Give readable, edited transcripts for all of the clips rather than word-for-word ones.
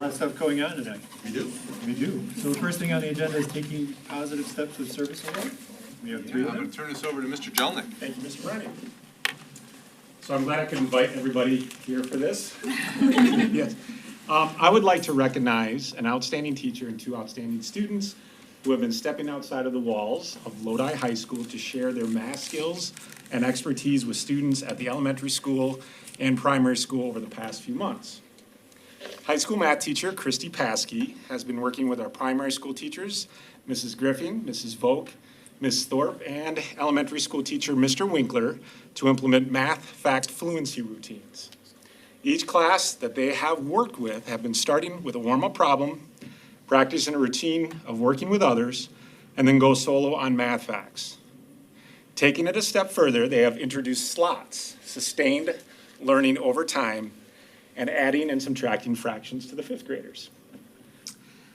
A lot of stuff going on tonight. We do. We do. So the first thing on the agenda is taking positive steps with service award. We have three of I'm them. going to turn this over to Mr. Jelnick. Thank you, Mr. Brennan. So I'm glad I could invite everybody here for this. Yes. I would like to recognize an outstanding teacher and two outstanding students who have been stepping outside of the walls of Lodi High School to share their math skills and expertise with students at the elementary school and primary school over the past few months. High school math teacher Christy Paskey has been working with our primary school teachers, Mrs. Griffin, Mrs. Volk, Ms. Thorpe, and elementary school teacher Mr. Winkler to implement math fact fluency routines. Each class that they have worked with have been starting with a warm-up problem, practicing a routine of working with others, and then go solo on math facts. Taking it a step further, they have introduced slots, sustained learning over time, and adding and subtracting fractions to the fifth graders.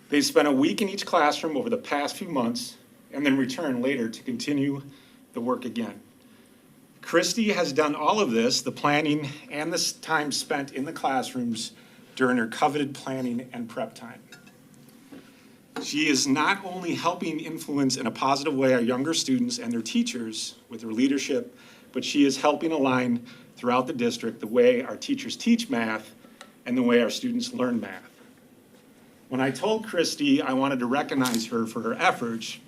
They've spent a week in each classroom over the past few months and then return later to continue the work again. Christy has done all of this, the planning and the time spent in the classrooms during her coveted planning and prep time. She is not only helping influence in a positive way our younger students and their teachers with her leadership, but she is helping align throughout the district the way our teachers teach math and the way our students learn math. When I told Christy I wanted to recognize her for her efforts,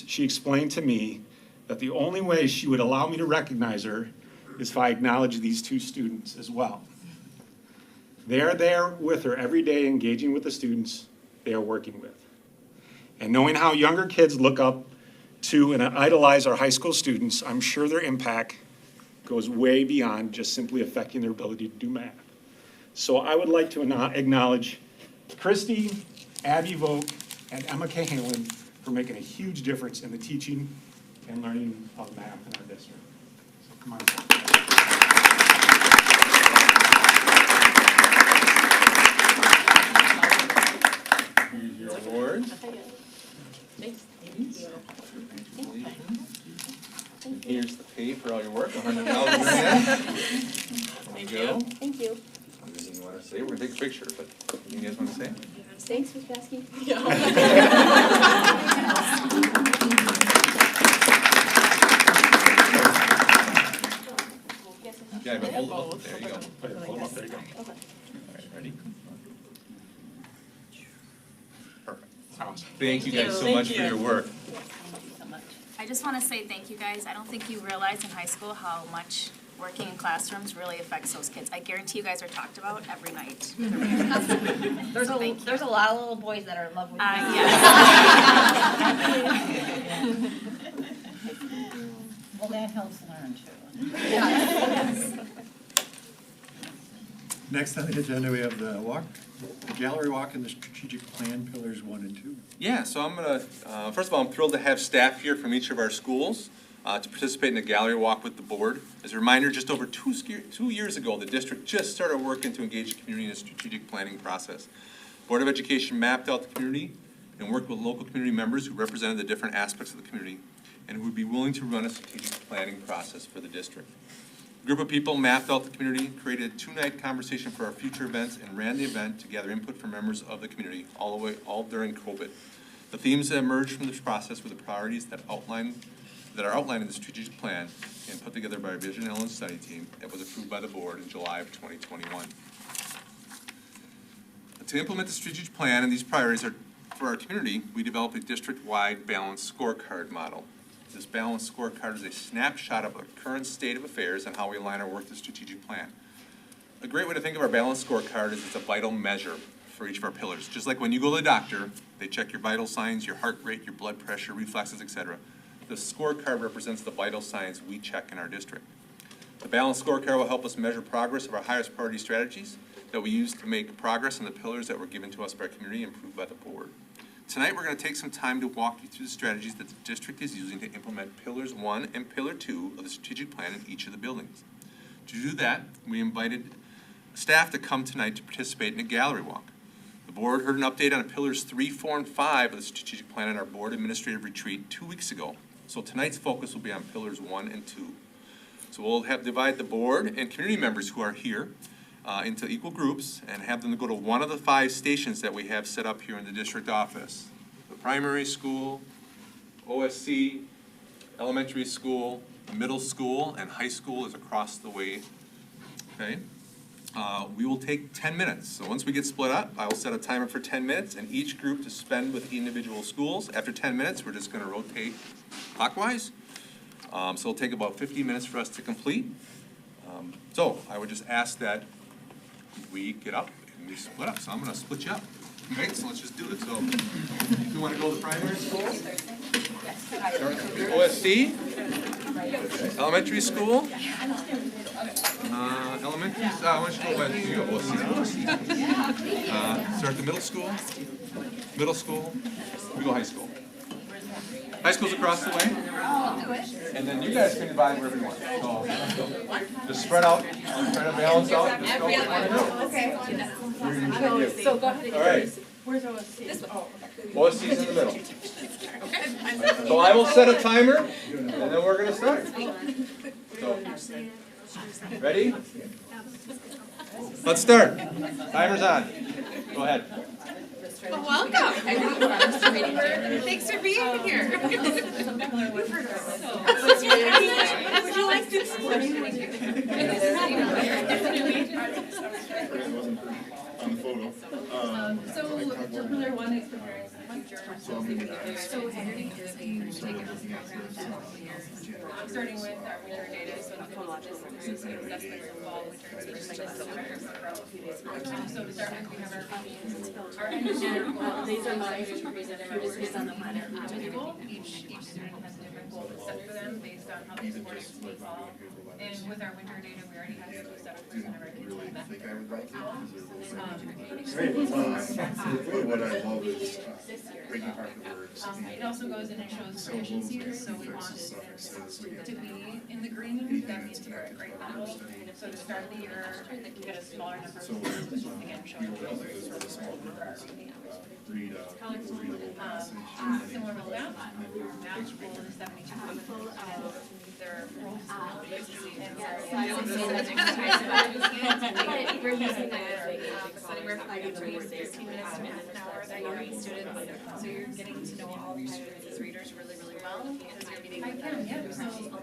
she explained to me that the only way she would allow me to recognize her is if I acknowledge these two students as well. They are there with her every day, engaging with the students they are working with. And knowing how younger kids look up to and idolize our high school students, I'm sure their impact goes way beyond just simply affecting their ability to do math. So I would like to acknowledge Christy, Abby Volk, and Emma Cahalan for making a huge difference in the teaching and learning of math in our district. So come on. Here's your award. Thanks. Here's the pay for all your work, $100,000. Thank There you. go. Thank you. Anything you want to say? We're going to take a picture, but anything you guys want to say? Thanks, Ms. Paskey. Yeah, but hold it up. There you go. Hold them up, there you go. All right, ready? Perfect. Awesome. Thank you guys so Thank much for you. your work. I just want to say thank you guys. I don't think you realize in high school how much working in classrooms really affects those kids. I guarantee you guys are talked about every night. There's So thank you. there's a lot of little boys that are in love with you. Yes. Well, that helps learn too. Next on the agenda, we have the gallery walk and the strategic plan pillars 1 and 2. Yeah, so I'm going to, first of all, I'm thrilled to have staff here from each of our schools to participate in the gallery walk with the board. As a reminder, just over 2 years ago, the district just started working to engage the community in a strategic planning process. Board of Education mapped out the community and worked with local community members who represented the different aspects of the community and who would be willing to run a strategic planning process for the district. A group of people mapped out the community, created a 2-night conversation for our future events, and ran the event to gather input from members of the community all during COVID. The themes that emerged from this process were the priorities that are outlined in the strategic plan and put together by our Vision Ellen study team that was approved by the board in July of 2021. To implement the strategic plan and these priorities for our community, we developed a district-wide balanced scorecard model. This balanced scorecard is a snapshot of our current state of affairs and how we align our work to the strategic plan. A great way to think of our balanced scorecard is it's a vital measure for each of our pillars. Just like when you go to the doctor, they check your vital signs, your heart rate, your blood pressure, reflexes, etc. The scorecard represents the vital signs we check in our district. The balanced scorecard will help us measure progress of our highest priority strategies that we use to make progress on the pillars that were given to us by our community and approved by the board. Tonight, we're going to take some time to walk you through the strategies that the district is using to implement Pillars 1 and Pillar 2 of the strategic plan in each of the buildings. To do that, we invited staff to come tonight to participate in a gallery walk. The board heard an update on Pillars 3, 4, and 5 of the strategic plan in our board administrative retreat 2 weeks ago. So tonight's focus will be on Pillars 1 and 2. So we'll divide the board and community members who are here into equal groups and have them go to one of the 5 stations that we have set up here in the district office. The primary school, OSC, elementary school, middle school, and high school is across the way, okay? We will take 10 minutes. So once we get split up, I will set a timer for 10 minutes and each group to spend with individual schools. After 10 minutes, we're just gonna rotate clockwise. So it'll take about 15 minutes for us to complete. So I would just ask that we get up and we split up. So I'm gonna split you up. Okay, so let's just do it. So if you wanna go to the primary school, OSC, elementary school, elementary school, start the middle school, we go high school. High school's across the way. And then you guys can divide wherever you want. So just spread out, try to balance out. Just go Okay. So go ahead. All right. Where's OSC? This one. OSC's in the middle. So I will set a timer, and then we're gonna start. So, ready? Let's start. Timer's on. Go ahead. Well, welcome. Thanks for being here. Would you like to explain? On the photo. So pillar 1 is preparing future. So heading is taking this program starting with our winter data, so the assessment for fall, winter, and spring semester. So to start with, we have our engineering goals. These are my entries on the planet. Each student has a different goal that's set for them based on how they scored in fall. And with our winter data, we already have 67% of our kids who met their goals. What I love is breaking apart the words. It also goes in and shows proficiencies, so we wanted students to be in the green, that means we're at grade level. So to start the year, we get a smaller number of students, again, showing progress for the small group. Similar with math, math goal is 72 people, their roles and we're using anywhere from 15 minutes to half an hour that you're meeting students, so you're getting to know all of your students as readers really, really well, because you're meeting with them.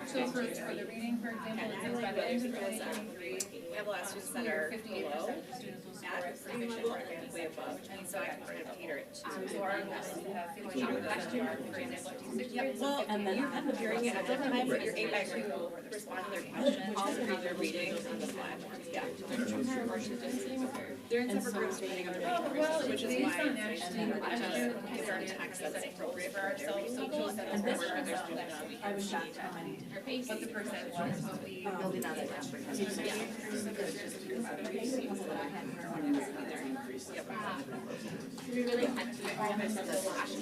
So for the reading, for example, it says by the end of 2023, we have a lot of students that are 58% of the students will score at proficient or advanced, way above, and so I can cater it. So our goal is to have 50% of them are, for example, 60%. Well, and then during it, at the time, you're able to respond to their questions, also read their readings on the platform. Yeah. They're in separate groups reading other papers, which is why it's give our text that's appropriate for ourselves, so we'll set up where there's students so we can see what the percent was, what we building on that. We really had to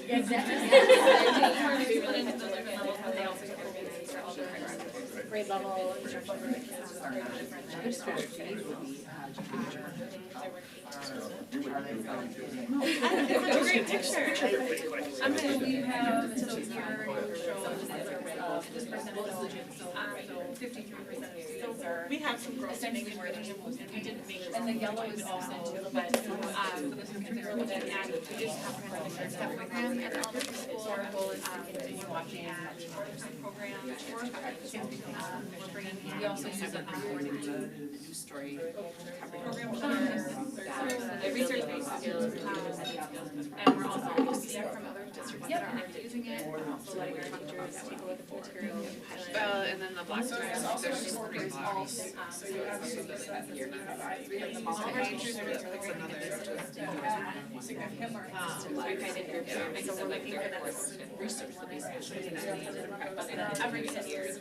exactly. Grade level instruction. Another strategy would be that's a great picture. I'm going to have, so here shows this percentage of students, so 53% of students are. We have some growth essentially where they're supposed to be. And the yellow is also, but so this is considered with an act. We just have kind of a step program at the elementary school. So our goal is to continue watching at program. We also use it for news story program. Research-based skills, and we're also looking at from other districts that are already using it. We're also letting our teachers take a look at the material. And then the black students also there's all. So you have the teachers are just really significant more. Like I did your survey, so we're looking for that research. Every 10 years.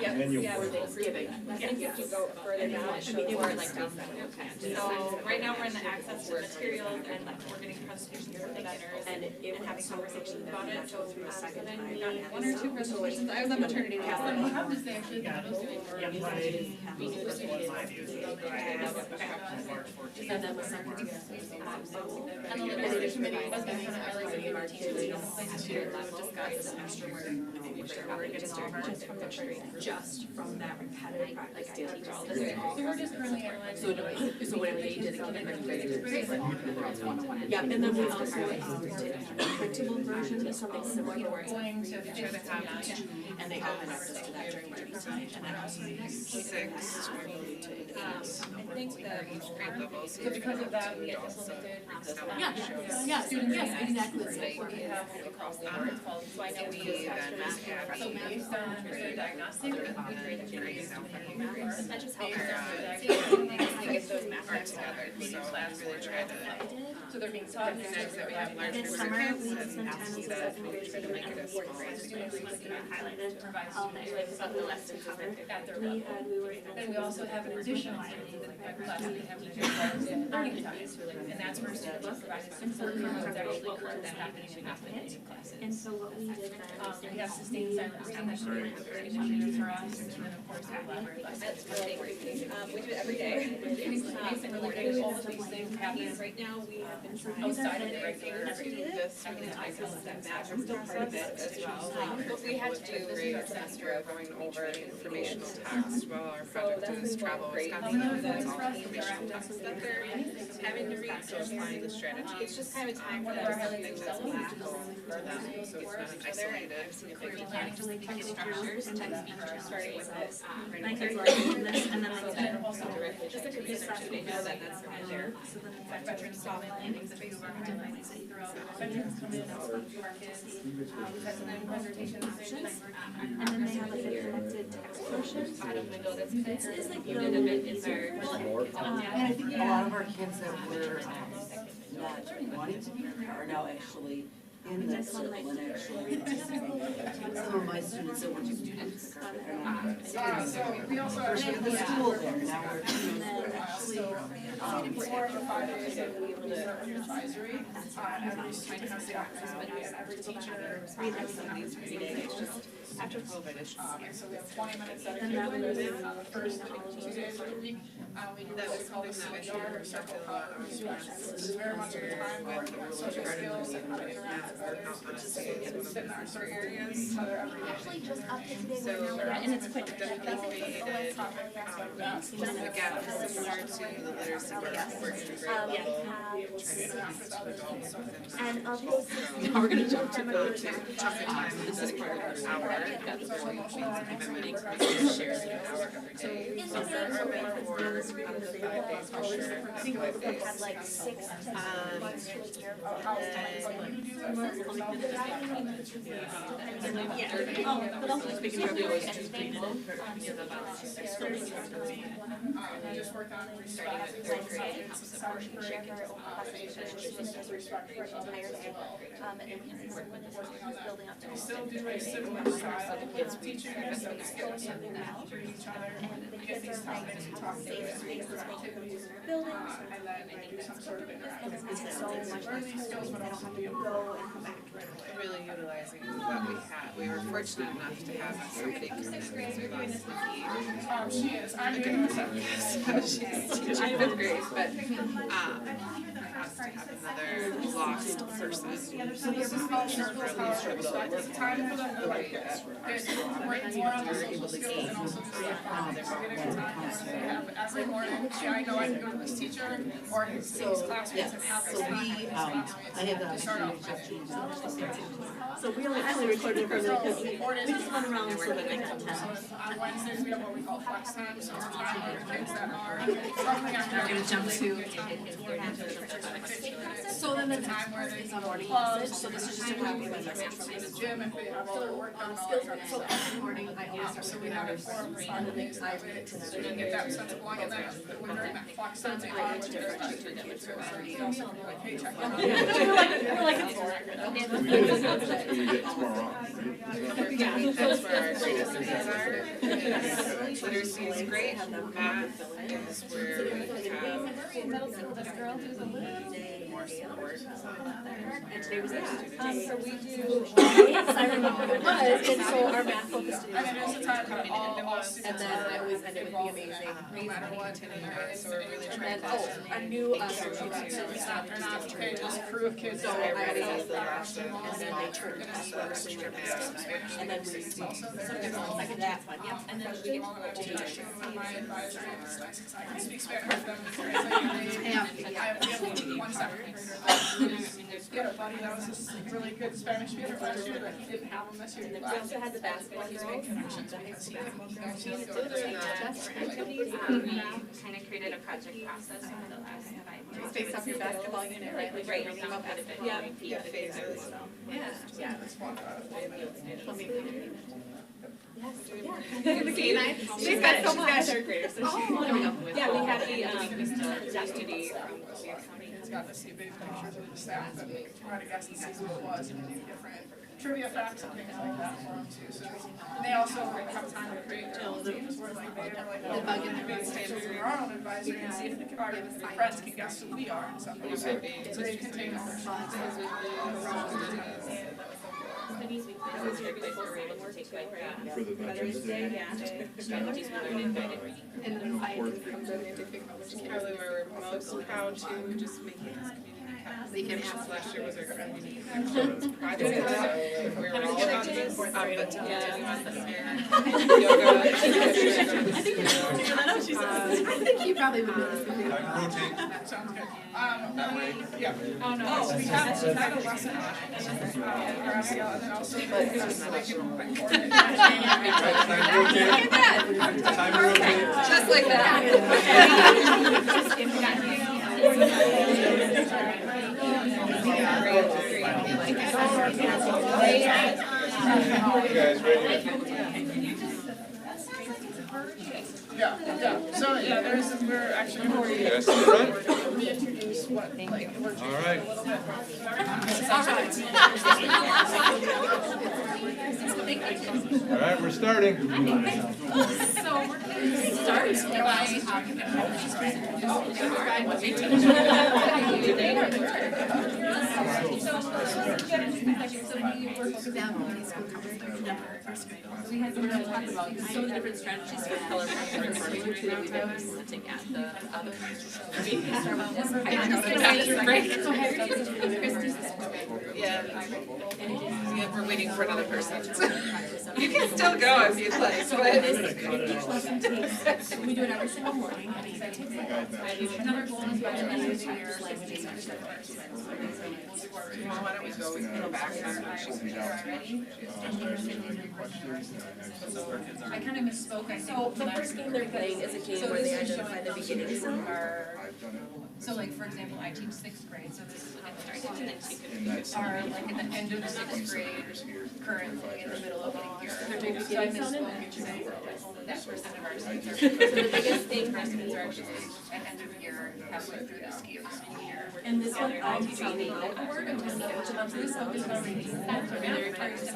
Yeah, we're Thanksgiving. I think you have to go further down and show more like down. So right now we're in the access to materials and like we're getting presentations for beginners and having conversations about it. So through a second time, we got 1 or 2 presentations. I was on maternity leave. I'm proud to say actually that I was doing more university. And then with second and the leadership committee was going to highlight teachers in place to discuss extra work. Make sure we're getting all of our just from the training, just from that repetitive practice. I teach all this. So we're just currently analyzing. So whatever they did in kindergarten, grade, yeah, and then we also did a printable version of something similar. We're going to try to have And they all had access to that during meeting time, and then also six, to eight. I think that each grade level. So because of that, we implemented. Yes, exactly. We have across the board, it's called. So I know we use that. So based on the diagnostic, we create the grades. That just helps. I get those math together, so really try to. So they're being taught. That we have larger This summer, we spent time with the that second we grade try to make it as small as students we looking can. at highlighted all the areas of the lesson cover. At their level. Then we also have an additional class, we have teachers in learning time, and that's where students are provided support from what's actually current that's happening in math classes. And so what we did then is We have sustained silent reading, that's really important for us, and then of course we have That's really great. We do it every day. all of these things happen Right now, we have been trying. outside of the regular. This, we're gonna talk about that magic still part of it as well. What we had to do this semester of going over the informational text while our project is travel Wisconsin, that's all informational text that they're having to read, so it's finding the strategy. It's just kind of time for One of our them. highlights is that we go for them, so it's not isolated. career planning to like get structures and text features. Starting with this. My kids like doing this and then like And also directly Just like a research, they know that that's right there. so then we have veteran software, things that we are highlights throughout. Veterans come in and speak to our kids. We've had some presentation sessions. and then they have like a connected text portion. Bottom window that's. It's like You did a bit in there. And I think a lot of our kids that were not wanting to be here are now actually in that circle and actually participating. Some of my students that were just students So we also actually. in the school there, now we're actually, 4 to 5 days of we start with advisory, every student has the opportunity, and every teacher. Read some of these readings, just after COVID, it's So we have 20 minutes that are And that given, was- the first 2 days of the week. We do what we call the CPR or circle This is very much a time where we learn social skills and how to interact with others, and sit in our certain areas, how they're every day. And it's quick. just a gap similar to the literacy work for integrated level. And I'll post this. Now we're gonna jump to the this is part of our hour, got the board meetings and commitment increase shares an hour every day. So for our mentor, out of the 5 days for sure. I think we had like 6 months to a year. Yeah. Oh, but also speaking of really I just worked on restarting like sorry for respect for the entire day. And then we work with the board building up to. still do a similar style of teaching and some skills and helping each other And the get kids these are like, topics and have talk safe through spaces their for activities. buildings. And then they do some sort of And interactive. it's so much Learn these skills, but I don't also have be to able go and come back. Really utilizing what we had. We were fortunate enough to have somebody come in because we lost Nikki. She is, I'm doing this. She's teaching 5th grade, but has to have another lost person. So this is called circles, how to respect. It's time for them to like, work more on the social skills and also just like, they're getting the time that they have every morning. I know I can go to this teacher or his classmates yes, and have this so time. I have the opportunity to change So we only recorded for the because we just went around so that they got 10. On Wednesdays, we have what we call flex time, so it's time where the kids that are struggling after. Gonna jump to. So then the time where they have clubs, so this is just a copy of the message from the gym, if they have all their work done, all that kind of So stuff. every morning I always So we have it for on the next side, so you get that sense of belonging, and then when during that flex time, they are, which is like, keeps it so you also be like, hey, check it out. we're like it's We get tomorrow off, right? Yeah, that's where our greatest needs are. Because literacy is great, math is where we have middle school, this girl who's a little more support. And today was their student day. So we do. Yes, I remember it was, and so our math focus today And was then there's a time that all students and then I always ended with the amazing. no matter what, So we're really And trying then, to. our new, so it's not, they're not, okay, just a crew of kids. So that I are always ready. ask the question, and then they turn to us first, and then and then we see. Like that's fun, yeah, and then we get to teach. My advisor is nice because I can speak Spanish with them. I have one second grader that had a buddy that was this really good Spanish speaker last year, but he didn't have him this year. We also had the basketball girls. We kind of created a project process over the last 5 years. Based off your basketball unit, right? Like Right. everything about basketball. Yeah, phases. Yeah. She's got so much. Third graders, so she. Yeah, we had the deputy from the accounting. He's got this new big pictures of the staff and try to guess and see who it was and do different trivia facts and things like that for them too. So, and they also like have time to create their own teams where like they are like, oh, bug in the big stages in our own advisory and see if the friends can guess who we are and stuff like that. So they can take ownership. For the Veterans Day. And I Probably where we're most proud to just make this community cup. Last year was our community project. We were all about to but this year. Yoga. I think you probably would know this. Rotate. Sounds good. That way. Yeah. Oh, no. So we have a lesson and then also Time to rotate. Just like that. You guys ready? Yeah. So we're actually going You guys to the front? to reintroduce what like we're doing All right. a little bit. All right, we're starting. So we're gonna start we had some to talk about some of the different strategies for color recording that we've been implementing at the other. Maybe start with this. I'm just gonna wait a break. So Christy's Yeah, we're waiting for another person. You can still go if you'd like, So but. each lesson takes, we do it every single morning, and it takes like another goal is by the end of the year, languages. Why don't we go back? I kind of misspoke. So the first game they're playing is a game where they identify the beginnings of our. So like, for example, I teach 6th grade, so this is students are like at the end of 6th grade, currently in the middle of like year. They're doing so I misspoke and saying that percent of our students are. So the biggest thing our students are actually at end of year, halfway through the school year. And this one, I'm teaching out the word, I'm telling you which of them is focused on reading. Very first,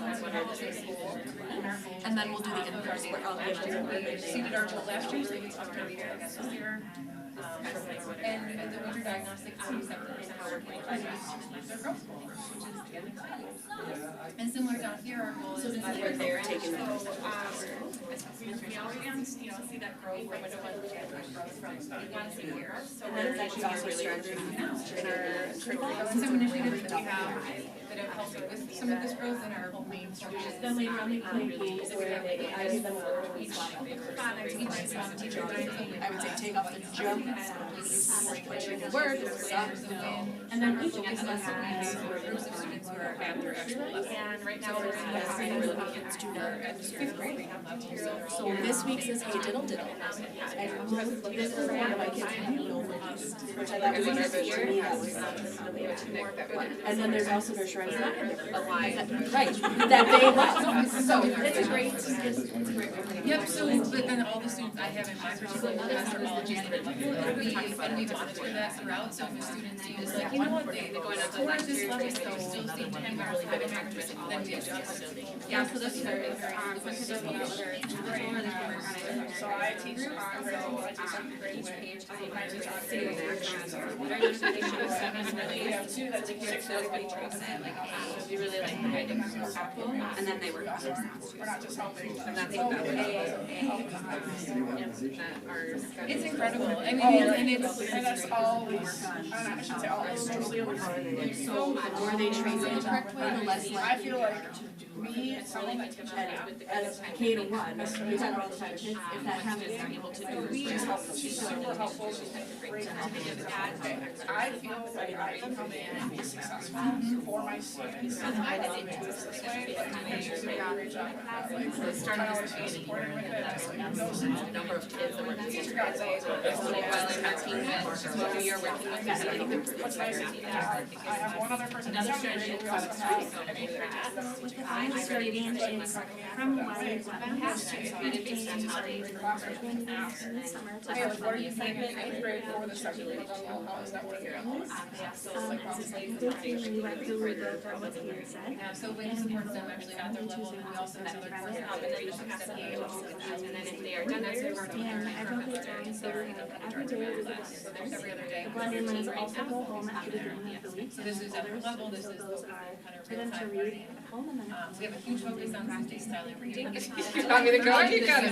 and then we'll do the in-person work. We seated our goal last year, so we talked about it again this year. And the winter diagnostic is separate how we're going to diagnose their growth goals. And similar down here, our goal is where they're taking the we always, see that growth from winter growth from once a year. So and that's actually also strategy in our curriculum. Some initiatives that we have that have helped with some of this growth in our main structures. Then later on, they play games where I give them a word of each teacher. I would say take off the jump and word, and then each lesson we have groups of students who are at their actual level. And right now we're looking at student 5th grade. So this week's is Hey Diddle Diddle. And this is one of my kids which I thought was interesting. And then there's also nursery rhymes. aligned. Right, that they want. So it's a great, yep, so, but then all the students I have in my particular class are all just, and we monitor that throughout, so if a student seems like, you know what, they go into the towards this level, so we still seem to have our really good then we adjust. Yeah, so this year is, So I teach Congress, I teach second grade each lit, page has and I teach a city Congress. actions. What I wish they should have said is really, We have two that take six 6 we trace it, like, we really like the idea of school, and then they were. We're not just helping. And that's what that It's incredible, I mean, and it's. And that's all, and I should say all, it's mostly over. So much. Where they trace it the correct way, the less I feel like me, someone that teaches math, As K to one, we talk all the time, kids, if that happens, they're able to do she's it. helpful, she's super helpful, she's great. I feel like I can come in and be successful for my students. I didn't do it this way, but I make sure they do a great job with that. Like, So starting I as always a feel baby, supported with it, just like, no, the number of kids that were the teacher got A's, but So like while like our team met, so you're working with us, I think it's what's nice is I have one other person who's younger, and we also have With the finals reading, it's from Wyatt I have 40 second, 8th grade for the second grade. How is that working? So when supports them actually at their level, and we also have other courses, and they just have to be able to, and then if they are done, they're working on their learning, so they're in a class, so there's every other day. So this is at their level, this is what we kind of real time learning. We have a huge focus on Tuesday style of reading. You want me to go? You got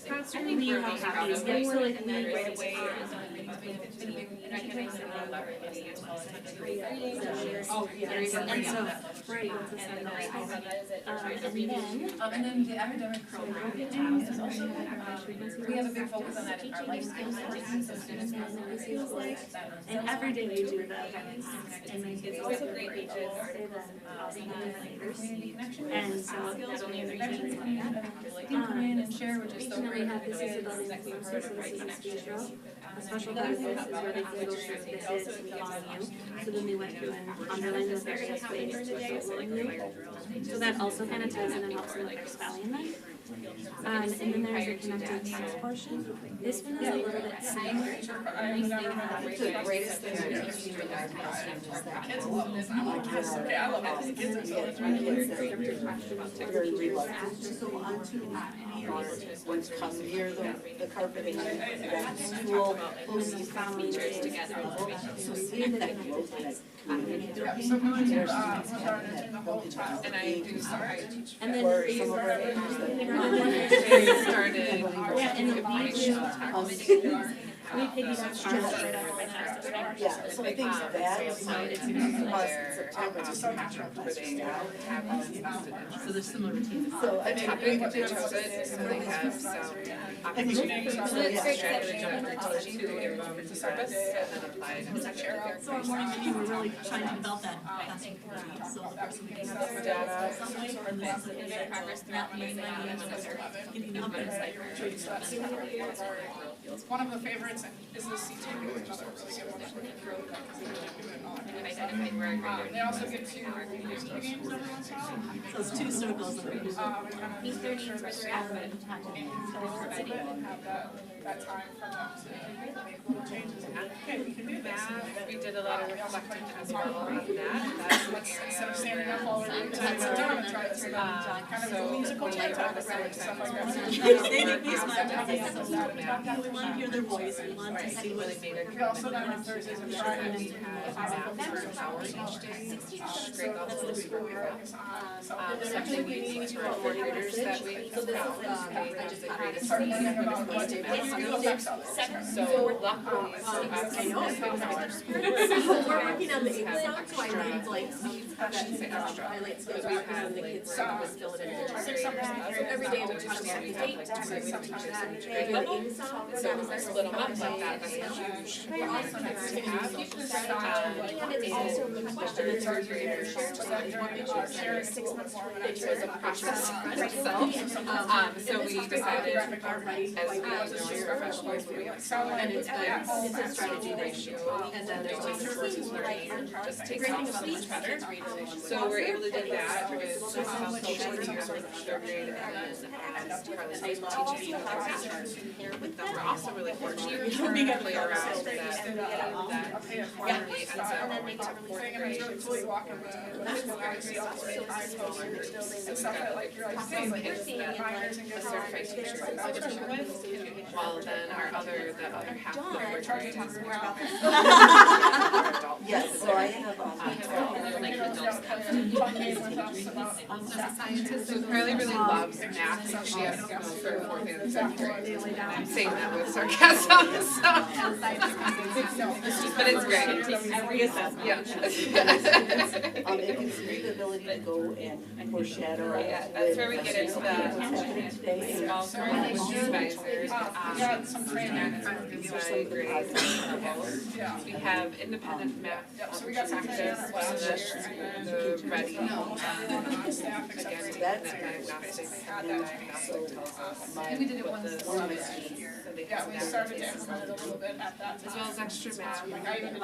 Constantly being happy, getting to like lead right away. And then the academic program is also, we have a big focus on that in our life skills. So students know And every day we do that. And my kids also great pages, community connection. And so skills, only interventions like that. Like come in and share, which is so we great. have this is about the next course, so this is a speech drill. A special part of this is where they can go through this is me calling you. So then they went through and underlined those various ways to show you. So that also kind of ties in and helps them with their spelling then. And then there's a connected skills portion. This one is a little bit simpler. The greatest thing that teaching you guys is that. Kids love this, I'm like, yes, okay, I love it, the kids are so Very reluctant to go onto, when come near the carpeting, the school, closing features together. So seeing that growth, that Yeah, so we do, with our the whole child. And I do, sorry, I teach. And then or these some of are our leaders the Started. yeah, and that. we piggybacked on that right after my class. Yeah, so I think that, So it's in September, It's so natural for staff. So there's similar routines. so I mean, Topic of it, so they have some opportunities So to it's great strategy to teaching to service and then apply it. So our morning meeting, we're really trying to develop that classroom format. So of course we can have some data, something, and then so there's that progress throughout the year, getting up and One of the favorites is the CT, which is a really good one. And identifying where They also get to use games every once in a while. so it's two circles that we do. And kind of Meet their needs where they're at. and have that time for them to make little changes. Okay, we can do this. we did a lot of reflecting as well on that. That's one Instead of area standing where. up all the way to sit down and try to kind of So do musical type of stuff like that. They make me smile. We want to hear their voice, we want to see what they We also done on Thursdays and Fridays. Hours each day. Great That's the school we focus on. So Something we need for our coordinators that we. So this is, I just agreed to start learning about what it affects others. So luckily, so I know. So we're working on the English song, so I need like some highlight skills, we're working on the kids to fill it in. Every day we talk about the date, we have an English song, so we split them up like that, that's a huge. it's also a question in terms of your Sharing 6 months more. It was a process itself, so we decided as we professionals, we have and it's a strategy ratio, and then there's like resources learning. just takes off so much better. So we're able to do that with teachers who are sort of third grade and Carly's teaching classes. We're also really fortunate to play around that really ends up going to fourth grade. So we've got kids that a certified teacher is working with, while then the other half of the fourth grade is more Yes, so I have, So Carly really loves math, so she has to go for fourth and fifth grade. And I'm saying that with sarcasm, so. But it's great. Yeah. it gives me the ability to go and foreshadow. Yeah, that's where we get into the small group supervisors, some training. by grade levels. We have independent math practice, the ready, again, taking that diagnostic, and diagnostic tells us what the student is. So they have We that started to implement it a little bit at that as time. well as extra math, I even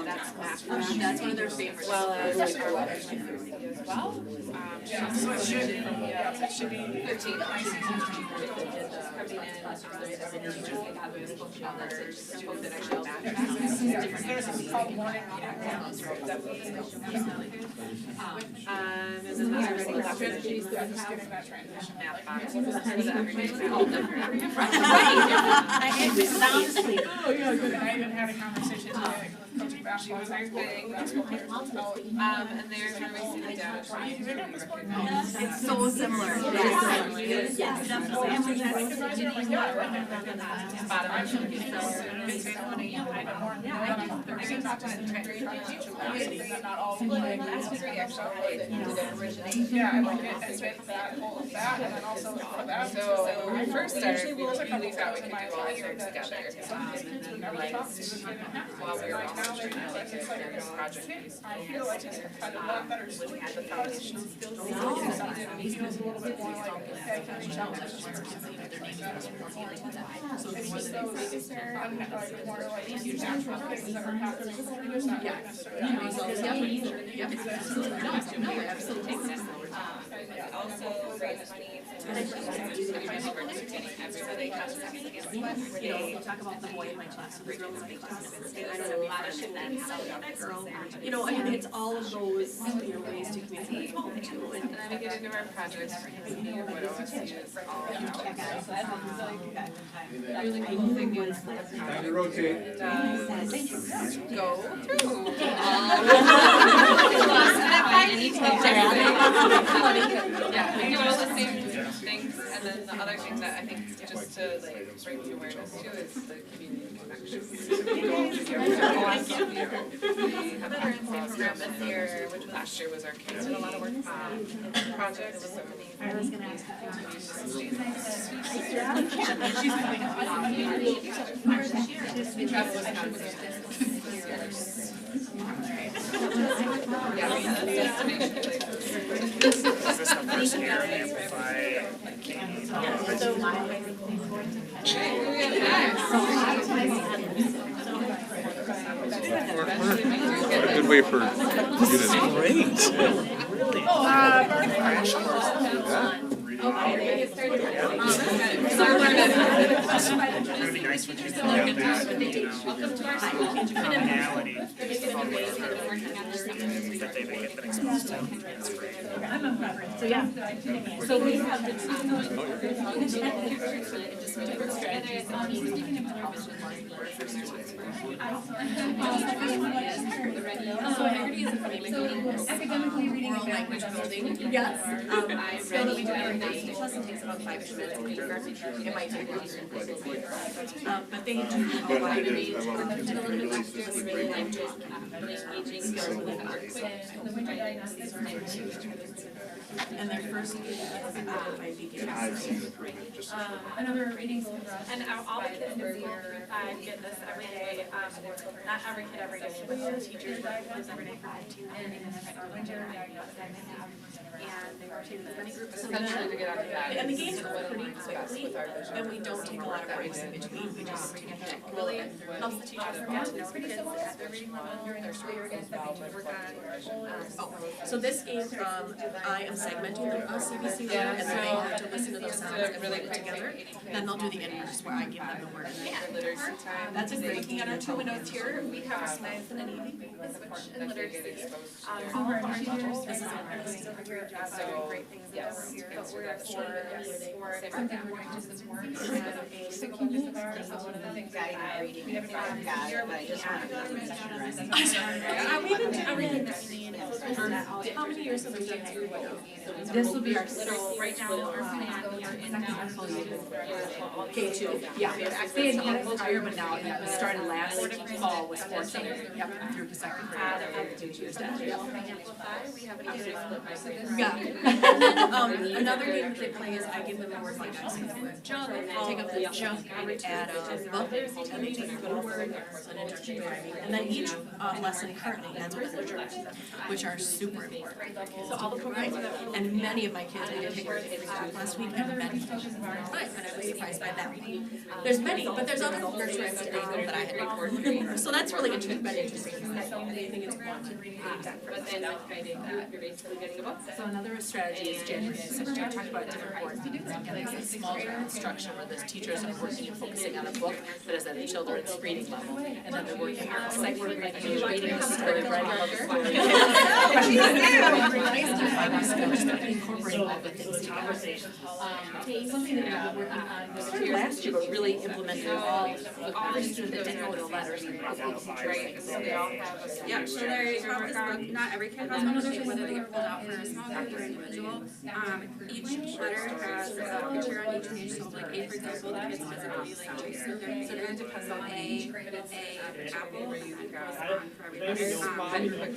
that's math. That's one of their favorites. As well as our literacy as well. So it should be, it should be 15. There's this called morning meeting. And then the other Just is getting that transition. Oh, yeah, good. And I even had a conversation today with coaching basketball. And there's where we see the data. It's so similar. Yeah, I like it, and with that, whole of that, and then also for that. So when we first started, we thought we could do all of them together. While we were also trying to make it this project piece. I feel like it's kind of a lot better. When we had the foundational skills. Feels a little bit more like, okay, can you challenge this or something like that? It's just those, like, more like natural things that are happening. It's not necessarily. Also raise needs and everybody has access. You know, talk about the boy in my class who's really big class. And I don't know, a lot of shit that girl. You know, and it's all of those, you know, ways to communicate too. And then we get into our projects for community or what OSU is all about. Really cool thing is that the project does go through yeah, we do all the same things, and then the other thing that I think just to like bring the awareness to is the community connections. We have a program this year, which last year was our kids did a lot of work project, so I was gonna ask Is this the first year of Amplify? What a good way for you to. Great. It's gonna be nice when you can have that, commonality of that they've been exposed to. That's great. So yeah, so we have the Academically reading and language building. yes. I read every day. Each lesson takes about 5 minutes. It might take longer. But they do a wide range of really languages, really engaging skills with arts. And their first by beginners. Another reading goal for us. And all the kids get this every day. Not every kid every day, but the teachers work with them every day for 15 minutes or winter, and they rotate as many groups. Essentially to get on the back. And the games go What pretty aligns best quickly, with our vision. and we don't take a lot of breaks in between, we just really helps the teachers get to know the kids at their reading level, their story skills that they can work on. So this game, I am segmenting the CBC word, and then they have to listen to those sounds and put it together. Then they'll do the inverse where I give them the word. Literacy time. That's a great Looking game. at our 2 notes here, we have a science and an evening, which in literacy. This is All of our teachers, this is a great job, So, great things that yes, we're here. answer We're that for, yes. something more just this morning. We have a signal of ours, so one of the things that we have here, but I just want to. We've been doing this for how many years have we done it? This will be our little, right now, our plan, K2, yeah. They had had it prior, but now it started last fall with 14, yep, through the second grade. 2 years down. We have an easy split by grade. Yeah. And then, another game that they play is I give them a word like jump, take up the jump, add a book, and they just put a word, an interchangeable. And then each lesson currently ends with literature, which are super important. So all the programs, and many of my kids, I did take their back last week, and many, but I was surprised by that. There's many, but there's other nurturers today that I had reported. So that's really interesting. They think it's one to read But then like guiding that, you're basically getting a book. So another strategy is January 6th, we talked about different board meetings and getting some small group instruction where the teachers are working and focusing on a book that is at the children's reading level. And then they're working on a psych word, like reading a story, writing a story. Incorporating all the things together. Something that we were working on started last year, but really implemented all the students that didn't know the letters. Right, so they all have a. Yeah, so they have this book, not every kid has one of those, whether they get pulled out for a small group or individual. Each letter has a picture on each page, so like A, for example, the kids physically like chasing them. So it really depends on a apple, and then goes on for every letter.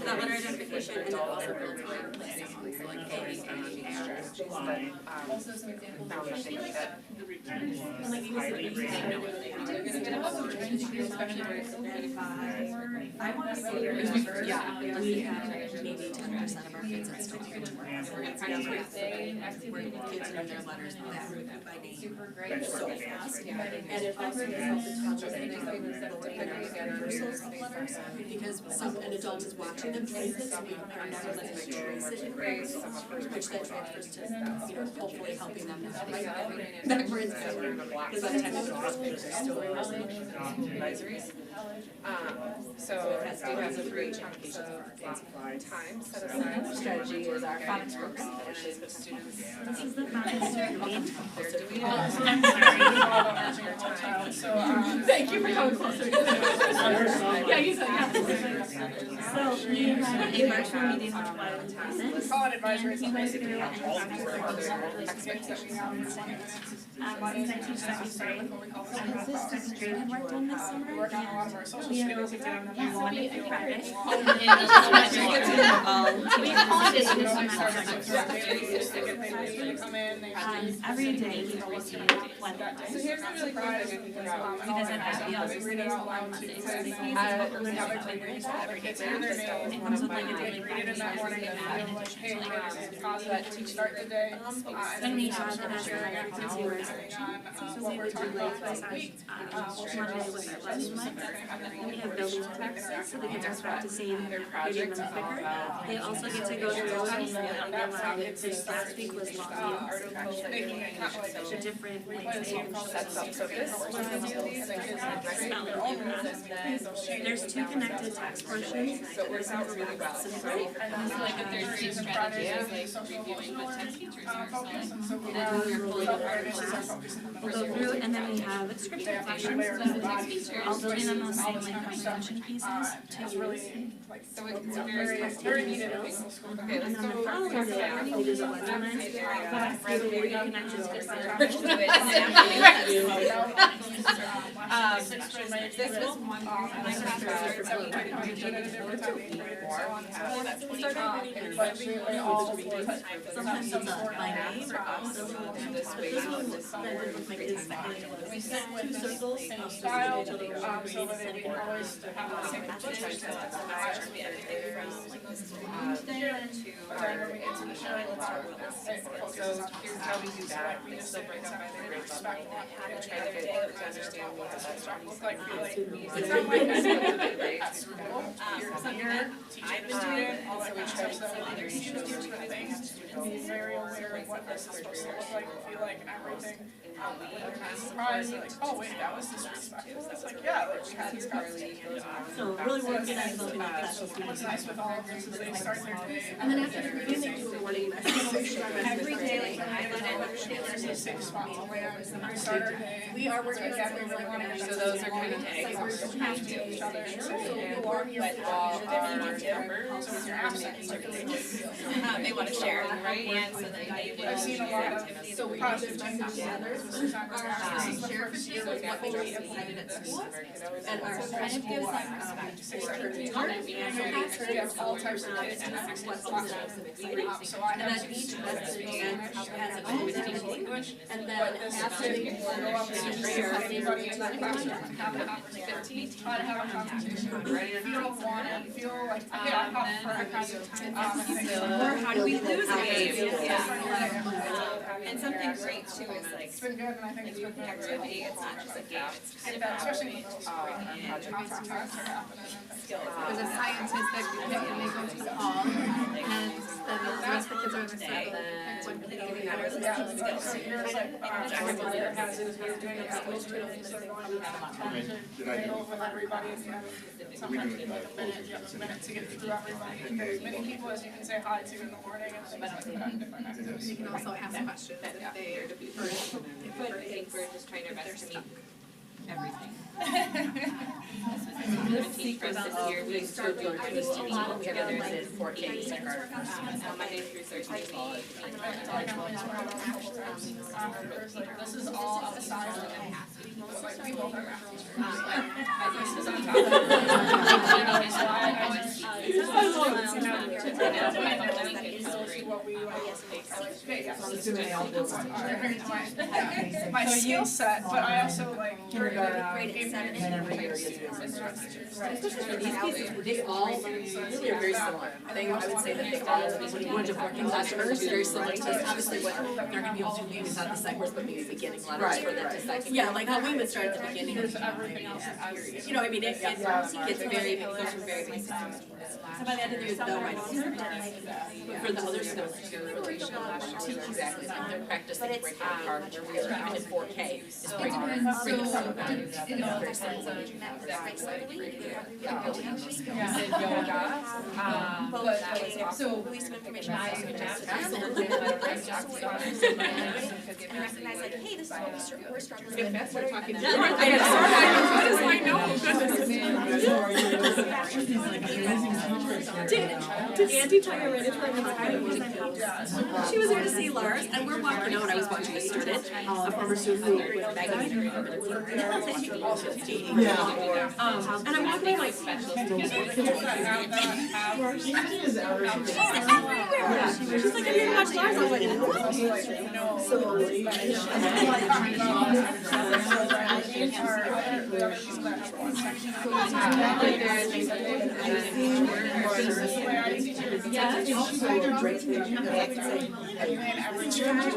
That letter identification, and it also builds like place songs, so like A, Also some examples of things that. and like you said, you know what they do. Especially where it's I want to say, yeah, we have maybe 10% of our kids that still do it. We're kids know their letters by name so fast. And it also helps the because an adult is watching them trace it, so we are never letting them trace it in grades, which then transfers to, hopefully helping them backwards. Because by the time they go to school, they're still advisories. So it do have a great chunk of time set aside. Strategy is our phonics program, which is with students. This is the phonics meeting. They're doing Thank you for coming closer. Yeah, you said yeah. So we have a virtual meeting with one person. Call it advisory. And he wants to do it since I teach second grade, this second grade had worked on this summer, Work on a lot of our social we skills and getting them to Monday through Friday. We call it come in, they Every day he will receive one letter. So here's a really cool thing I think about. He doesn't have to be else. We read it out loud too, because Every it's in their name. It comes with like a daily Read it in that morning and feel like, hey, this is positive to start the day. And we have the national activity where What we're talking about this on week. Monday with our lesson month. And we have building practices, so the kids are practicing reading them quicker. They also get to go to buildings and learn. This last week was long games. The different ways Sets up, so this one of these, the kids are There's 2 connected text portions. So it works out really well. Like if there's a strategy, like reviewing what 10 teachers are. We'll go through, and then we have scripted questions, all building on those same like comprehension pieces to use. So it's very needed. Okay, And let's then the go. following day, we do the legend. We connect to different. This was one Sometimes it's by name or also this way. this one that would look like this. We sit with 2 circles, same style, so that we can always have the same message. just be everything from like this to our But then when we get to the show, let's start with this. It focuses on Here's how we do that, we still break up by the grade level, we try to get to understand what the stuff looks like, it's not like this at school. You're something here, that teaching I've the been doing, student, all that we try to other students do different things, and be very aware of what this is supposed to look like, and feel like everything. When they're not surprised, they're like, oh wait, that was disrespectful. It's like, yeah, like we had this conversation. So really working on developing that passion What's nice with all of this is they start their day. And then after the review, they do a morning message. every day, like I let it. There's a safe spot to land, and we start our day. We are working on Together, something really like wanna that. do So those are kind of Like, we're eggs. just trying to do each other. So you are here But all of our members, So when you're absent, it's like really good. They wanna share, right? And so they I've seen a lot of So we positive just changes message in others. this. This is not gonna happen. This is the Share first for year you that what we we implemented at school. And our kind of gives we have all types of kids in every single class. So I And have then each message has a English, and then after to they go up and share anybody in that classroom and have an opportunity, try to have a conversation. If you don't want it, you feel like, yeah, I'm not for Or how do we lose it? Yeah. And something great too is like, It's been good, and I think it's been good. activity, it's not just a game, it's kind of Especially in middle school, project tasks are happening. There's a scientist that we pick and they go to the hall, and then the rest of the kids are on the side. And one kid over there is Yeah, so here's like, everybody that has it is doing it at least 2 days, they're going to the go with everybody, and you have sometimes you like a minute, you have a minute to get through everybody, and get as many people as you can say hi to in the morning, and things like that, different activities. you can also ask questions if they are to be first. but I think we're just trying our best to meet everything. The secret this year, we start doing this to a lot together in 4K kindergarten. Monday through Thursday, This is all outside of like we both are math teachers. This is on top of my skill set, but I also like Kindergarten, and every year you do especially for these kids, they all really are very similar. They, I would say that they all, when you go into working classrooms, very similar to this. Obviously, what they're gonna be able to do is not the sight words, but maybe beginning letters for them to second. Yeah, like how we would start at the beginning. everything else is You know, I mean, it gets very, it goes from very basic. So by the end of the year, they'll write for the other skills, too, relational, exactly, like they're practicing breaking it apart, where we are even in 4K, is breaking it apart. Very similar. So release some information. And recognize like, hey, this is what we're struggling with. That's what we're talking about. Did Andy tell you right into her? She was there to see Lars, and we're walking out, I was watching a student, a former student who was begging her to and I'm walking like, she's like, I didn't watch Lars, I was like, what?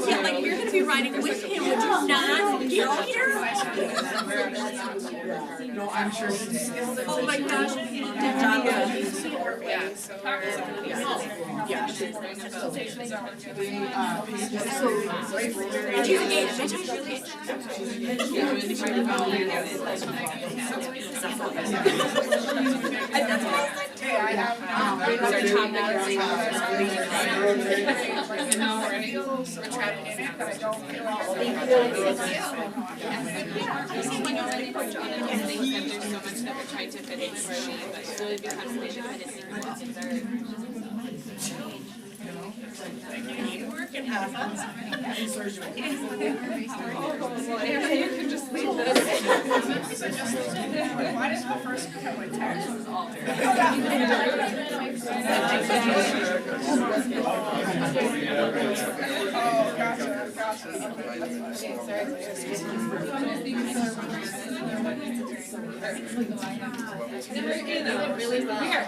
Yeah, like you're gonna be riding with him, would you not get here? No, I'm sure she's. Oh my gosh. And she's engaged, and she's really that's what I was like, Hey, I have Trying to fit in for me, but really becomes independent. work and have fun. You can just leave this. Why does the first group have like tags? Oh, gotcha. We are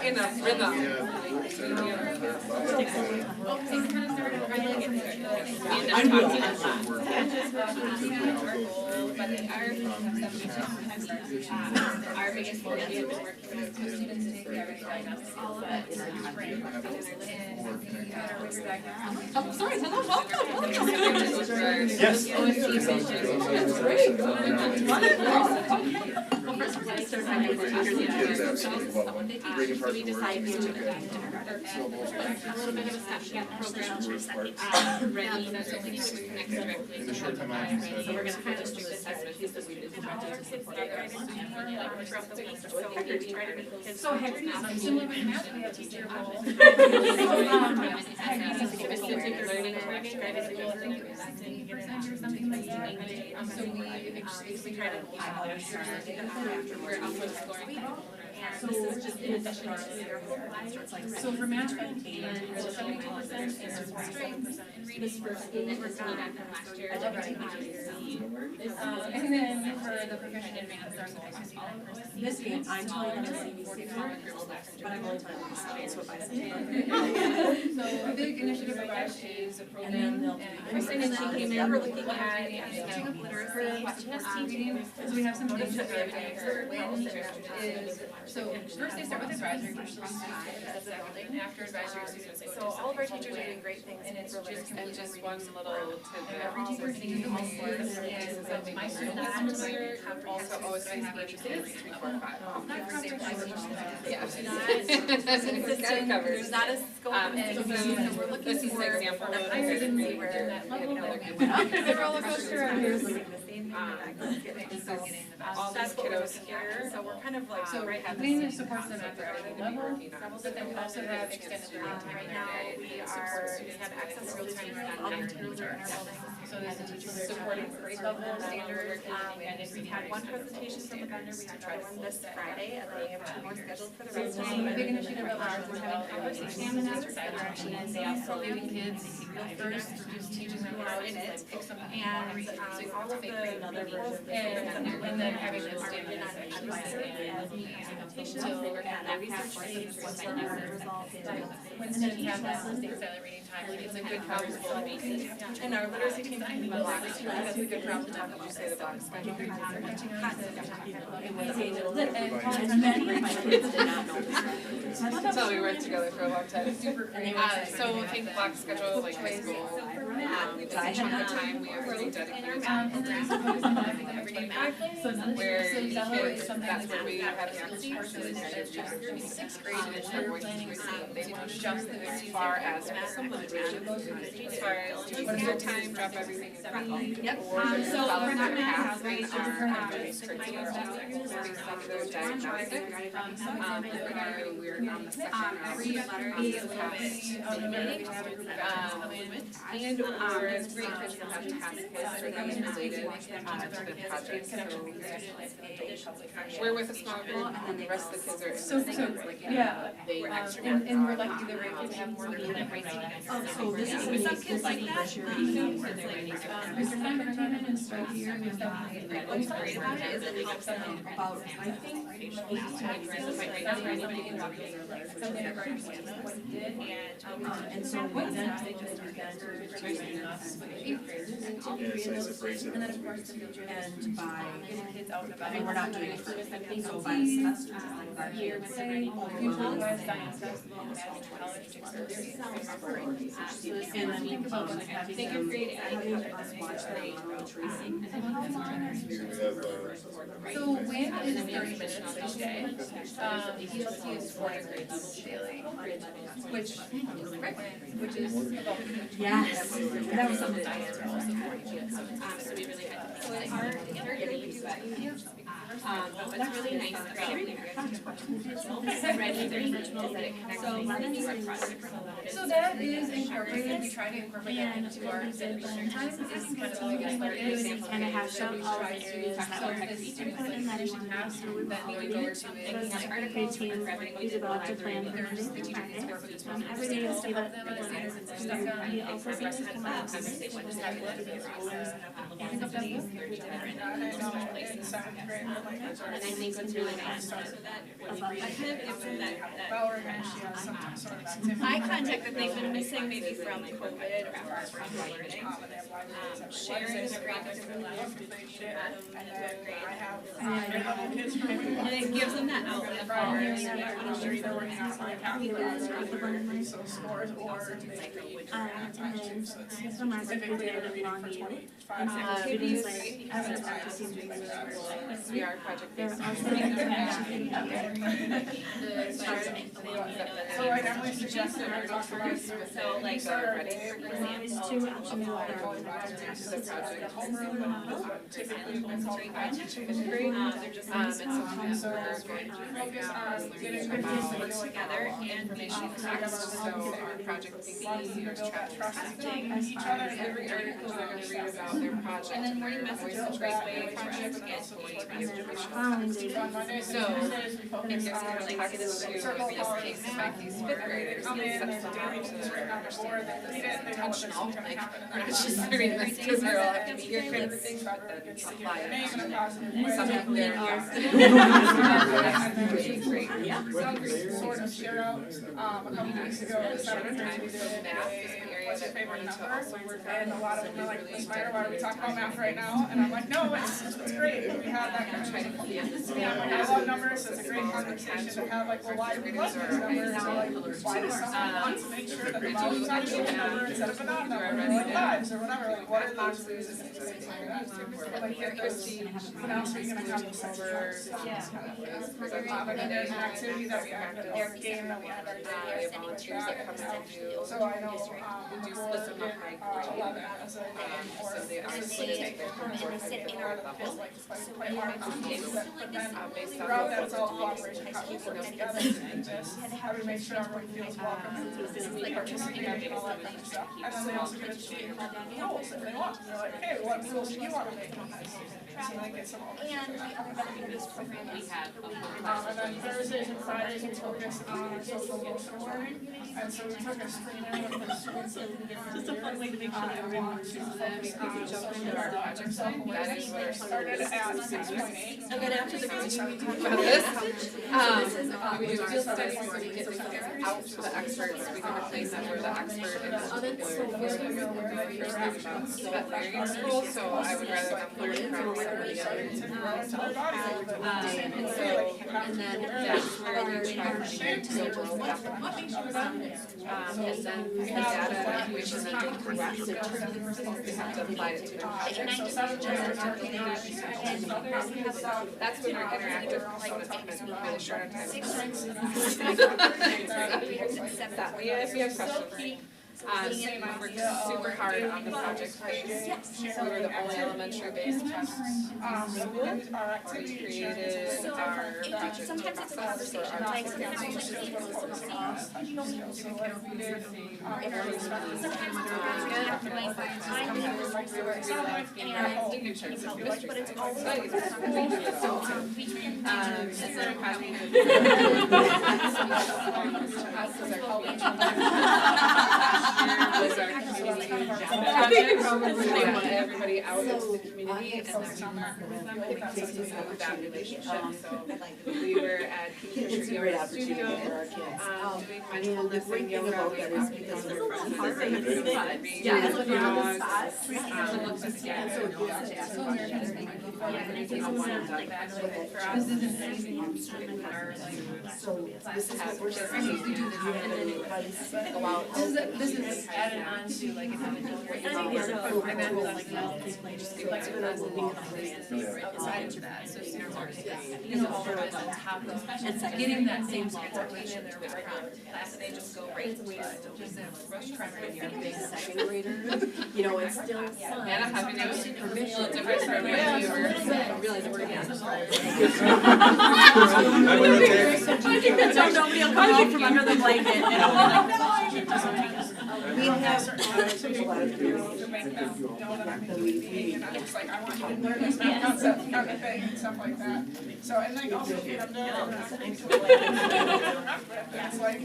in a rhythm. I will. Our biggest goal is to work with students to take all of that in our brain. Oh, sorry, hello, welcome. Yes. Well, first we're gonna start by doing the Kids absolutely love them. Bring it So part we to work. decided to do a little bit of a stopgap program, ready, so we can connect directly. In the short time I've been So we're gonna kind of do this strategies that we did to support our guidance throughout the week. So we're trying to make those kids. So Hector, similar with math, we have teacher role. Specific learning Or something like that. So we try to. we're up for the scoring. And this is just in addition to your whole class. So for math, 72% is strength. This first unit was done from last year. And then for the proficient advanced, our goal is to be This game, I'm telling them to see me 64, but I'm only telling them to stop, so if I say. So a big initiative of ours is a And then program. they'll. Kristen and she came in, we're looking at teaching up literacy, watching us teaching, so we have some things that we're doing for is, so first they start with advisory, which is building, after advisory students go to. So all of our teachers are doing great things. And it's just And just one little tidbit. every teacher needs to make words, and my students We're also always teaching 3, 4, 5. Yeah. Consistent, there's not a scope, and so we're looking This is an for example the of higher than where where that level another that kid went up the roller coaster. all these kiddos here, so we're kind of like, So right at planning the supports them at their level, but then we also have extended learning time right in now, our day. we We have access to real-time real-time learning in our building. So there's a teacher supporting grade level standards, and if we had one presentation from the vendor, we could try one this Friday, and then we have 2 more scheduled for the rest of the week. A big initiative of ours is having conversations in the side direction, and they also leading kids real first, just teaching them how in it, pick something and so all of the and then having them stand in when students have that sustained silent reading time, like it's a good problem to make. And our literacy team talking about literacy, that's a good problem to talk about. you say the box schedule. That's how we worked together for a long time. So think block schedule, like high school. It's a chunk of time we have really dedicated to And then also focus on having an everyday math where so that kids, is something that's that where we we have have the to opportunity teach, so it's just 6th grade, and and we're we're planning they to want just the as far as as far as what's their time, drop everything and free. Yep. Or just So follow we're their not path gonna in have our grades, curricular their diagnostic. We're on the second round. every letter on is this a little past bit, meeting. we have a group of And or it's great kids that have task lists or things related to the project, so we're with a small group and the rest of the kids are. So, yeah, They and we're lucky that we're able to have more than So this is. some kids like that. Mr. Simon came in and spoke here, and we thought he did great. About, I think, 8 to 10 Something to understand what he did, and so we then take this weekend and then of course the future and by, getting kids out and about. I mean, we're not doing it for, so by the semester, like our Year kids. with future wise science festival, math, college, experience. And then think about like having them, having us watch them on tracing. So when is 30 minutes each day? ELC is 4 grades daily, which is about. Yes, that was something. Science are also 40 minutes, so we really had to. So our, But what's really nice about ready is that it connects to our projects. So that is incorporated, we try to incorporate that into our learning time. It's kind of like a What it is, it's kind of hash out all of the areas that So are if it's important that you want to have, so we're then we go to it. First, our team is about to plan for Monday. Every day you'll see that we also see this come out. And I think it's really nice about Eye contact that they've been missing maybe from COVID or from learning. Sharing is great, there's a really and it gives them that outlet So scores or some are specifically long you. Students like, as a practicing doing this. We are project-based. They're also So I definitely suggest that I talk about so like is to actually typically it's called grade. And sometimes we're going through right now is learning about together and information text, so our project thinking, years trusting each other in every article they're gonna read about their project. and then morning messages is a great way for us to get following day. So, it gives kind of like this to, in this case, like these fifth graders, Come in and and sets them daily out to just right on the board, they read it, they know what intentional, there's gonna like, happen. we're not just learning this because we all have to be here kind of a thing, but then apply it. Name in a positive way. Something there, great. So sort of share out, a couple weeks ago, the seventh grade, we did Math is an area what's your that we favorite wanted to number? also work on. And a lot of them are like, Ms. Meyer, why are we talking about math right now? And I'm like, no, it's great, we have that conversation. Yeah, I'm like, I love numbers, it's a great conversation to have, like, well, why do we love these numbers? Or like, why does someone want to make sure that the values are a number instead of a non-number, or like lives, or whatever, like, what are those reasons? Like, get this, what else are you gonna have this over? And there's an activity that we have, our game that we have every day. Volunteers that come in and do. So I know, We do split them up by grade. 11 as a game, or So they are just split into take their different turns, or boards take at their board level, level. like play art games, but then Based throughout on that, it's all cooperation, how we work together, and just how we make sure everyone feels welcome, and participating and all that kind of stuff. And then they also get to choose rules if they want, and they're like, hey, what rules do you want to make on this? So they get some ownership. And then Thursdays and Fridays we focus on social emotional learning, and so we took a screening of the students in different years. Want to focus on social our project self-awareness, which started at 6.8. And then after the About this, we do field studies, so we get out to the experts, we can replace that we're the expert in particular veterinary school, so I would rather them learn from somebody else. And then that's where we try to share to the world application for them. And then the data, which is then correct, we have to apply it to the project. So that's when our interactive components come in, really short on time. That way, if you have questions. We worked super hard on the project phase. We were the only elementary based test school. We created our project Sometimes it's a process for conversation, our like, students. but it's also And then was our community project. So they want everybody out into the community and then we partner with them and that's something with that relationship. So we were at It's a Kingfisher great Yoga opportunity Studio, for our kids. doing And mindfulness the great and thing yoga. about We that have is because people they're from hard, the right? yeah, Yeah, dogs, just yeah, so So yeah, it's so one this is what we're saying. and then Go out. This is added on to like if you Aside to that, so students are, all the way on top of getting that same supportation in their regular class, and they just go right, but just a rush primary year. Big second grader, it's still fun. And I'm happy to Permission. feel different from when you were. I realize we're again. I think that's how nobody will come out from under the blanket. We have. And I'm just like, I want you to learn this math concept kind of thing and stuff like that. So, and like also for them to. It's like,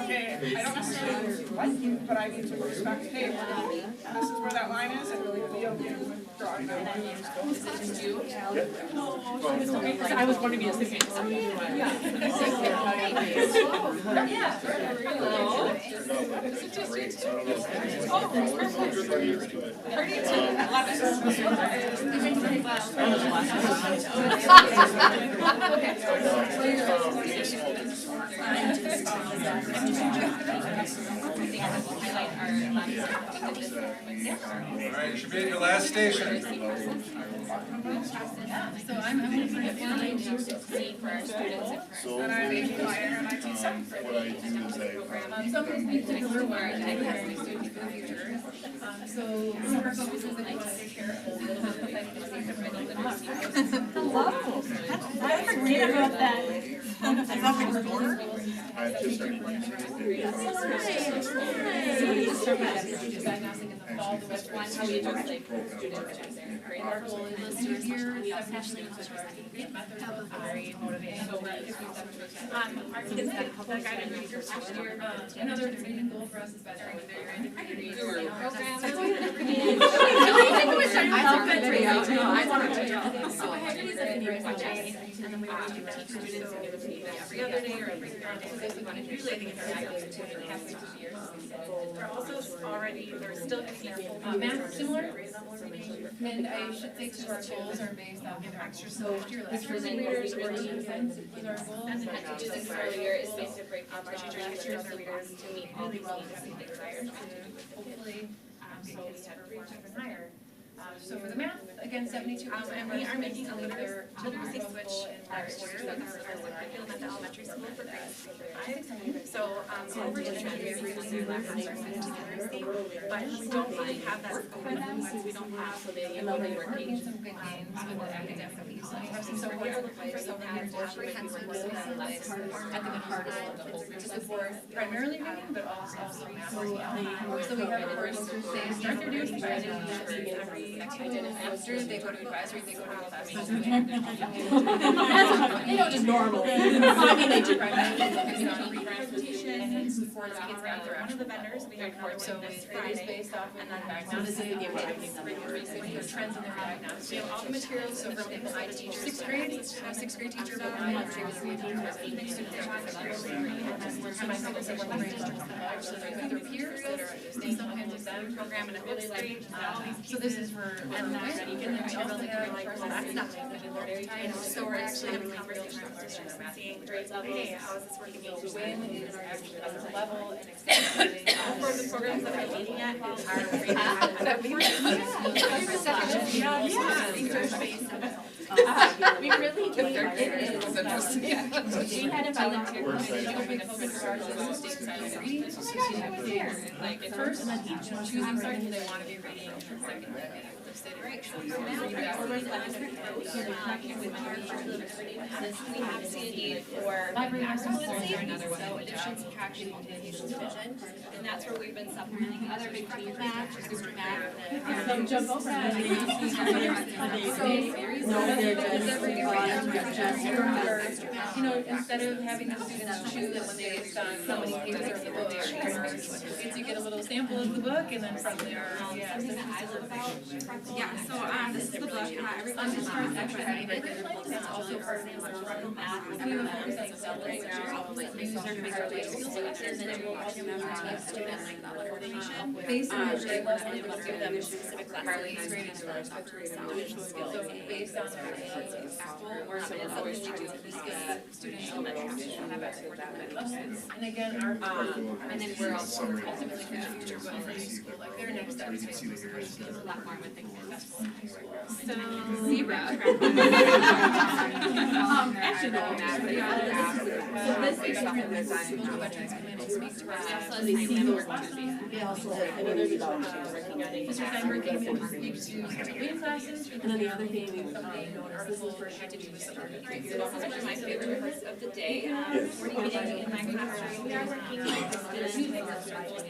okay, I don't necessarily like you, but I need to respect, hey, this is where that line is, and really be okay with drawing that line. I was born to be a singing. All right, you should be at your last station. So I'm looking for for our students. So, And I'm a flyer and I teach some. what I do is I, Some of these students are where I have some students in the future. So one of our focuses that we want to take care of is I forget about that. I just started. diagnostic in the fall, the West One, how we just like students. Our goal is this year, we actually very motivating. Our kids got the guidance research last year. Another main goal for us is better with their integrated programs. I love good for you. I want to. So I had these like new projects, and then we would teach students, and it would be every other day or every Thursday. We wanted usually I think it's like 2.5 years. They're also already, they're still getting their full math similar. And I should say too, our goals are based off of extra semester literacy readers or teams with our goals. And then just as earlier is based to break up our teachers and students and readers to meet all these needs and desires. Hopefully, so we have a even higher. So for the math, again, 72%. And we are making a literacy switch in our order. That's our curriculum at the elementary school for grades 3 through 5. So over time, we are reducing that literacy, but we don't really have that scope for them since we don't have so many working some good gains with the academic piece. So we're looking for someone who's comprehensive with less at the hardest to support primarily reading, but also math. So we have course, they start their day every after they go to advisory, they go to class. Just normal. I mean, they do transportation and then supports kids out there. One of the vendors, we have another one this Friday. It is based off of diagnosis and kids, trends in their diagnosis. We have all the materials, so from my teacher, 6th grade teacher, so their peers that are in some kinds of center program and a 5th grade. So this is for and that's not so we're actually having conversations with students and seeing grades level, hey, how is this working? The win is actually as a level and extending. For the programs that I'm leading at is our we really do. It is. We had a volunteer. Like at first, choosing something they want to be reading. We have seen a need for another one, addition, subtraction, multiplication, division, and that's where we've been supplementing other big team math, super math. Don't jump over that. Instead of having the students choose when they assign so many pages of the book, you get a little sample of the book, and then from there, yeah, so this is the book, everyone just starts that's also part of the math. And we will focus on accelerate their skills and then it will also teach students coordination. Based on the grade level, we will give them specific classes grading skills. So based on their school or some of the students have at 4 different levels. And again, our and then we're also ultimately for the future. fun for high school, like their next step is high school. There's There's a lot more with the kids. So. Zebra. Actually, no, So this is something that's on veterans community speaks to us. So they see those They also have community volunteers. Because I'm working with students doing classes, and then the other thing we noticed, this is for had to do with some. Alright, so this is one of my favorite parts of the day. We're meeting in my classroom. We are working with students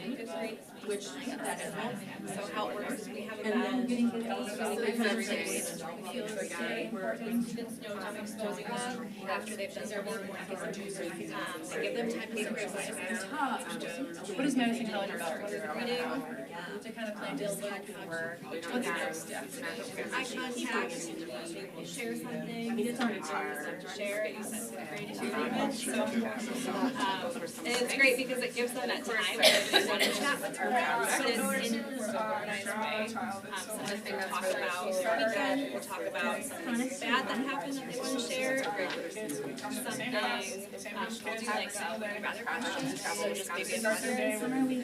in fifth grade, which that is all. So how it works, we have about 50 every day. Feels day where students know to exposing them after they've done their work. They give them time to sit. What is Madison telling you about? Reading. To kind of plan to look for what's next step. Eye contact, share something. Share it, you said fifth grade is your favorite. So, and it's great because it gives them that time if they want to chat with her but it's in an organized way. Sometimes they talk about their weekend, we'll talk about something bad that happened that they want to share. Some days, we'll do like some would you rather questions, so just maybe a summer we do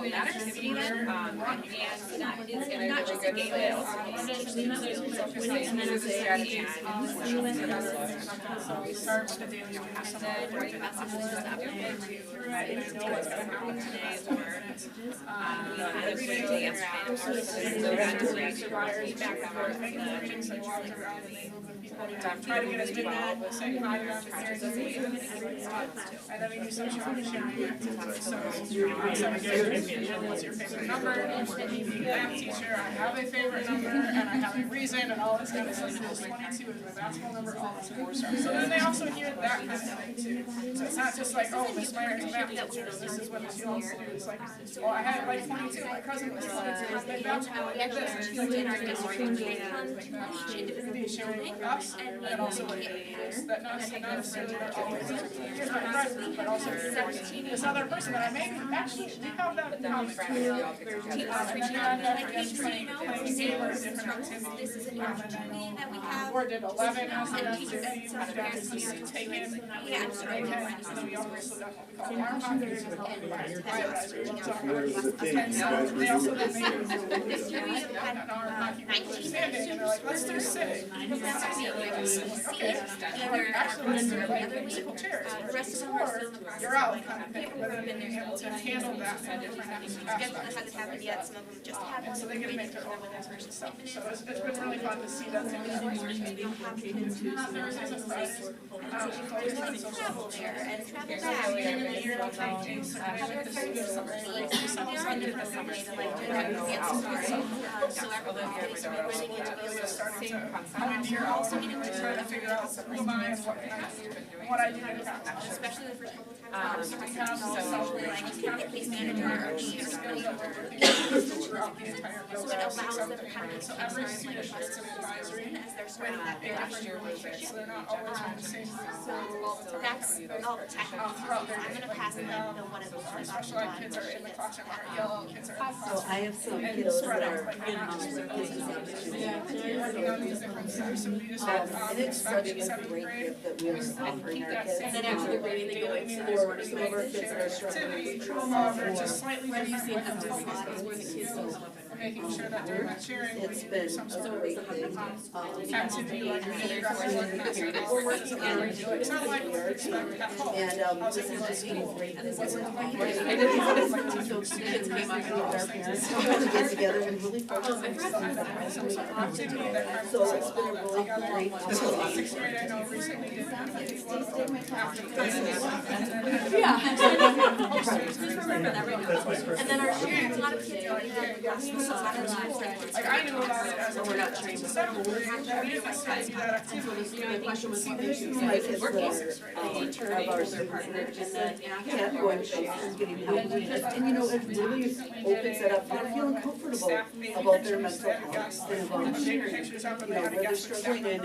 an activity then, and that is not just a game, it also So we start with the daily and then writing messages just after what's going to happen today, or we had a great day yesterday. So that is great to feedback try to get as many people to say hi around the parents as we can. And then we do social sharing activities. So what's your favorite number? Math teacher, I have a favorite number and I have a reason and all this kind of stuff. 22 is my basketball number, all this kind of stuff. So then they also hear that kind of thing too. So it's not just like, oh, Miss Myers is math teacher, this is what she wants to do. It's like, oh, I had like 22, my cousin was 22, I played basketball like this. Sharing with us, and also what that not necessarily always here's my friend, but also this other person that I maybe actually we have that in common. This is a new opportunity that we have. Or did 11 as an activity, taken. Yeah, I'm sorry. And then we also got what we call arm pockets. thing. They also then made an arm hockey standing, and they're like, let's do sitting. Okay, actually, let's do it like musical chairs. Or you're out kind of thing, but then being able to handle that from different aspects. Hasn't happened yet, some of them just have. And so they get to make their own answers and stuff. So it's been really fun to see that. Travel there and travel back and then the year of have their friends the summer to like do that so everyone is running into those You're also getting to try to figure out who am I and what I do in practice. especially the first couple times usually like case manager or lead or something Throughout the entire so it allows them to kind of So every student gets an advisory as they're starting that last year was it, so they're not always on the same. so that's all technical. I'm gonna pass them the one of those Special ed kids are in the classroom, our yellow kids are in the So classroom. I have some kiddos that are Working on these different steps, so we just had, and it's such a great gift that we are offering our kids. and then after the grading, they go into the For some of our kids that are struggling with trauma or just or slightly different with the skills, making sure that during that sharing, we it's can been do some sort a of great thing. activity like we're working together. It's not like we expect at home. And this is just been great. What's it like? Kids came up with our parents to get together and really focus on Some sort of activity that so it's been a really great opportunity. sixth grade, I know recently did and then our sharing, a lot of kids already have classes, so a lot of lives. like I knew about it as a we're not trained. Seventh grade, we didn't necessarily do that activity. You know, the question was, My kids that are of our students and that can't go and she's getting help. And you know, it really opens it up. They're feeling comfortable about their mental health and about, Pictures up and they you know, had a where they're guest which struggling and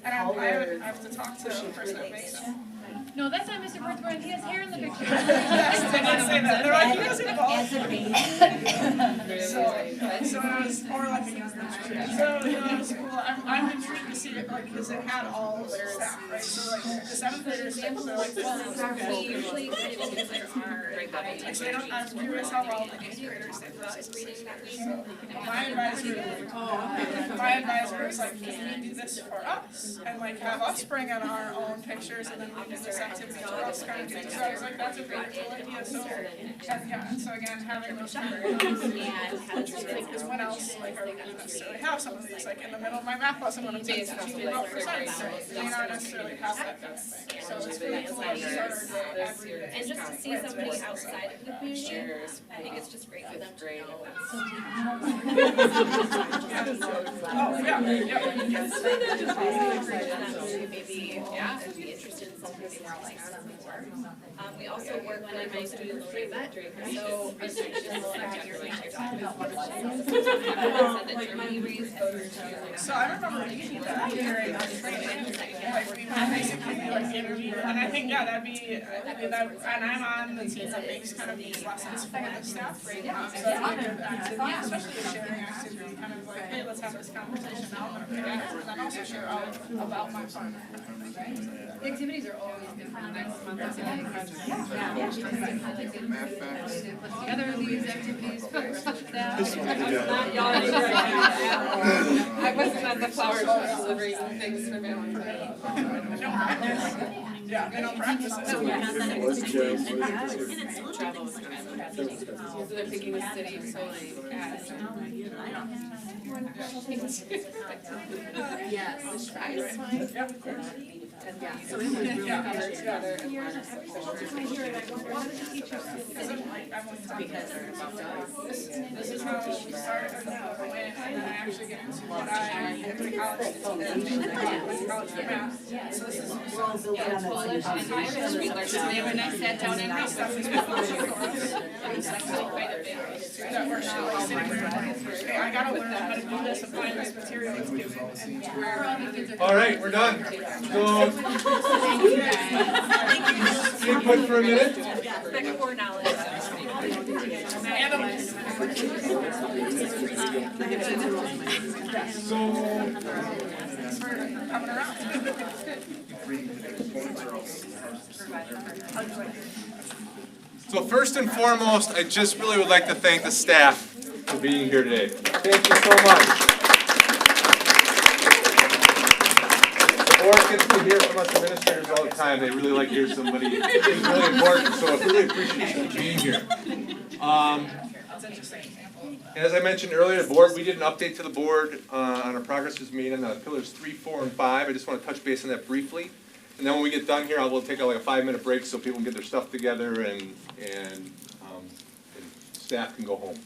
and how I they're have to talk to the person that makes it. No, that's not Mr. Birthworth, he has hair in the picture. They did say that, they're like, he was involved. So it was more like against the tree. So, you know, it was cool. I'm intrigued to see it, like, because it had all of their staff, right? So like, the seventh graders, they're like, We usually kind of do like our so I was curious how well the eighth graders did this. So my advisor was like, can you do this for us? And like have us bring in our own pictures and then we do this activity for us kind of thing. So I was like, that's a pretty cool idea. So, and yeah, and so again, having those because when else like are we gonna necessarily have some of these, like in the middle of my math lesson when I'm teaching about percents, they may not necessarily have that kind of thing. So it's really cool to start our day every day. and just to see somebody outside of the community, I think it's just great for them to know. Oh, yeah, yeah. Maybe, would be interested in something more like that before. We also work with my students through that, so our students will have your So I remember reading that during our training, like we would basically like interview, and I think, yeah, that'd be, and I'm on the team that makes kind of these lessons for the staff. So that'd be a good activity, especially a sharing activity, kind of like, hey, let's have this conversation now, and then also share out about my farm. The activities are always good for the next month. Put together these activities for staff. I wasn't at the flower show delivering things for Valentine's. Yeah, they don't practice it. So they're picking a city, so like, yes. Yeah, so it was really covered together and learn as this is how we started and then I actually get into what I get to college to do. College for math. So this is Today when I sat down and I stuff is that we're like sitting there. Hey, I gotta learn how to do this and find this material to give it. All right, we're done. So, input for a minute. Expect core knowledge. So first and foremost, I just really would like to thank the staff for being here today. Thank you so much. The board gets to hear from us administrators all the time. They really like to hear somebody who's really important, so I really appreciate you being here. As I mentioned earlier, the board, we did an update to the board on our progress was made on the pillars 3, 4, and 5. I just want to touch base on that briefly. And then when we get done here, we'll take like a 5-minute break so people can get their stuff together and staff can go home.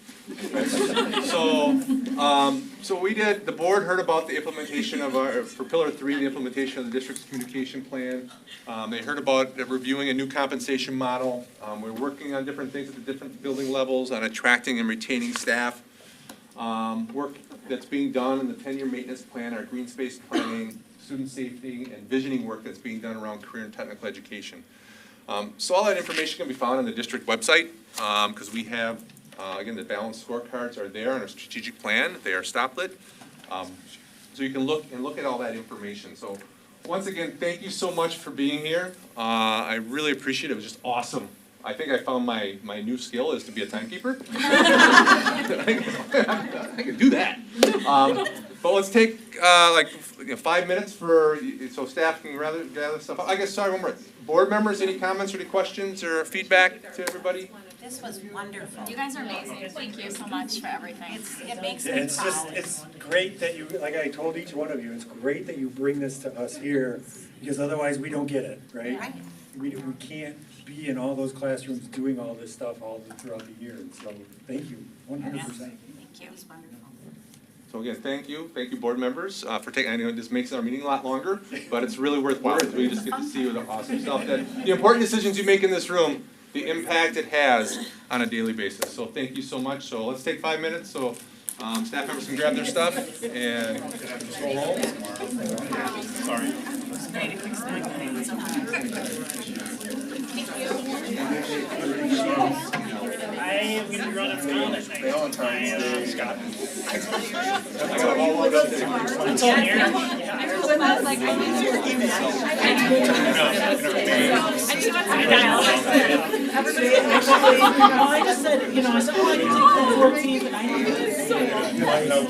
So we did, the board heard about the implementation of for Pillar 3, the implementation of the district's communication plan. They heard about reviewing a new compensation model. We're working on different things at the different building levels on attracting and retaining staff. Work that's being done in the 10-year maintenance plan, our green space planning, student safety, and visioning work that's being done around career and technical education. So all that information can be found on the district website, because we have, again, the balanced scorecards are there on our strategic plan. They are stop-lit. So you can look at all that information. So once again, thank you so much for being here. I really appreciate it. It was just awesome. I think I found my new skill is to be a timekeeper. I can do that. But let's take like 5 minutes so staff can gather stuff up. I guess, sorry, one more. Board members, any comments or any questions or feedback to everybody? This was wonderful. You guys are amazing. Thank you so much for everything. It makes me It's just, proud. it's great that you, like I told each one of you, it's great that you bring this to us here, because otherwise we don't get it, right? Right. We can't be in all those classrooms doing all this stuff throughout the year, and so, thank you, 100%. Thank you. It's wonderful. So again, thank you board members for taking, I know this makes our meeting a lot longer, but it's really worthwhile, because we just get to see the awesome stuff that, the important decisions you make in this room, the impact it has on a daily basis. So thank you so much. So let's take 5 minutes, so staff members can grab their stuff and just go home. Sorry. I am gonna be running around at night. Valentine's Day. Scott. It's on here. I just said, I said, oh, I can take the 14th, and I know.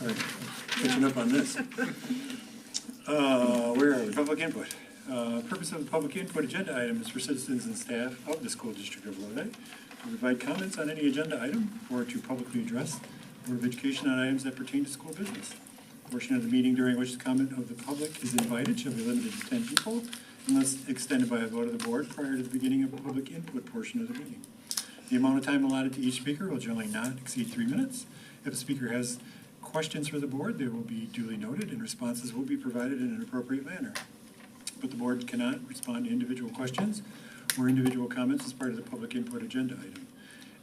All right, catching up on this. Where are we? Public input. Purpose of the public input agenda item is for citizens and staff of the school district of Lodi to provide comments on any agenda item or to publicly address Board of Education on items that pertain to school business. Portion of the meeting during which the comment of the public is invited shall be limited to 10 people unless extended by a vote of the board prior to the beginning of the public input portion of the meeting. The amount of time allotted to each speaker will generally not exceed 3 minutes. If a speaker has questions for the board, they will be duly noted and responses will be provided in an appropriate manner. But the board cannot respond to individual questions or individual comments as part of the public input agenda item.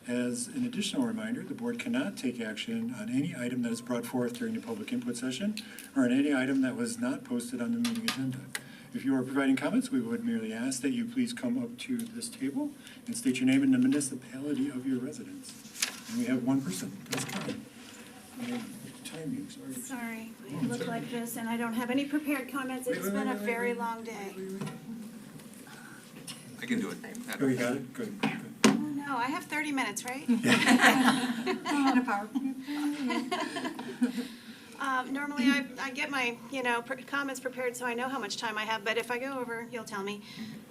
As an additional reminder, the board cannot take action on any item that is brought forth during the public input session or on any item that was not posted on the meeting agenda. If you are providing comments, we would merely ask that you please come up to this table and state your name and the municipality of your residence. And we have one person. That's Karen. Timing, sorry. Sorry, I look like this and I don't have any prepared comments. It's been a very long day. I can do it. Oh, you got it? Good. Oh, no, I have 30 minutes, right? Normally I get my, comments prepared so I know how much time I have, but if I go over, you'll tell me.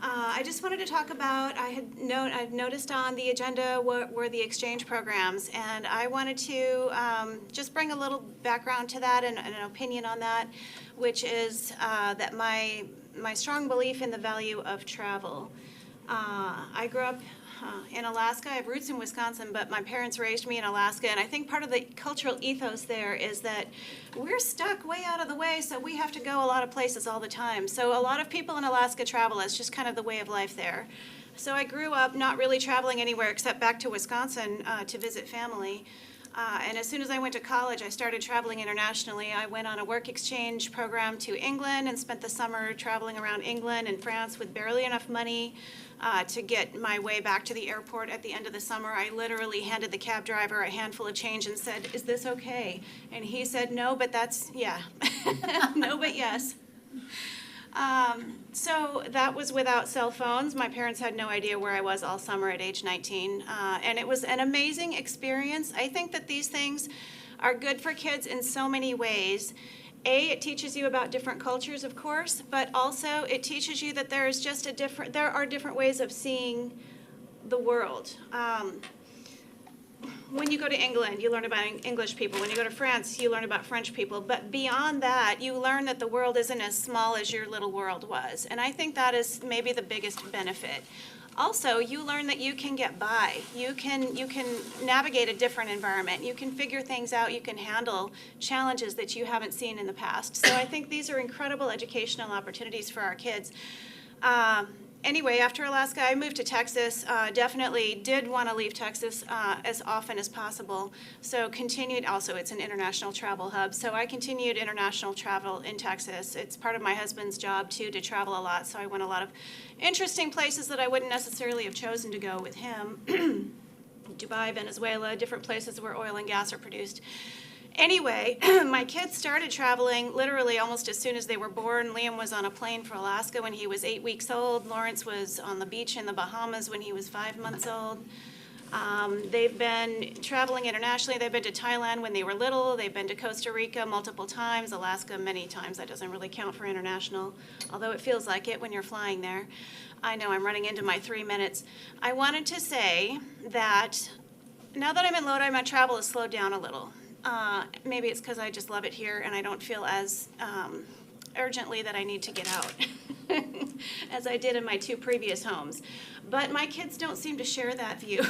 I just wanted to talk about, I've noticed on the agenda what were the exchange programs, and I wanted to just bring a little background to that and an opinion on that, which is that my strong belief in the value of travel. I grew up in Alaska. I have roots in Wisconsin, but my parents raised me in Alaska, and I think part of the cultural ethos there is that we're stuck way out of the way, so we have to go a lot of places all the time. So a lot of people in Alaska travel. It's just kind of the way of life there. So I grew up not really traveling anywhere except back to Wisconsin to visit family. And as soon as I went to college, I started traveling internationally. I went on a work exchange program to England and spent the summer traveling around England and France with barely enough money to get my way back to the airport at the end of the summer. I literally handed the cab driver a handful of change and said, "Is this okay?" And he said, "No, but that's, yeah." No, but yes. So that was without cell phones. My parents had no idea where I was all summer at age 19. And it was an amazing experience. I think that these things are good for kids in so many ways. It teaches you about different cultures, of course, but also it teaches you that there are different ways of seeing the world. When you go to England, you learn about English people. When you go to France, you learn about French people. But beyond that, you learn that the world isn't as small as your little world was. And I think that is maybe the biggest benefit. Also, you learn that you can get by. You can navigate a different environment. You can figure things out. You can handle challenges that you haven't seen in the past. So I think these are incredible educational opportunities for our kids. Anyway, after Alaska, I moved to Texas. Definitely did want to leave Texas as often as possible. So continued, also it's an international travel hub. So I continued international travel in Texas. It's part of my husband's job too, to travel a lot. So I went a lot of interesting places that I wouldn't necessarily have chosen to go with him. Dubai, Venezuela, different places where oil and gas are produced. Anyway, my kids started traveling literally almost as soon as they were born. Liam was on a plane for Alaska when he was 8 weeks old. Lawrence was on the beach in the Bahamas when he was 5 months old. They've been traveling internationally. They've been to Thailand when they were little. They've been to Costa Rica multiple times, Alaska many times. That doesn't really count for international, although it feels like it when you're flying there. I know I'm running into my 3 minutes. I wanted to say that now that I'm in Lodi, my travel has slowed down a little. Maybe it's because I just love it here and I don't feel as urgently that I need to get out as I did in my 2 previous homes. But my kids don't seem to share that view.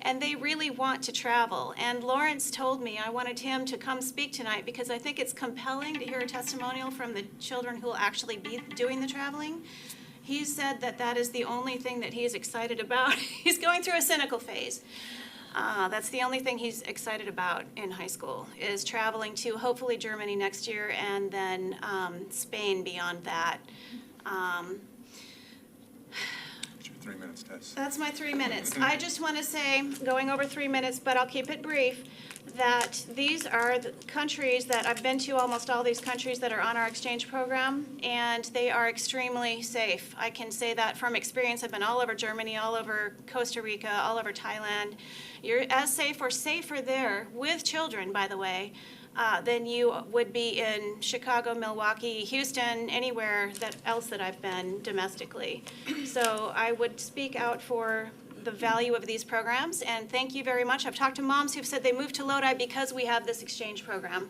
And they really want to travel. And Lawrence told me I wanted him to come speak tonight because I think it's compelling to hear a testimonial from the children who will actually be doing the traveling. He said that that is the only thing that he's excited about. He's going through a cynical phase. That's the only thing he's excited about in high school, is traveling to hopefully Germany next year and then Spain beyond that. It's your 3 minutes, Tess. That's my 3 minutes. I just want to say, going over 3 minutes, but I'll keep it brief, that these are the countries that I've been to, almost all these countries that are on our exchange program, and they are extremely safe. I can say that from experience. I've been all over Germany, all over Costa Rica, all over Thailand. You're as safe or safer there, with children, by the way, than you would be in Chicago, Milwaukee, Houston, anywhere else that I've been domestically. So I would speak out for the value of these programs, and thank you very much. I've talked to moms who've said they moved to Lodi because we have this exchange program.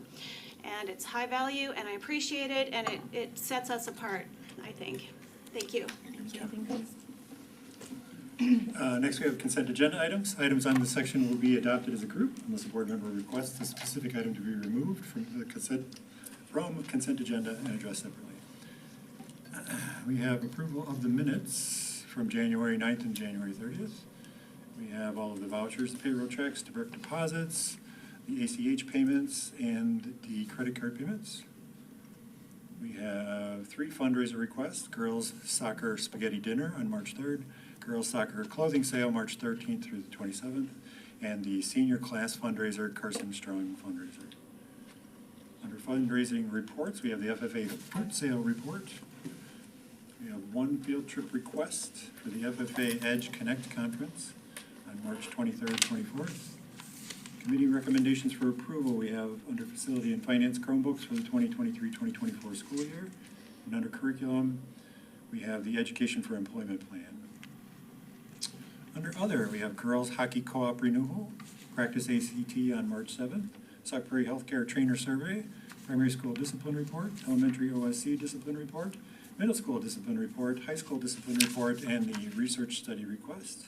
And it's high value, and I appreciate it, and it sets us apart, I think. Thank you. Next, we have consent agenda items. Items on this section will be adopted as a group unless a board member requests a specific item to be removed from the consent agenda and addressed separately. We have approval of the minutes from January 9th and January 30th. We have all of the vouchers, the payroll checks, direct deposits, the ACH payments, and the credit card payments. We have 3 fundraiser requests: girls soccer spaghetti dinner on March 3rd, girls soccer clothing sale March 13th through the 27th, and the senior class fundraiser, Carson Strong fundraiser. Under fundraising reports, we have the FFA fruit sale report. We have 1 field trip request for the FFA Edge Connect Conference on March 23rd, 24th. Committee recommendations for approval, we have under Facility and Finance Chromebooks for the 2023-2024 school year. And under Curriculum, we have the Education for Employment Plan. Under Other, we have Girls Hockey Co-op Renewal, Practice ACT on March 7th, Sauk Prairie Healthcare Trainer Survey, Primary School Discipline Report, Elementary OSC Discipline Report, Middle School Discipline Report, High School Discipline Report, and the Research Study Request.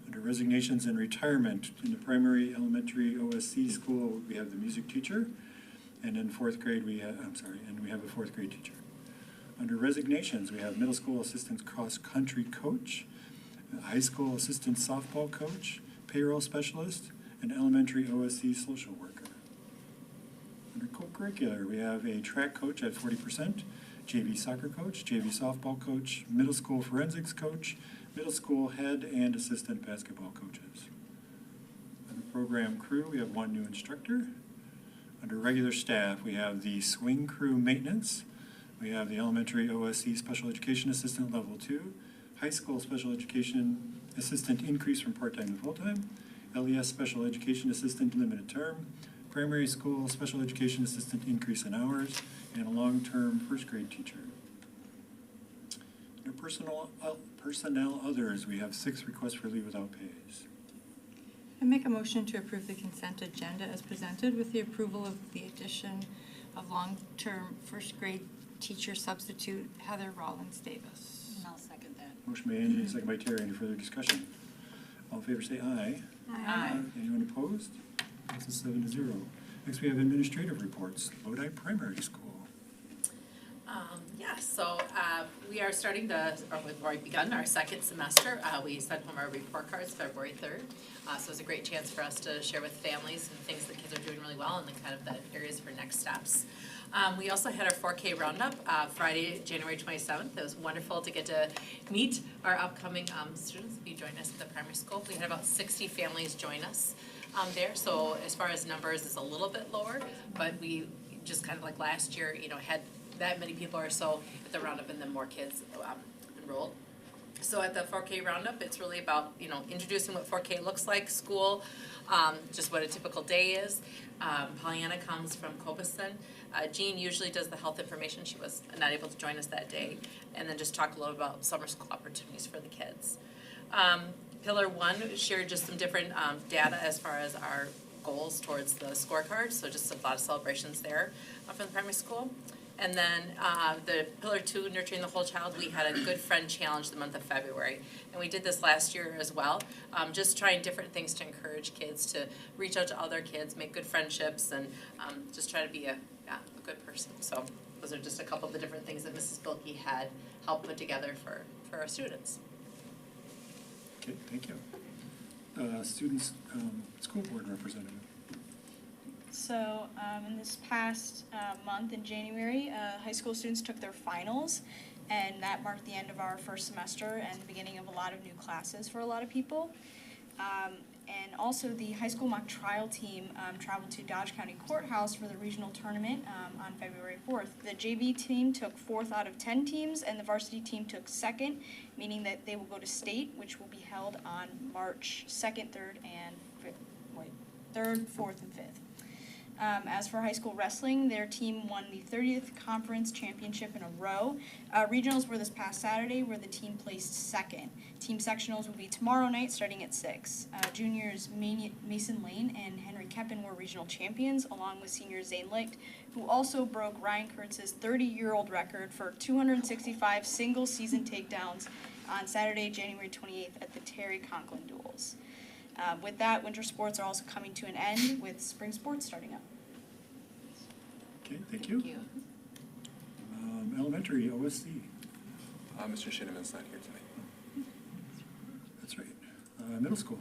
Under Resignations and Retirement, in the primary elementary OSC school, we have the music teacher, and in 4th grade, we have a 4th grade teacher. Under Resignations, we have middle school assistant cross-country coach, high school assistant softball coach, payroll specialist, and elementary OSC social worker. Under co-curricular, we have a track coach at 40%, JV soccer coach, JV softball coach, middle school forensics coach, middle school head and assistant basketball coaches. Under program crew, we have 1 new instructor. Under regular staff, we have the swing crew maintenance. We have the elementary OSC special education assistant level 2, high school special education assistant increase from part-time to full-time, LES special education assistant limited term, primary school special education assistant increase in hours, and a long-term 1st grade teacher. Under personnel others, we have 6 requests for leave without pays. I make a motion to approve the consent agenda as presented with the approval of the addition of long-term 1st grade teacher substitute Heather Rollins Davis. And I'll second that. Motion by Angie, second by Terry. Any further discussion? All in favor say aye. Aye. Anyone opposed? Passes 7-0. Next, we have administrative reports. Lodi Primary School. We are starting we've already begun our 2nd semester. We sent home our report cards February 3rd. So it's a great chance for us to share with families and things that kids are doing really well and then kind of the areas for next steps. We also had our 4K roundup Friday, January 27th. It was wonderful to get to meet our upcoming students who joined us at the primary school. We had about 60 families join us there. So as far as numbers, it's a little bit lower, but we just kind of like last year, had that many people or so at the roundup and then more kids enrolled. So at the 4K roundup, it's really about, introducing what 4K looks like, school, just what a typical day is. Pollyanna comes from Copason. Jean usually does the health information. She was not able to join us that day. And then just talk a little about summer school opportunities for the kids. Pillar 1 shared just some different data as far as our goals towards the scorecard. So just a lot of celebrations there from the primary school. And then the Pillar 2, Nurturing the Whole Child, we had a Good Friend Challenge the month of February. And we did this last year as well, just trying different things to encourage kids to reach out to other kids, make good friendships, and just try to be a good person. So those are just a couple of the different things that Mrs. Bilkey had helped put together for our students. Okay, thank you. Students, school board representative. So in this past month in January, high school students took their finals, and that marked the end of our 1st semester and the beginning of a lot of new classes for a lot of people. And also the high school mock trial team traveled to Dodge County Courthouse for the regional tournament on February 4th. The JV team took 4th out of 10 teams, and the varsity team took 2nd, meaning that they will go to state, which will be held on March 2nd, 3rd, and 3rd, 4th, and 5th. As for high school wrestling, their team won the 30th conference championship in a row. Regionals were this past Saturday, where the team placed 2nd. Team sectionals will be tomorrow night starting at 6. Juniors Mason Lane and Henry Keppen were regional champions, along with senior Zane Licht, who also broke Ryan Kurtz's 30-year-old record for 265 single-season takedowns on Saturday, January 28th at the Terry Conklin Duels. With that, winter sports are also coming to an end, with spring sports starting up. Okay, thank you. Elementary OSC. Mr. Shinneman's not here tonight. That's right. Middle School.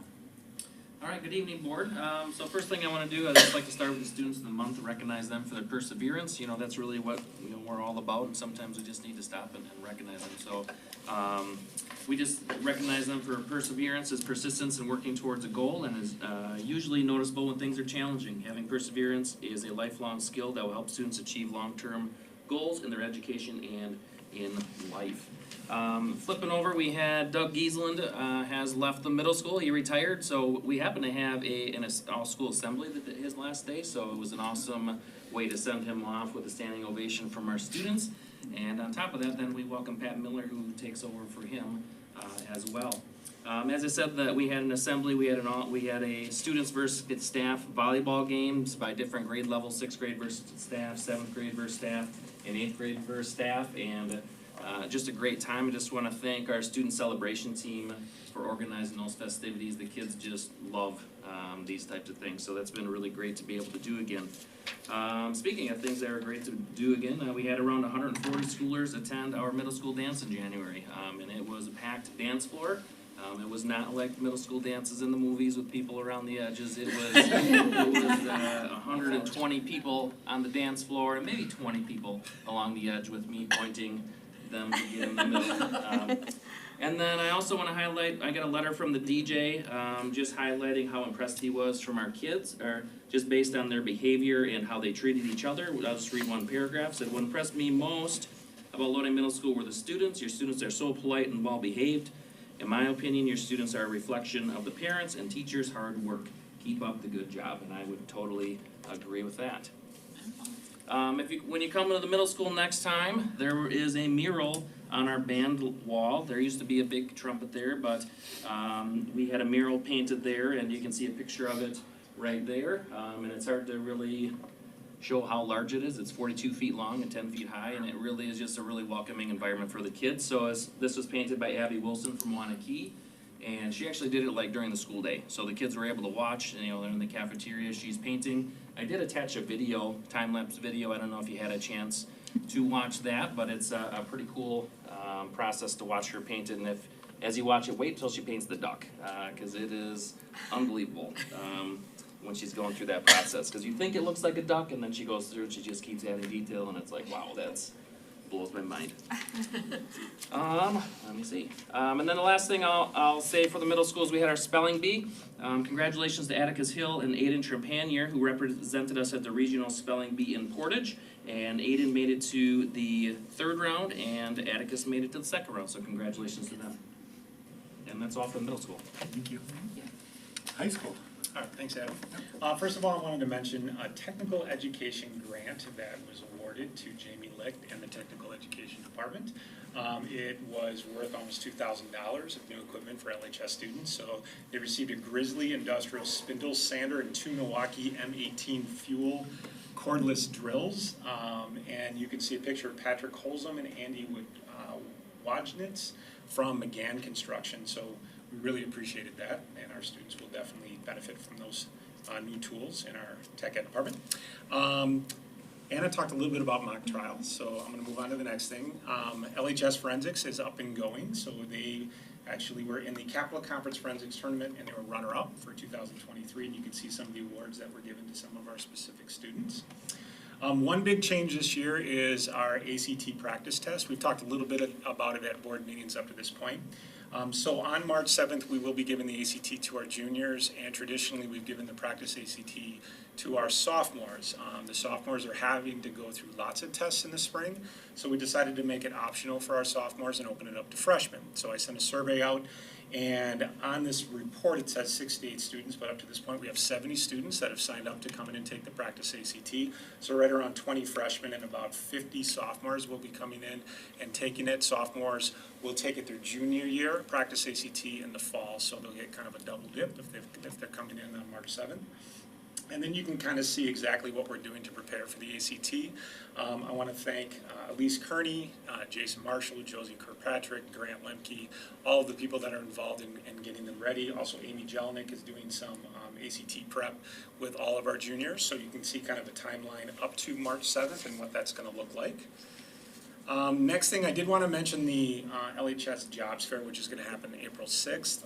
All right, good evening, board. So first thing I want to do, I'd just like to start with the students of the month to recognize them for their perseverance. You know, that's really what we're all about, and sometimes we just need to stop and recognize them. So we just recognize them for perseverance, as persistence in working towards a goal, and is usually noticeable when things are challenging. Having perseverance is a lifelong skill that will help students achieve long-term goals in their education and in life. Flipping over, we had Doug Giesland has left the middle school. He retired, so we happen to have an all-school assembly his last day, so it was an awesome way to send him off with a standing ovation from our students. And on top of that, then we welcome Pat Miller, who takes over for him as well. As I said, that we had an assembly. We had a students versus staff volleyball games by different grade levels: 6th grade versus staff, 7th grade versus staff, and 8th grade versus staff, and just a great time. I just want to thank our student celebration team for organizing those festivities. The kids just love these types of things, so that's been really great to be able to do again. Speaking of things that are great to do again, we had around 140 schoolers attend our middle school dance in January, and it was a packed dance floor. It was not like middle school dances in the movies with people around the edges. It was 120 people on the dance floor and maybe 20 people along the edge with me pointing them to get in the middle. And then I also want to highlight, I got a letter from the DJ just highlighting how impressed he was from our kids, or just based on their behavior and how they treated each other. I'll just read one paragraph. It said, "What impressed me most about Lodi Middle School were the students. Your students are so polite and well behaved. In my opinion, your students are a reflection of the parents and teachers' hard work. Keep up the good job." And I would totally agree with that. When you come to the middle school next time, there is a mural on our band wall. There used to be a big trumpet there, but we had a mural painted there, and you can see a picture of it right there. And it's hard to really show how large it is. It's 42 feet long and 10 feet high, and it really is just a really welcoming environment for the kids. So this was painted by Abby Wilson from Wanakee, and she actually did it like during the school day. So the kids were able to watch, and, they're in the cafeteria, she's painting. I did attach a video, time-lapse video. I don't know if you had a chance to watch that, but it's a pretty cool process to watch her paint it. And as you watch it, wait until she paints the duck, because it is unbelievable. When she's going through that process, because you think it looks like a duck, and then she goes through and she just keeps adding detail, and it's like, wow, that's blows my mind. Let me see. And then the last thing I'll say for the middle school is we had our spelling bee. Congratulations to Atticus Hill and Aiden Trepanier, who represented us at the regional spelling bee in Portage. And Aiden made it to the 3rd round, and Atticus made it to the 2nd round. So congratulations to them. And that's all for the middle school. Thank you. High school. All right, thanks, Adam. First of all, I wanted to mention a technical education grant that was awarded to Jamie Licht and the technical education department. It was worth almost $2,000 of new equipment for LHS students. So they received a Grizzly industrial spindle sander and 2 Milwaukee M18 fuel cordless drills. And you can see a picture of Patrick Holzum and Andy Wojnitz from McGann Construction. So we really appreciated that, and our students will definitely benefit from those new tools in our tech ed department. Anna talked a little bit about mock trials, so I'm going to move on to the next thing. LHS Forensics is up and going, so they actually were in the Capital Conference Forensics Tournament, and they were runner-up for 2023, and you can see some of the awards that were given to some of our specific students. One big change this year is our ACT practice test. We've talked a little bit about it at board meetings up to this point. So on March 7th, we will be giving the ACT to our juniors, and traditionally we've given the practice ACT to our sophomores. The sophomores are having to go through lots of tests in the spring, so we decided to make it optional for our sophomores and open it up to freshmen. So I sent a survey out, and on this report it says 68 students, but up to this point we have 70 students that have signed up to come in and take the practice ACT. So right around 20 freshmen and about 50 sophomores will be coming in and taking it. Sophomores will take it their junior year, practice ACT in the fall, so they'll get kind of a double dip if they're coming in on March 7th. And then you can kind of see exactly what we're doing to prepare for the ACT. I want to thank Elise Kearney, Jason Marshall, Josie Kirkpatrick, Grant Lemke, all of the people that are involved in getting them ready. Also, Amy Jelinek is doing some ACT prep with all of our juniors, so you can see kind of a timeline up to March 7th and what that's going to look like. Next thing, I did want to mention the LHS Jobs Fair, which is going to happen April 6th.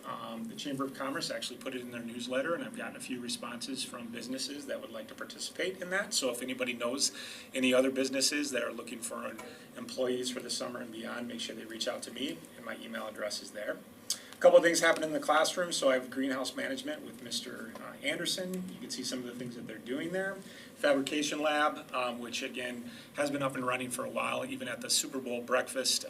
The Chamber of Commerce actually put it in their newsletter, and I've gotten a few responses from businesses that would like to participate in that. So if anybody knows any other businesses that are looking for employees for the summer and beyond, make sure they reach out to me, and my email address is there. A couple of things happen in the classroom. So I have greenhouse management with Mr. Anderson. You can see some of the things that they're doing there. Fabrication lab, which again has been up and running for a while. Even at the Super Bowl breakfast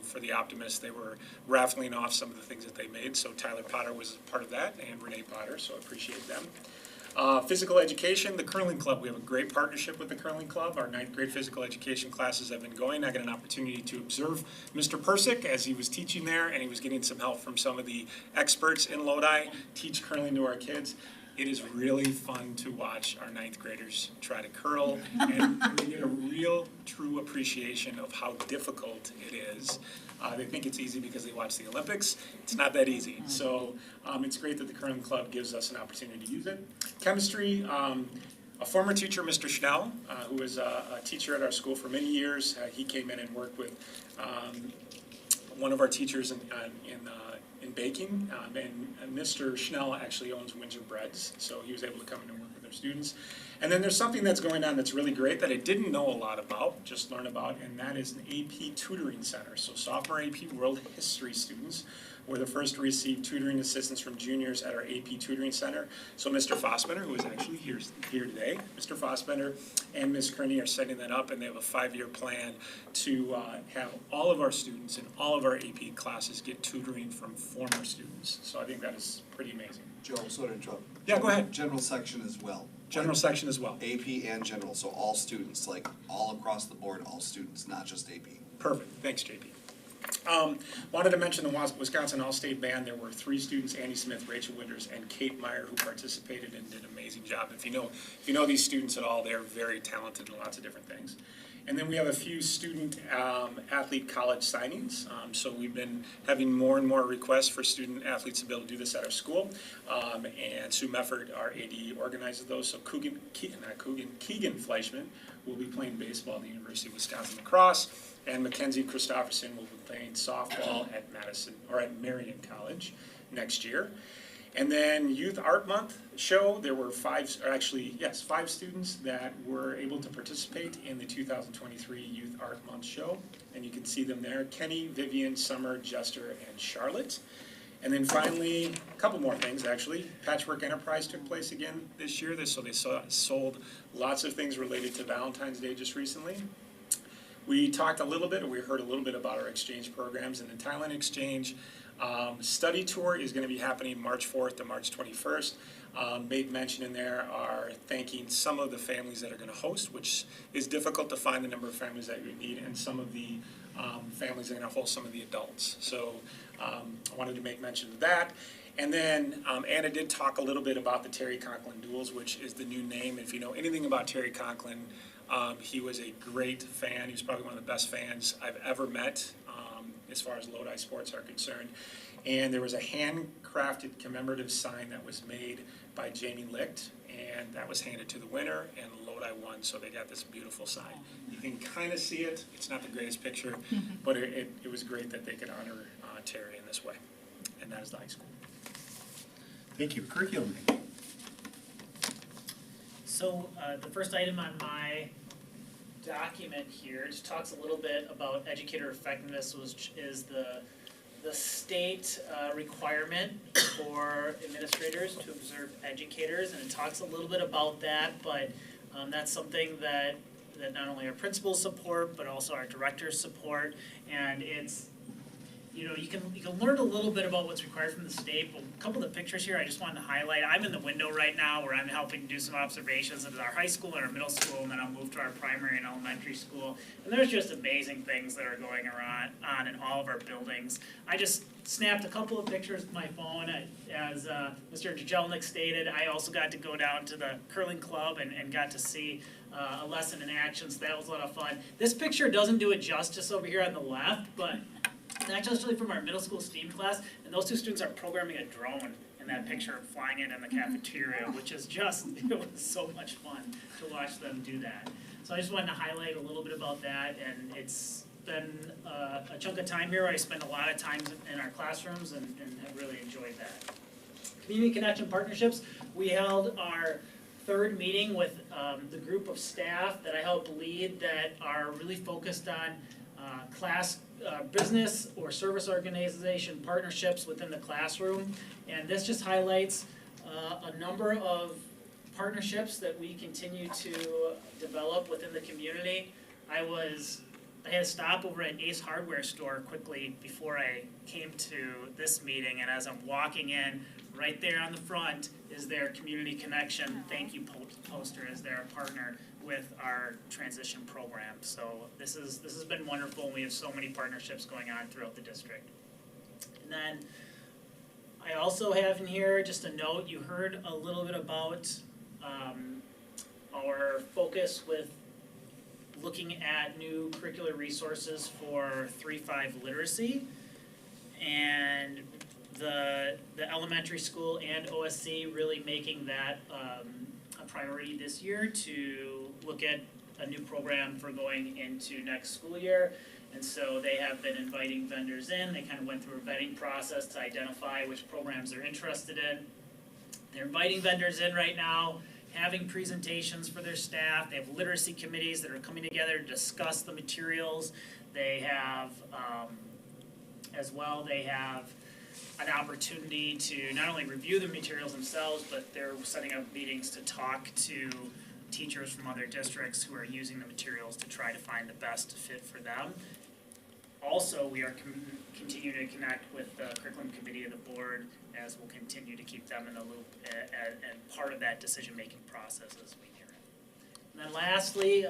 for the Optimists, they were raffling off some of the things that they made. So Tyler Potter was part of that, and Renee Potter, so I appreciate them. Physical education, the curling club. We have a great partnership with the curling club. Our 9th grade physical education classes have been going. I got an opportunity to observe Mr. Persick as he was teaching there, and he was getting some help from some of the experts in Lodi teach curling to our kids. It is really fun to watch our 9th graders try to curl, and we get a real, true appreciation of how difficult it is. They think it's easy because they watch the Olympics. It's not that easy. So it's great that the curling club gives us an opportunity to use it. Chemistry, a former teacher, Mr. Schnell, who was a teacher at our school for many years, he came in and worked with one of our teachers in baking, and Mr. Schnell actually owns Windsor Breads, so he was able to come in and work with our students. And then there's something that's going on that's really great that I didn't know a lot about, just learned about, and that is an AP tutoring center. So sophomore AP World History students were the first to receive tutoring assistance from juniors at our AP Tutoring Center. So Mr. Fossbender, who is actually here today, Mr. Fossbender and Ms. Kearney are setting that up, and they have a 5-year plan to have all of our students in all of our AP classes get tutoring from former students. So I think that is pretty amazing. Joe, sorry to interrupt. Yeah, go ahead. General section as well. General section as well. AP and general, so all students, like all across the board, all students, not just AP. Perfect, thanks JP. Wanted to mention the Wisconsin All-State Band. There were 3 students, Andy Smith, Rachel Winters, and Kate Meyer, who participated and did an amazing job. If you know these students at all, they're very talented in lots of different things. And then we have a few student athlete college signings. So we've been having more and more requests for student athletes to be able to do this at our school. And Sue Mefford, our AD, organizes those. So Keegan Fleischman will be playing baseball at the University of Wisconsin-La Crosse, and Mackenzie Christopherson will be playing softball at Marion College next year. And then Youth Art Month show, there were 5 students that were able to participate in the 2023 Youth Art Month show. And you can see them there, Kenny, Vivian, Summer, Jester, and Charlotte. And then finally, a couple more things actually. Patchwork Enterprise took place again this year, so they sold lots of things related to Valentine's Day just recently. We talked a little bit, or we heard a little bit about our exchange programs, and the Thailand Exchange study tour is going to be happening March 4th to March 21st. Made mention in there are thanking some of the families that are going to host, which is difficult to find the number of families that you need, and some of the families that are going to host some of the adults. So I wanted to make mention of that. And then Anna did talk a little bit about the Terry Conklin Duels, which is the new name. If you know anything about Terry Conklin, he was a great fan. He was probably one of the best fans I've ever met as far as Lodi sports are concerned. And there was a handcrafted commemorative sign that was made by Jamie Licht, and that was handed to the winner, and Lodi won, so they got this beautiful sign. You can kind of see it. It's not the greatest picture, but it was great that they could honor Terry in this way. And that is the high school. Thank you. Curriculum. So the first item on my document here just talks a little bit about educator effectiveness, which is the state requirement for administrators to observe educators, and it talks a little bit about that, but that's something that not only our principals support, but also our directors support, and it's, you can learn a little bit about what's required from the state, but a couple of the pictures here I just wanted to highlight. I'm in the window right now where I'm helping do some observations at our high school and our middle school, and then I'll move to our primary and elementary school. And there's just amazing things that are going on in all of our buildings. I just snapped a couple of pictures with my phone. As Mr. Jajelnik stated, I also got to go down to the curling club and got to see a lesson in action, so that was a lot of fun. This picture doesn't do it justice over here on the left, but it's actually from our middle school STEAM class, and those 2 students are programming a drone in that picture, flying it in the cafeteria, which is just, it was so much fun to watch them do that. So I just wanted to highlight a little bit about that, and been a chunk of time here. I spend a lot of time in our classrooms and have really enjoyed that. Community Connection Partnerships, we held our third meeting with the group of staff that I help lead that are really focused on business or service organization partnerships within the classroom. And this just highlights a number of partnerships that we continue to develop within the community. I had a stop over at Ace Hardware store quickly before I came to this meeting, and as I'm walking in, right there on the front is their Community Connection thank you poster as their partner with our transition program. So this has been wonderful. We have so many partnerships going on throughout the district. And then I also have in here just a note. You heard a little bit about our focus with looking at new curricular resources for 3-5 literacy, and the elementary school and OSC really making that a priority this year to look at a new program for going into next school year. And so they have been inviting vendors in. They kind of went through a vetting process to identify which programs they're interested in. They're inviting vendors in right now, having presentations for their staff. They have literacy committees that are coming together to discuss the materials. They have, as well, they have an opportunity to not only review the materials themselves, but they're setting up meetings to talk to teachers from other districts who are using the materials to try to find the best fit for them. Also, we are continuing to connect with the curriculum committee of the board, as we'll continue to keep them in the loop and part of that decision-making process as we hear it. And then lastly,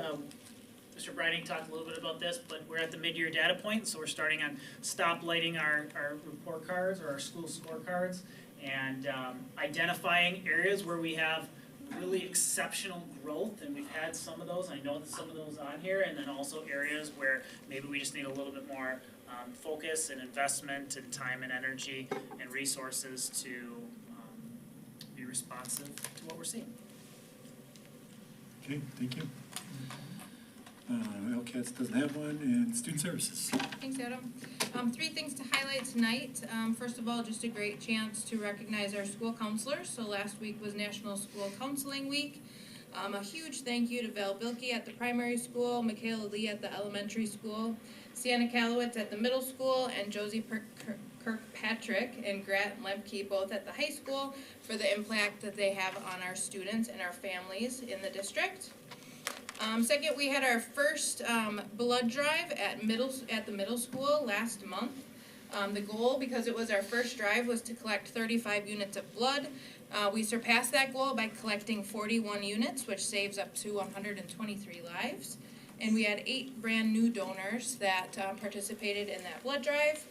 Mr. Brining talked a little bit about this, but we're at the mid-year data point, so we're starting on stoplighting our report cards or our school scorecards and identifying areas where we have really exceptional growth, and we've had some of those. I know that some of those on here, and then also areas where maybe we just need a little bit more focus and investment and time and energy and resources to be responsive to what we're seeing. Okay, thank you. LCATS doesn't have one, and Student Services. Thanks, Adam. 3 things to highlight tonight. First of all, just a great chance to recognize our school counselors. So last week was National School Counseling Week. A huge thank you to Val Bilke at the primary school, Michaela Lee at the elementary school, Sienna Kalowitz at the middle school, and Josie Kirkpatrick and Grant Lemke both at the high school for the impact that they have on our students and our families in the district. Second, we had our first blood drive at the middle school last month. The goal, because it was our first drive, was to collect 35 units of blood. We surpassed that goal by collecting 41 units, which saves up to 123 lives. And we had 8 brand new donors that participated in that blood drive.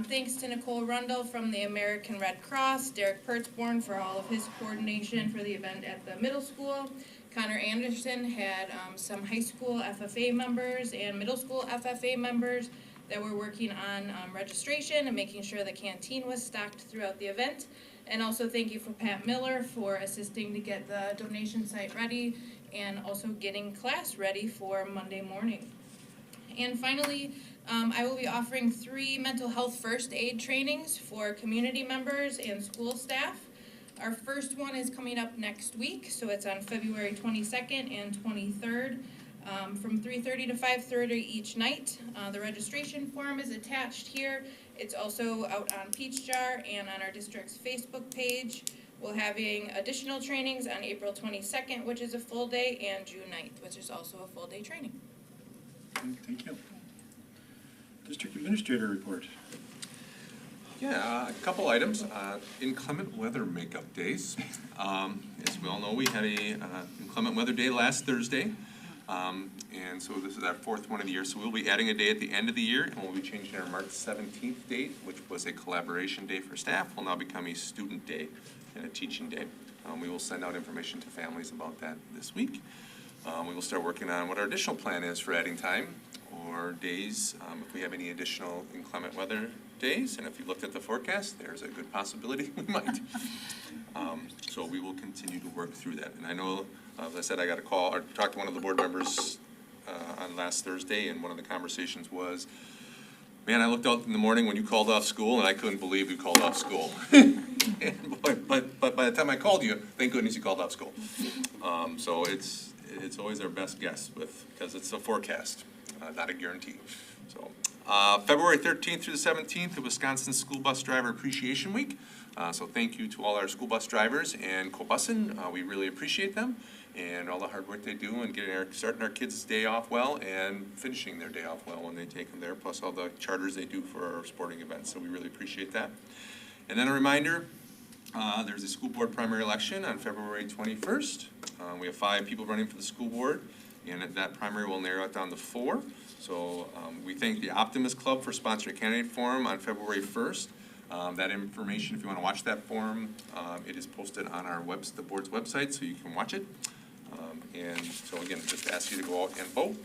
Thanks to Nicole Rundle from the American Red Cross, Derek Pertzborn for all of his coordination for the event at the middle school. Connor Anderson had some high school FFA members and middle school FFA members that were working on registration and making sure the canteen was stocked throughout the event. And also thank you for Pat Miller for assisting to get the donation site ready and also getting class ready for Monday morning. And finally, I will be offering 3 mental health first aid trainings for community members and school staff. Our first one is coming up next week, so it's on February 22nd and 23rd from 3:30 to 5:30 each night. The registration form is attached here. It's also out on Peach Jar and on our district's Facebook page. We're having additional trainings on April 22nd, which is a full day, and June 9th, which is also a full day training. Okay, thank you. District Administrator report. Yeah, a couple items. Inclement weather makeup days. As we all know, we had a inclement weather day last Thursday. And so this is our 4th one of the year. So we'll be adding a day at the end of the year, and we'll be changing our March 17th date, which was a collaboration day for staff, will now become a student day and a teaching day. We will send out information to families about that this week. We will start working on what our additional plan is for adding time or days if we have any additional inclement weather days. And if you looked at the forecast, there's a good possibility we might. So we will continue to work through that. And I know, as I said, I got a call or talked to one of the board members on last Thursday, and one of the conversations was, man, I looked out in the morning when you called off school, and I couldn't believe you called off school. But by the time I called you, thank goodness you called off school. So it's always our best guess because it's a forecast, not a guarantee. So February 13th through the 17th, the Wisconsin School Bus Driver Appreciation Week. So thank you to all our school bus drivers and co-bussing. We really appreciate them and all the hard work they do and starting our kids' day off well and finishing their day off well when they take them there, plus all the charters they do for our sporting events. So we really appreciate that. And then a reminder, there's a school board primary election on February 21st. We have 5 people running for the school board, and that primary will narrow it down to 4. So we thank the Optimist Club for sponsoring a candidate forum on February 1st. That information, if you want to watch that forum, it is posted on our the board's website, so you can watch it. And so again, just ask you to go out and vote.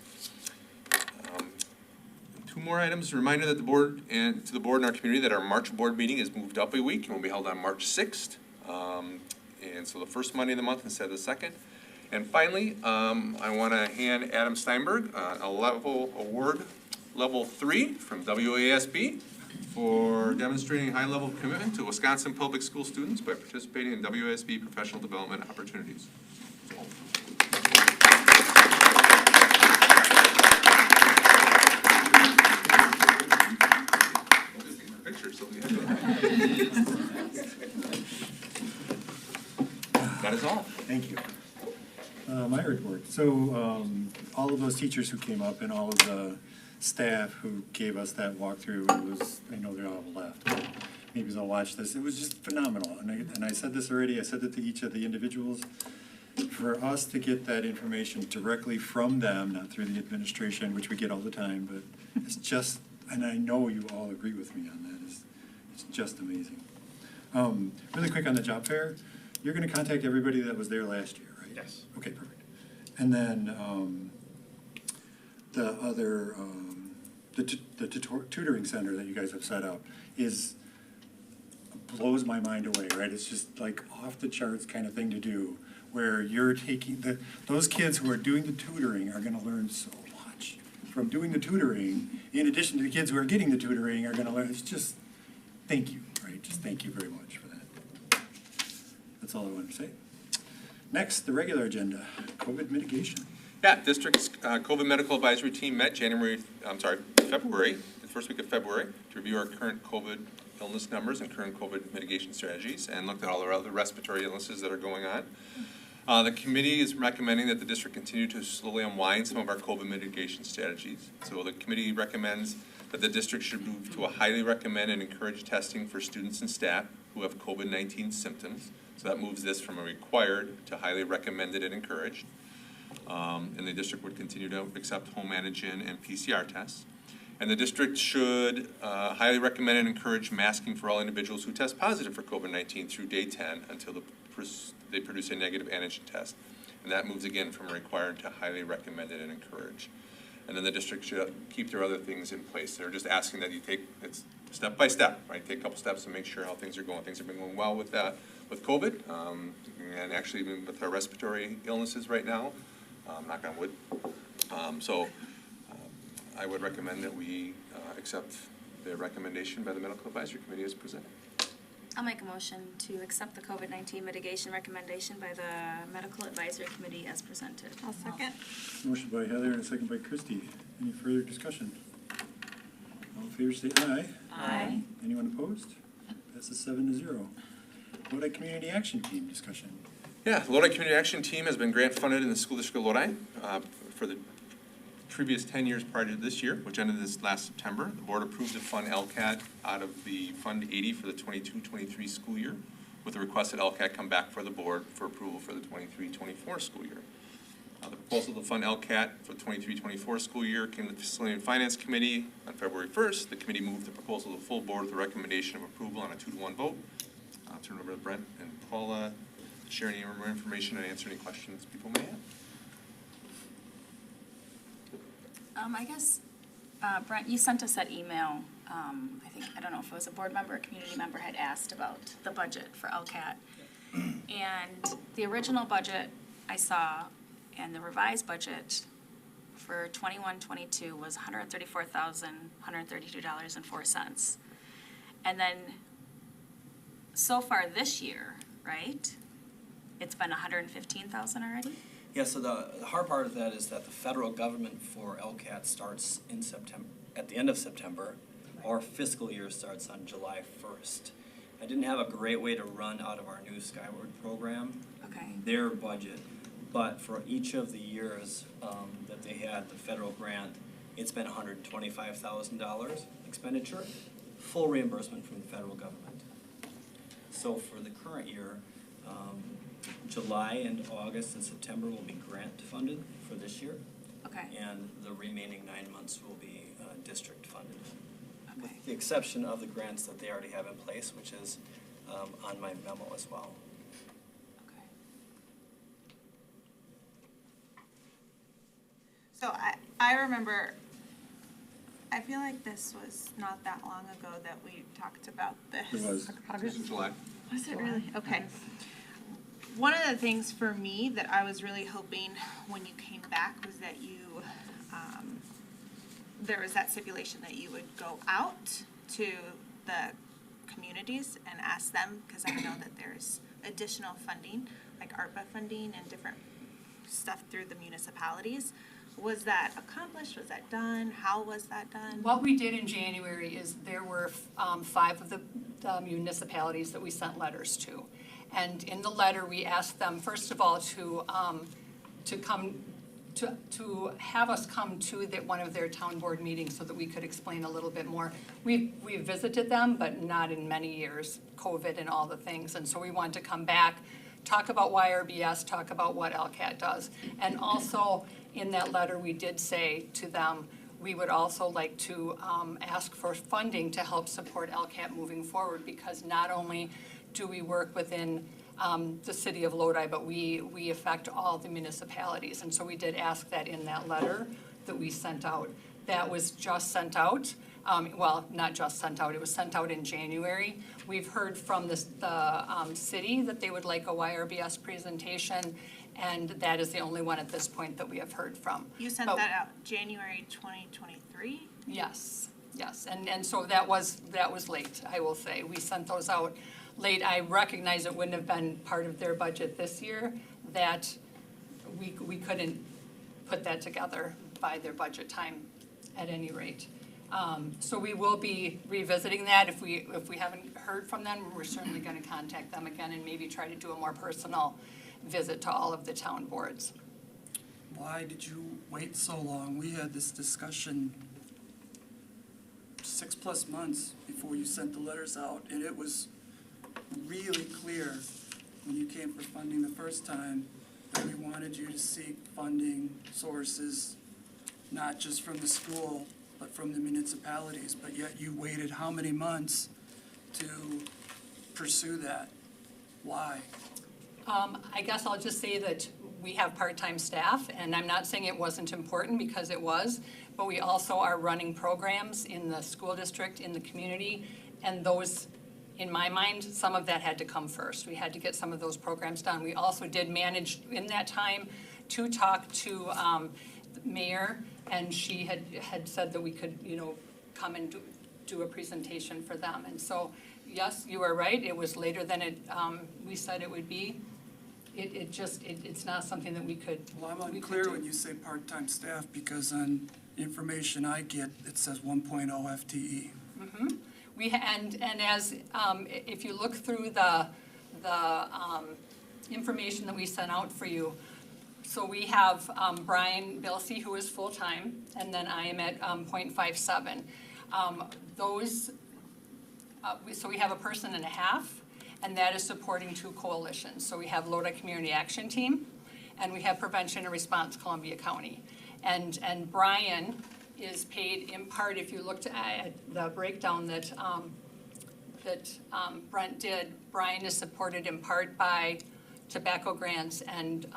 2 more items. A reminder that the board and our community that our March board meeting is moved up a week and will be held on March 6th. And so the first Monday of the month instead of the second. And finally, I want to hand Adam Steinberg a award level 3 from WASB for demonstrating high level of commitment to Wisconsin public school students by participating in WASB professional development opportunities. That is all. Thank you. My report. So all of those teachers who came up and all of the staff who gave us that walkthrough, it was, I know they're all left, but maybe they'll watch this. It was just phenomenal. And I said this already, I said it to each of the individuals. For us to get that information directly from them, not through the administration, which we get all the time, but it's just, and I know you all agree with me on that, it's just amazing. Really quick on the job fair, you're gonna contact everybody that was there last year, right? Yes. Okay, perfect. And then the other, the tutoring center that you guys have set up blows my mind away, right? It's just like off the charts kind of thing to do, where you're taking those kids who are doing the tutoring are gonna learn so much from doing the tutoring, in addition to the kids who are getting the tutoring are gonna learn. It's just, thank you, right? Just thank you very much for that. That's all I wanted to say. Next, the regular agenda, COVID mitigation. Yeah, district's COVID medical advisory team met February, the first week of February, to review our current COVID illness numbers and current COVID mitigation strategies, and looked at all the other respiratory illnesses that are going on. The committee is recommending that the district continue to slowly unwind some of our COVID mitigation strategies. So the committee recommends that the district should move to a highly recommend and encourage testing for students and staff who have COVID-19 symptoms. So that moves this from a required to highly recommended and encouraged. And the district would continue to accept home antigen and PCR tests. And the district should highly recommend and encourage masking for all individuals who test positive for COVID-19 through day 10 until they produce a negative antigen test. And that moves again from required to highly recommended and encouraged. And then the district should keep their other things in place. They're just asking that you take it step by step, right? Take a couple steps to make sure how things are going. Things have been going well with that, with COVID, and actually even with our respiratory illnesses right now, knock on wood. I would recommend that we accept the recommendation by the Medical Advisory Committee as presented. I'll make a motion to accept the COVID-19 mitigation recommendation by the Medical Advisory Committee as presented. I'll second. Motion by Heather and a second by Christie. Any further discussion? All in favor say aye. Aye. Anyone opposed? Passes 7-0. Lodi Community Action Team discussion. Yeah, the Lodi Community Action Team has been grant funded in the School District of Lodi for the previous 10 years prior to this year, which ended this last September. The board approved to fund LCAT out of the Fund 80 for the 22-23 school year, with a request that LCAT come back for the board for approval for the 23-24 school year. The proposal to fund LCAT for the 23-24 school year came to the Facility and Finance Committee on February 1st. The committee moved the proposal to the full board with a recommendation of approval on a 2-to-1 vote. I'll turn it over to Brent and Paula to share any more information and answer any questions people may have. I guess, Brent, you sent us that email. I don't know if it was a board member or a community member had asked about the budget for LCAT. And the original budget I saw and the revised budget for 21-22 was $134,132.04. And then so far this year, right? It's been $115,000 already? Yeah, so the hard part of that is that the federal government for LCAT starts in September, at the end of September. Our fiscal year starts on July 1st. I didn't have a great way to run out of our new Skyward program, their budget. But for each of the years that they had the federal grant, it's been $125,000 expenditure, full reimbursement from the federal government. So for the current year, July and August and September will be grant funded for this year. Okay. And the remaining 9 months will be district funded. With the exception of the grants that they already have in place, which is on my memo as well. So I remember, I feel like this was not that long ago that we talked about this. It was in July. Was it really? Okay. One of the things for me that I was really hoping when you came back was that you, there was that stipulation that you would go out to the communities and ask them, because I know that there's additional funding, like ARPA funding and different stuff through the municipalities. Was that accomplished? Was that done? How was that done? What we did in January is there were 5 of the municipalities that we sent letters to. And in the letter, we asked them, first of all, to have us come to one of their town board meetings so that we could explain a little bit more. We visited them, but not in many years, COVID and all the things. And so we wanted to come back, talk about YRBS, talk about what LCAT does. And also, in that letter, we did say to them, we would also like to ask for funding to help support LCAT moving forward, because not only do we work within the city of Lodi, but we affect all the municipalities. And so we did ask that in that letter that we sent out. That was just sent out. Well, not just sent out, it was sent out in January. We've heard from the city that they would like a YRBS presentation, and that is the only one at this point that we have heard from. You sent that out January 2023? Yes, yes, and so that was late, I will say. We sent those out late. I recognize it wouldn't have been part of their budget this year, that we couldn't put that together by their budget time at any rate. So we will be revisiting that. If we haven't heard from them, we're certainly going to contact them again and maybe try to do a more personal visit to all of the town boards. Why did you wait so long? We had this discussion 6+ months before you sent the letters out, and it was really clear when you came for funding the first time that we wanted you to seek funding sources, not just from the school, but from the municipalities. But yet you waited how many months to pursue that? Why? I guess I'll just say that we have part-time staff, and I'm not saying it wasn't important, because it was, but we also are running programs in the school district, in the community, and those, in my mind, some of that had to come first. We had to get some of those programs done. We also did manage in that time to talk to the mayor, and she had said that we could, come and do a presentation for them. And so, yes, you are right, it was later than we said it would be. It's not something that we could. Well, I'm unclear when you say part-time staff, because on information I get, it says 1.0 FTE. Mm-hmm. And as if you look through the information that we sent out for you, so we have Brian Bilsey, who is full-time, and then I am at 0.57. So we have a person and a half, and that is supporting 2 coalitions. So we have Lodi Community Action Team, and we have Prevention and Response Columbia County. And Brian is paid in part, if you looked at the breakdown that Brent did, Brian is supported in part by tobacco grants and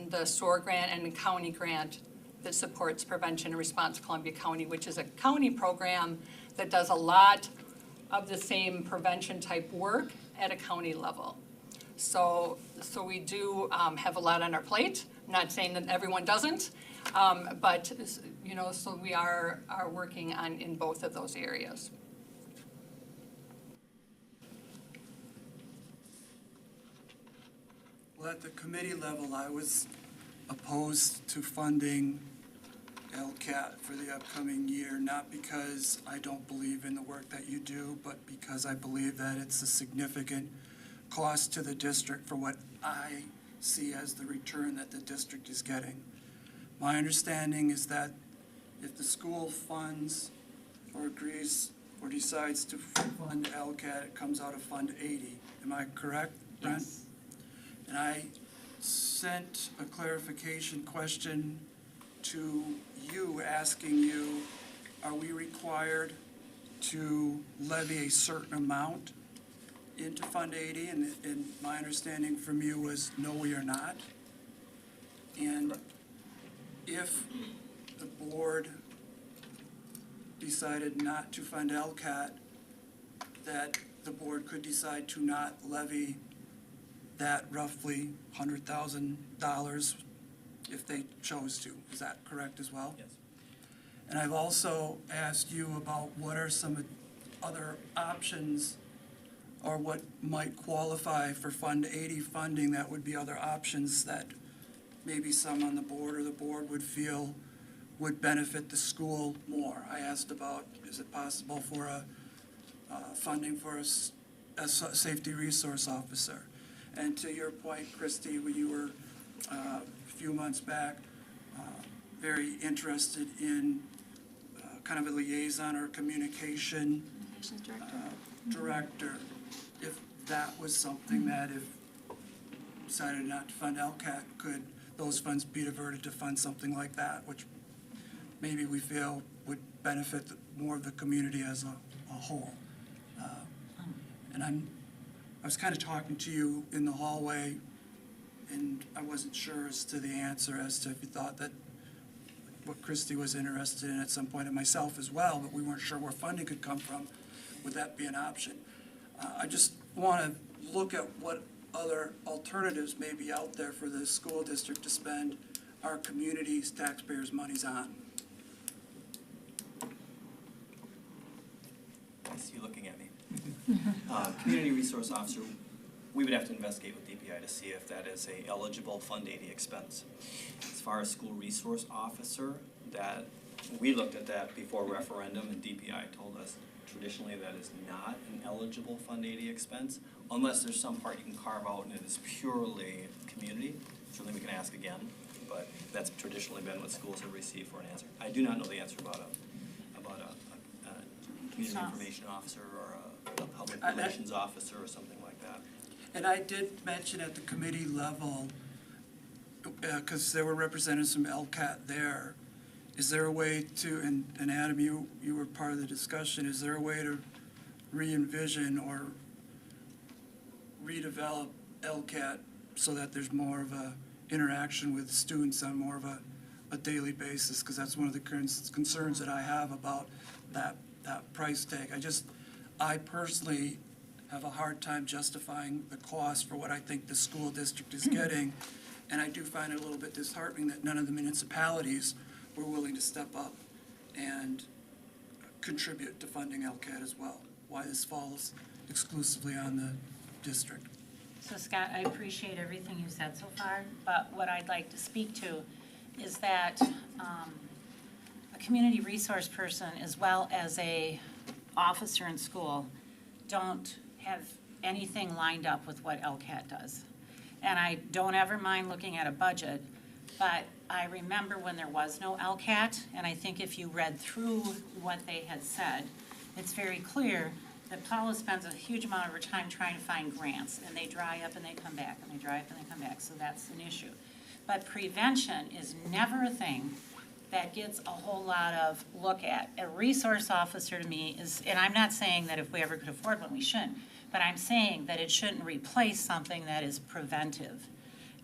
the SOAR grant and the county grant that supports Prevention and Response Columbia County, which is a county program that does a lot of the same prevention type work at a county level. So we do have a lot on our plate, Not saying that everyone doesn't, but, you know, so we are working on, in both of those areas. Well, at the committee level, I was opposed to funding LCAT for the upcoming year, not because I don't believe in the work that you do, but because I believe that it's a significant cost to the district for what I see as the return that the district is getting. My understanding is that if the school funds or agrees or decides to fund LCAT, it comes out of Fund 80. Am I correct, Brent? Yes. And I sent a clarification question to you, asking you, are we required to levy a certain amount into Fund 80? And my understanding from you was, no, we are not. And if the board decided not to fund LCAT, that the board could decide to not levy that roughly $100,000 if they chose to. Is that correct as well? Yes. And I've also asked you about what are some other options or what might qualify for Fund 80 funding that would be other options that maybe some on the board or the board would feel would benefit the school more. I asked about, is it possible for funding for a safety resource officer? And to your point, Christy, when you were a few months back, very interested in kind of a liaison or communication director. If that was something that if decided not to fund LCAT, could those funds be diverted to fund something like that, which maybe we feel would benefit more of the community as a whole. And I was kind of talking to you in the hallway, and I wasn't sure as to the answer as to if you thought that what Christy was interested in at some point, and myself as well, but we weren't sure where funding could come from. Would that be an option? I just want to look at what other alternatives may be out there for the school district to spend our community's taxpayers' monies on. I see you looking at me. Community resource officer, we would have to investigate with DPI to see if that is a eligible Fund 80 expense. As far as school resource officer, that we looked at that before referendum, and DPI told us traditionally that is not an eligible Fund 80 expense, unless there's some part you can carve out and it is purely community. Certainly we can ask again, but that's traditionally been what schools have received for an answer. I do not know the answer about a community information officer or a public relations officer or something like that. And I did mention at the committee level, because there were representatives from LCAT there, is there a way to, and Adam, you were part of the discussion, is there a way to re-envision or redevelop LCAT so that there's more of a interaction with students on more of a daily basis? Because that's one of the concerns that I have about that price tag. I personally have a hard time justifying the cost for what I think the school district is getting, and I do find it a little bit disheartening that none of the municipalities were willing to step up and contribute to funding LCAT as well. Why this falls exclusively on the district. So Scott, I appreciate everything you said so far, but what I'd like to speak to is that a community resource person as well as a officer in school don't have anything lined up with what LCAT does. And I don't ever mind looking at a budget, but I remember when there was no LCAT, and I think if you read through what they had said, it's very clear that Paula spends a huge amount of her time trying to find grants, and they dry up and they come back, and they dry up and they come back, so that's an issue. But prevention is never a thing that gets a whole lot of look at. A resource officer to me is, and I'm not saying that if we ever could afford one, we shouldn't, but I'm saying that it shouldn't replace something that is preventive.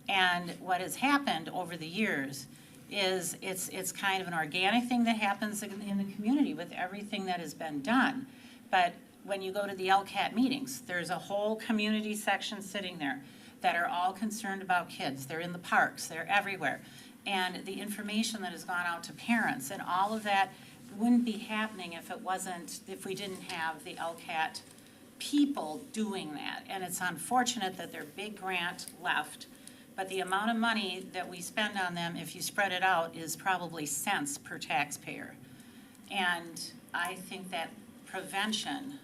And what has happened over the years is it's kind of an organic thing that happens in the community with everything that has been done. But when you go to the LCAT meetings, there's a whole community section sitting there. that are all concerned about kids. They're in the parks, they're everywhere. And the information that has gone out to parents and all of that wouldn't be happening if we didn't have the LCAT people doing that. And it's unfortunate that their big grant left, but the amount of money that we spend on them, if you spread it out, is probably cents per taxpayer. And I think that prevention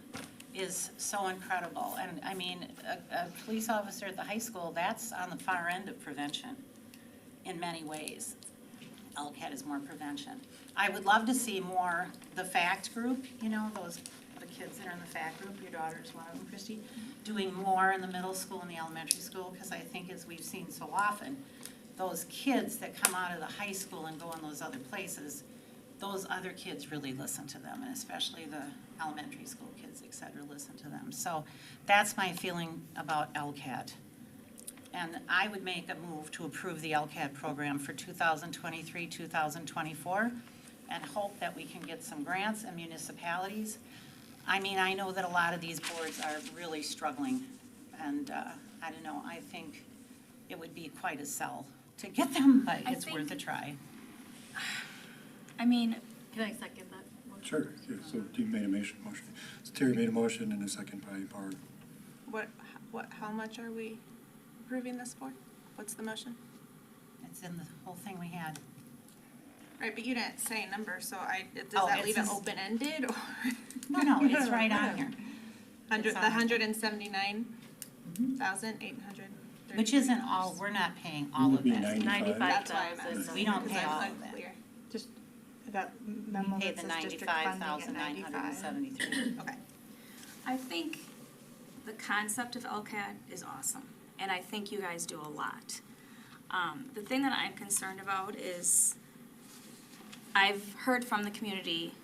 is so incredible. And I mean, a police officer at the high school, that's on the far end of prevention in many ways. LCAT is more prevention. I would love to see more the FACT group, you know, the kids that are in the FACT group, your daughter's one of them, Christy, doing more in the middle school and the elementary school, because I think, as we've seen so often, those kids that come out of the high school and go in those other places, those other kids really listen to them, and especially the elementary school kids, et cetera, listen to them. So that's my feeling about LCAT. And I would make a move to approve the LCAT program for 2023, 2024, and hope that we can get some grants and municipalities. I mean, I know that a lot of these boards are really struggling, and I don't know, I think it would be quite a sell to get them, but it's worth a try. I mean, Can I second that motion? Sure, yeah, so you made a motion. So Terry made a motion and a second by Barb. How much are we approving this for? What's the motion? It's in the whole thing we had. Right, but you didn't say a number, so does Oh, that it leave it says- open-ended, or? No, it's right on here. The It's on- 179,800. Which isn't all, we're not paying all Would of be that. 95. That's why I'm asking. We don't because pay I'm all of that. unclear. Just that memo We pay that the says district funding at 95,973. Okay. I think the concept of LCAT is awesome, and I think you guys do a lot. The thing that I'm concerned about is I've heard from the community,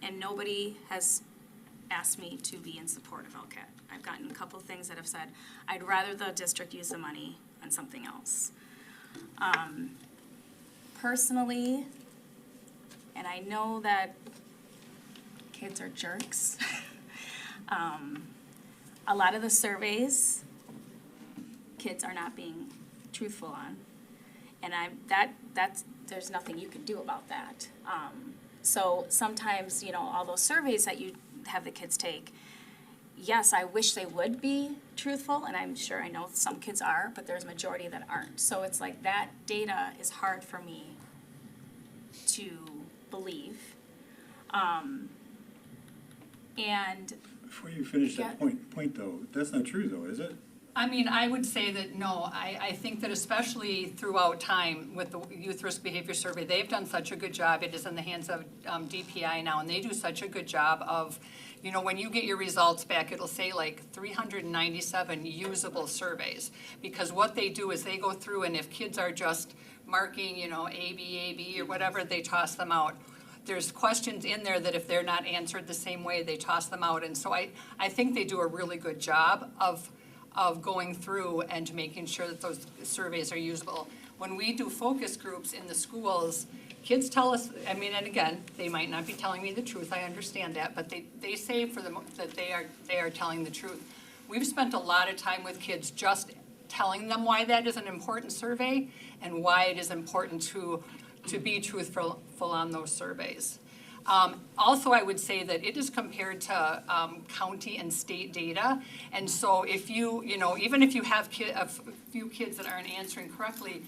and nobody has asked me to be in support of LCAT. I've gotten a couple things that have said, I'd rather the district use the money on something else. Personally, and I know that kids are jerks, a lot of the surveys, kids are not being truthful on. And there's nothing you can do about that. So sometimes, you know, all those surveys that you have the kids take, yes, I wish they would be truthful, and I'm sure, I know some kids are, but there's a majority that aren't. So it's like that data is hard for me to believe. And Before you finish that point though, that's not true though, is it? I mean, I would say that, no, I think that especially throughout time with the Youth Risk Behavior Survey, they've done such a good job. It is in the hands of DPI now, and they do such a good job of, you know, when you get your results back, it'll say like 397 usable surveys. Because what they do is they go through, and if kids are just marking, you know, A, B, or whatever, they toss them out. There's questions in there that if they're not answered the same way, they toss them out. And so I think they do a really good job of going through and making sure that those surveys are usable. When we do focus groups in the schools, kids tell us, I mean, and again, they might not be telling me the truth, I understand that, but they say that they are telling the truth. We've spent a lot of time with kids just telling them why that is an important survey and why it is important to be truthful on those surveys. Also, I would say that it is compared to county and state data. And so if you know, even if you have a few kids that aren't answering correctly,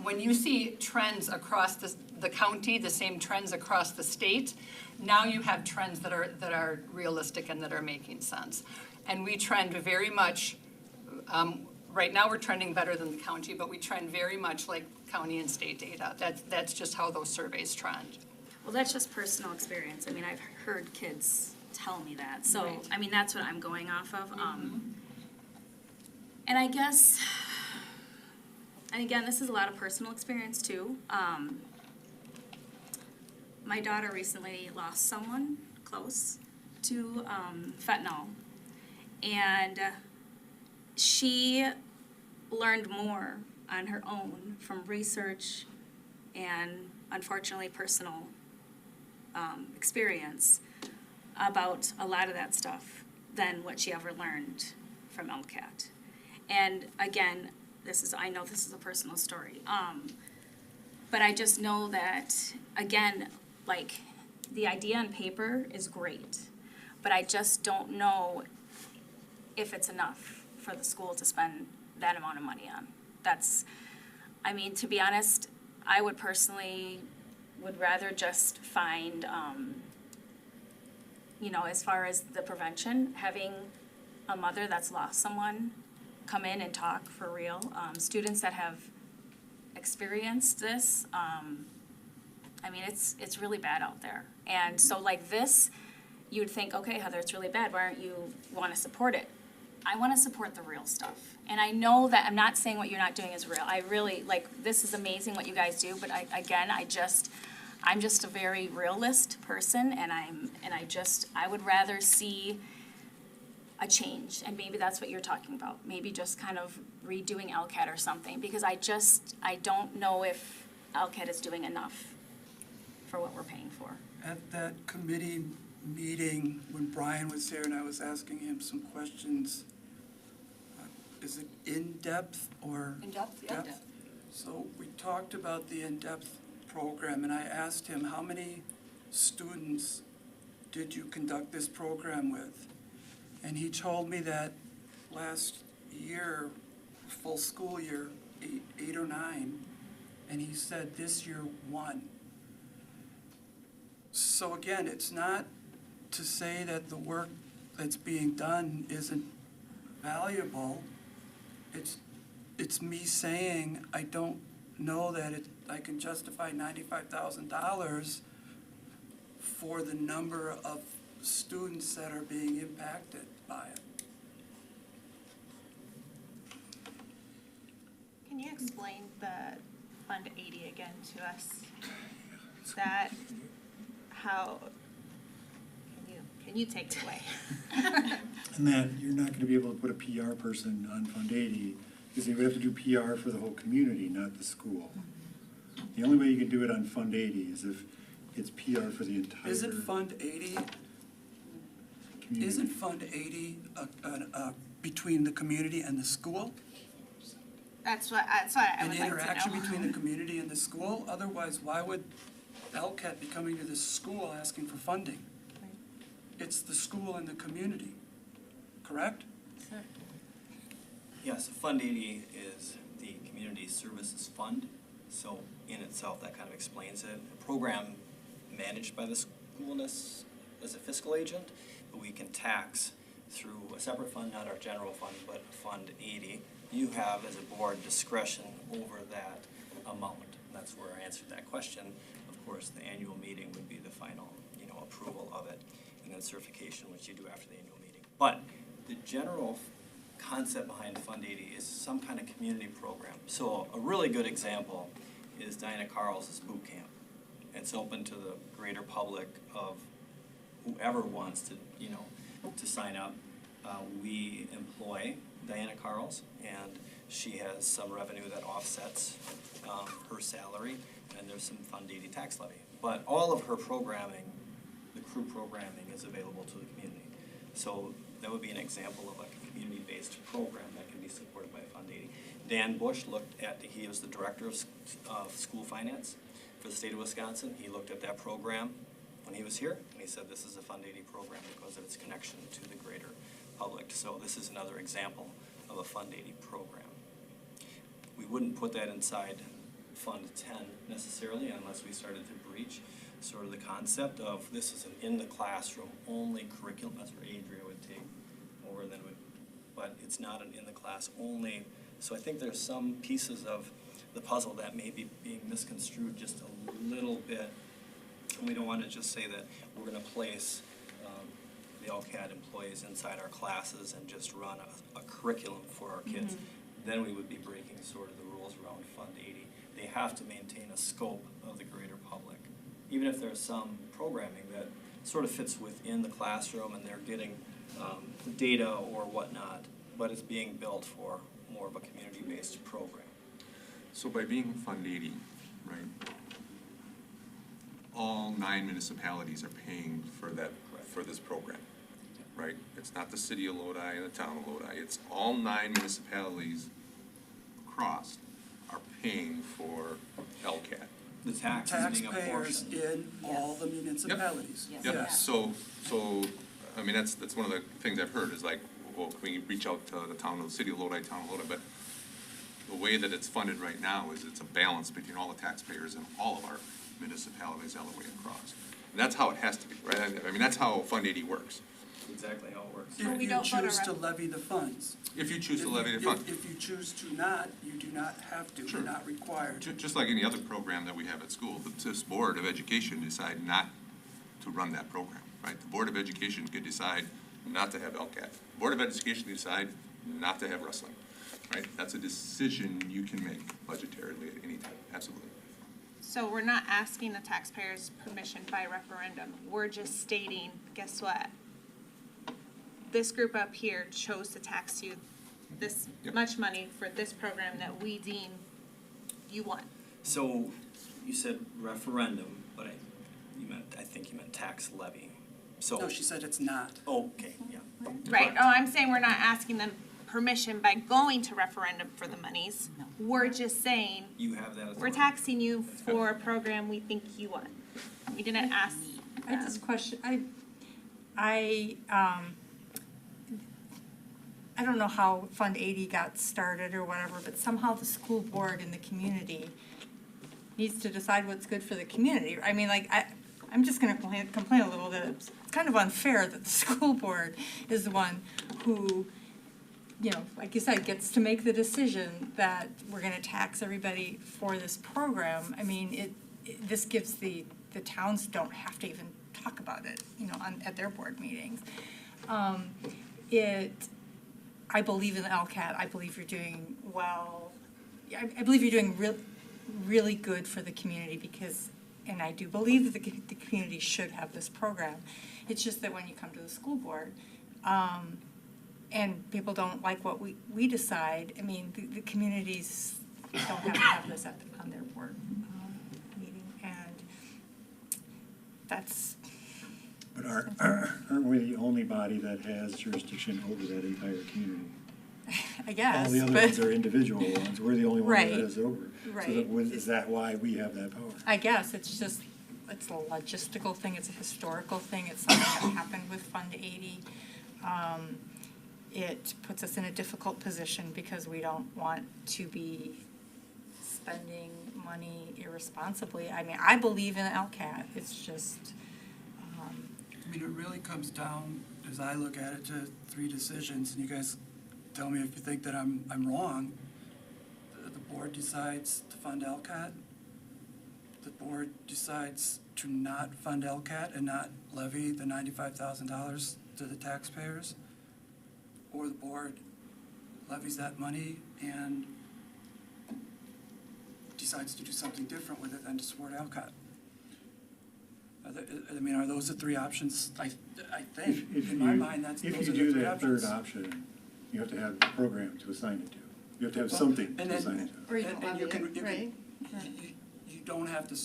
when you see trends across the county, the same trends across the state, now you have trends that are realistic and that are making sense. And we trend very much, right now we're trending better than the county, but we trend very much like county and state data. That's just how those surveys trend. well, that's just personal experience. I mean, I've heard kids tell me that. So, Right. I mean, that's what I'm going off of. And I guess, and again, this is a lot of personal experience too. My daughter recently lost someone close to fentanyl. And she learned more on her own from research and unfortunately personal experience about a lot of that stuff than what she ever learned from LCAT. And again, I know this is a personal story. But I just know that, again, like, the idea on paper is great, but I just don't know if it's enough for the school to spend that amount of money on. To be honest, I would personally would rather just find, as far as the prevention, having a mother that's lost someone come in and talk for real. Students that have experienced this, it's really bad out there. And so like this, you'd think, okay, Heather, it's really bad, why don't you want to support it? I want to support the real stuff. And I know that I'm not saying what you're not doing is real. I really, this is amazing what you guys do, but I'm just a very realist person, and I would rather see a change, and maybe that's what you're talking about. Maybe just kind of redoing LCAT or something, because I don't know if LCAT is doing enough for what we're paying for. At that committee meeting, when Brian was there and I was asking him some questions, is it in-depth or? In-depth, yeah. Depth? So we talked about the in-depth program, and I asked him, how many students did you conduct this program with? And he told me that last year, full school year, 8 or 9, and he said this year 1. So again, it's not to say that the work that's being done isn't valuable. It's me saying I don't know that I can justify $95,000 for the number of students that are being impacted by it. Can you explain the Fund 80 again to us? Is that how, can you take it away? And that you're not gonna be able to put a PR person on Fund 80, because you would have to do PR for the whole community, not the school. The only way you can do it on Fund 80 is if it's PR for the entire. Isn't Fund 80 between the community and the school? That's what I would like to know. An interaction between the community and the school? Otherwise, why would LCAT be coming to the school asking for funding? It's the school and the community, correct? Yes, Fund 80 is the Community Services Fund, so in itself, that kind of explains it. A program managed by the school as a fiscal agent, but we can tax through a separate fund, not our general fund, but Fund 80. You have, as a board, discretion over that amount. That's where I answered that question. Of course, the annual meeting would be the final, approval of it, and then certification, which you do after the annual meeting. But the general concept behind Fund 80 is some kind of community program. So a really good example is Diana Carl's boot camp. It's open to the greater public of whoever wants to, to sign up. We employ Diana Carl's, and she has some revenue that offsets her salary, and there's some Fund 80 tax levy. But all of her programming, the crew programming, is available to the community. So that would be an example of like a community-based program that can be supported by Fund 80. Dan Bush he was the director of school finance for the state of Wisconsin. He looked at that program when he was here, and he said this is a Fund 80 program because of its connection to the greater public. So this is another example of a Fund 80 program. We wouldn't put that inside Fund 10 necessarily unless we started to breach sort of the concept of this is an in-the-classroom only curriculum. That's where Adria would take over than would, but it's not an in-the-class only. So I think there's some pieces of the puzzle that may be being misconstrued just a little bit. And we don't want to just say that we're going to place the LCAT employees inside our classes and just run a curriculum for our kids. Mm-hmm. Then we would be breaking sort of the rules around Fund 80. They have to maintain a scope of the greater public. Even if there's some programming that sort of fits within the classroom and they're getting data or whatnot, but it's being built for more of a community-based program. So by being Fund 80, right, all 9 municipalities are paying for that, for this program. right? It's not the city of Lodi and the town of Lodi. It's all 9 municipalities across are paying for LCAT. The tax is being Taxpayers apportioned. in all the municipalities. Yep, so, I mean, that's one of the things I've heard is like, well, can we reach out to the town of, the city of Lodi, town of Lodi, but the way that it's funded right now is it's a balance between all the taxpayers in all of our municipalities all the way across. And that's how it has to be, right? I mean, that's how Fund 80 works. Exactly how it works. If you choose to levy the funds. If you choose to levy the funds. If you choose to not, you do not have to, you're not required. Just like any other program that we have at school, this Board of Education decide not to run that program, right? The Board of Education could decide not to have LCAT. The Board of Education can decide not to have wrestling, right? That's a decision you can make budgetarily at any time, absolutely. So we're not asking the taxpayers' permission by referendum. We're just stating, guess what? This group up here chose to tax you this much money for this program that we deem you want. So you said referendum, but I think you meant tax levy. So. No, she said it's not. Okay, yeah. Right, I'm saying we're not asking them permission by going to referendum for the monies. We're just saying, You have that authority. we're taxing you for a program we think you want. We didn't ask. I just question, I don't know how Fund 80 got started or whatever, but somehow the school board and the community needs to decide what's good for the community. I mean, like, I'm just gonna complain a little that it's kind of unfair that the school board is the one who, you know, like you said, gets to make the decision that we're gonna tax everybody for this program. I mean, this gives the towns don't have to even talk about it, you know, at their board meetings. I believe in the LCAT. I believe you're doing well. I believe you're doing really good for the community because, and I do believe that the community should have this program. It's just that when you come to the school board, and people don't like what we decide, I mean, the communities don't have to have this on their board meeting, and that's. But aren't we the only body that has jurisdiction over that entire community? I guess, All the other ones are individual ones, we're the only one that Right. has it over. Right. So is that why we have that power? I guess, it's a logistical thing, it's a historical thing, it's something that happened with Fund 80. It puts us in a difficult position because we don't want to be spending money irresponsibly. I mean, I believe in LCAT, it's just, I mean, it really comes down, as I look at it, to 3 decisions, and you guys tell me if you think that I'm wrong. The board decides to fund LCAT. The board decides to not fund LCAT and not levy the $95,000 to the taxpayers. Or the board levies that money and decides to do something different with it than to support LCAT. I mean, are those the 3 options? I think, in my mind, those are the 3 options. If you do that third option, you have to have a program to assign it to. You have to have something to assign it to. or you don't And you levy can, it, right? you don't have to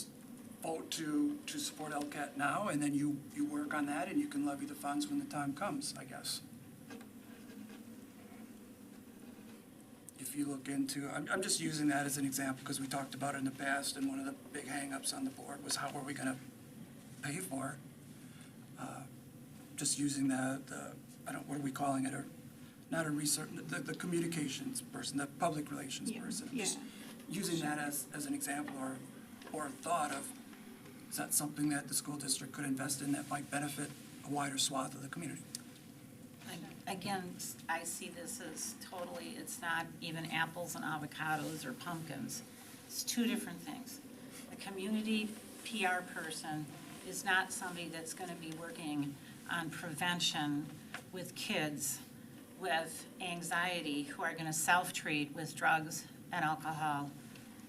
vote to support LCAT now, and then you work on that, and you can levy the funds when the time comes, I guess. If you look into, I'm just using that as an example, because we talked about it in the past, and one of the big hangups on the board was how are we gonna pay for it? Just using what are we calling it, or not a research, the communications person, the public relations person. Just using that as an example or a thought of, is that something that the school district could invest in that might benefit a wider swath of the community? Again, I see this as totally, it's not even apples and avocados or pumpkins. It's 2 different things. The community PR person is not somebody that's gonna be working on prevention with kids with anxiety who are gonna self-treat with drugs and alcohol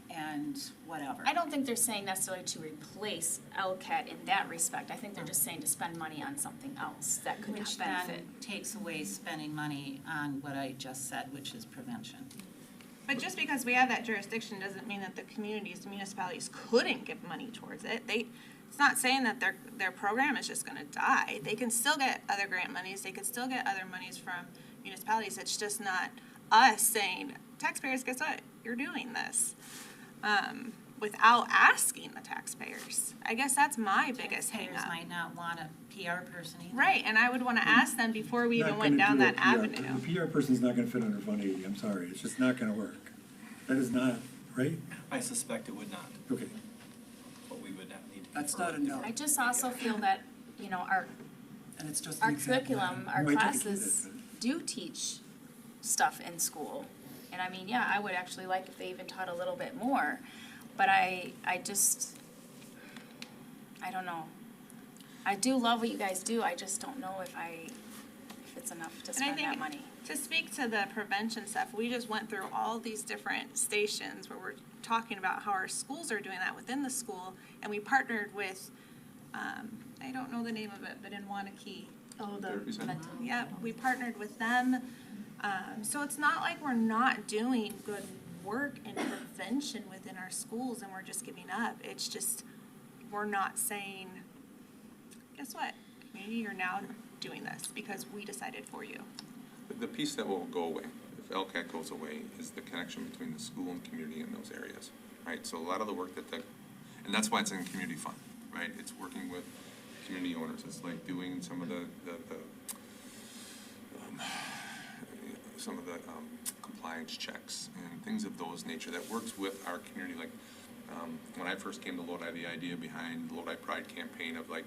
and whatever. I don't think they're saying necessarily to replace LCAT in that respect. I think they're just saying to spend money on something else that could Which benefit. then takes away spending money on what I just said, which is prevention. But just because we have that jurisdiction doesn't mean that the communities, the municipalities couldn't give money towards it. It's not saying that their program is just gonna die. They can still get other grant monies, they could still get other monies from municipalities. It's just not us saying, taxpayers, guess what? You're doing this. Without asking the taxpayers. I guess that's my biggest hang Taxpayers up. might not want a PR person either. Right, and I would wanna ask them before we even went down that avenue. The PR person's not gonna fit under Fund 80, I'm sorry, it's just not gonna work. That is not, right? I suspect it would not, Okay. but we would not need to. That's not a no. I just also feel that, you know, our And it's just an our example. curriculum, our Might take classes do teach stuff in school. And I mean, yeah, I would actually like if they even taught a little bit more, but I don't know. I do love what you guys do, I just don't know if it's enough to And I spend think that money. to speak to the prevention stuff, we just went through all these different stations where we're talking about how our schools are doing that within the school, and we partnered with, I don't know the name of it, but in Wanakee. Oh, the Therapy center? mental. Yep, we partnered with them. So it's not like we're not doing good work in prevention within our schools and we're just giving up. It's just, we're not saying, guess what? Community, you're now doing this because we decided for you. The piece that will go away, if LCAT goes away, is the connection between the school and community in those areas, right? So a lot of the work and that's why it's in community fund, right? It's working with community owners, it's like doing some of the compliance checks and things of those nature that works with our community. Like, when I first came to Lodi, the idea behind the Lodi Pride campaign of like,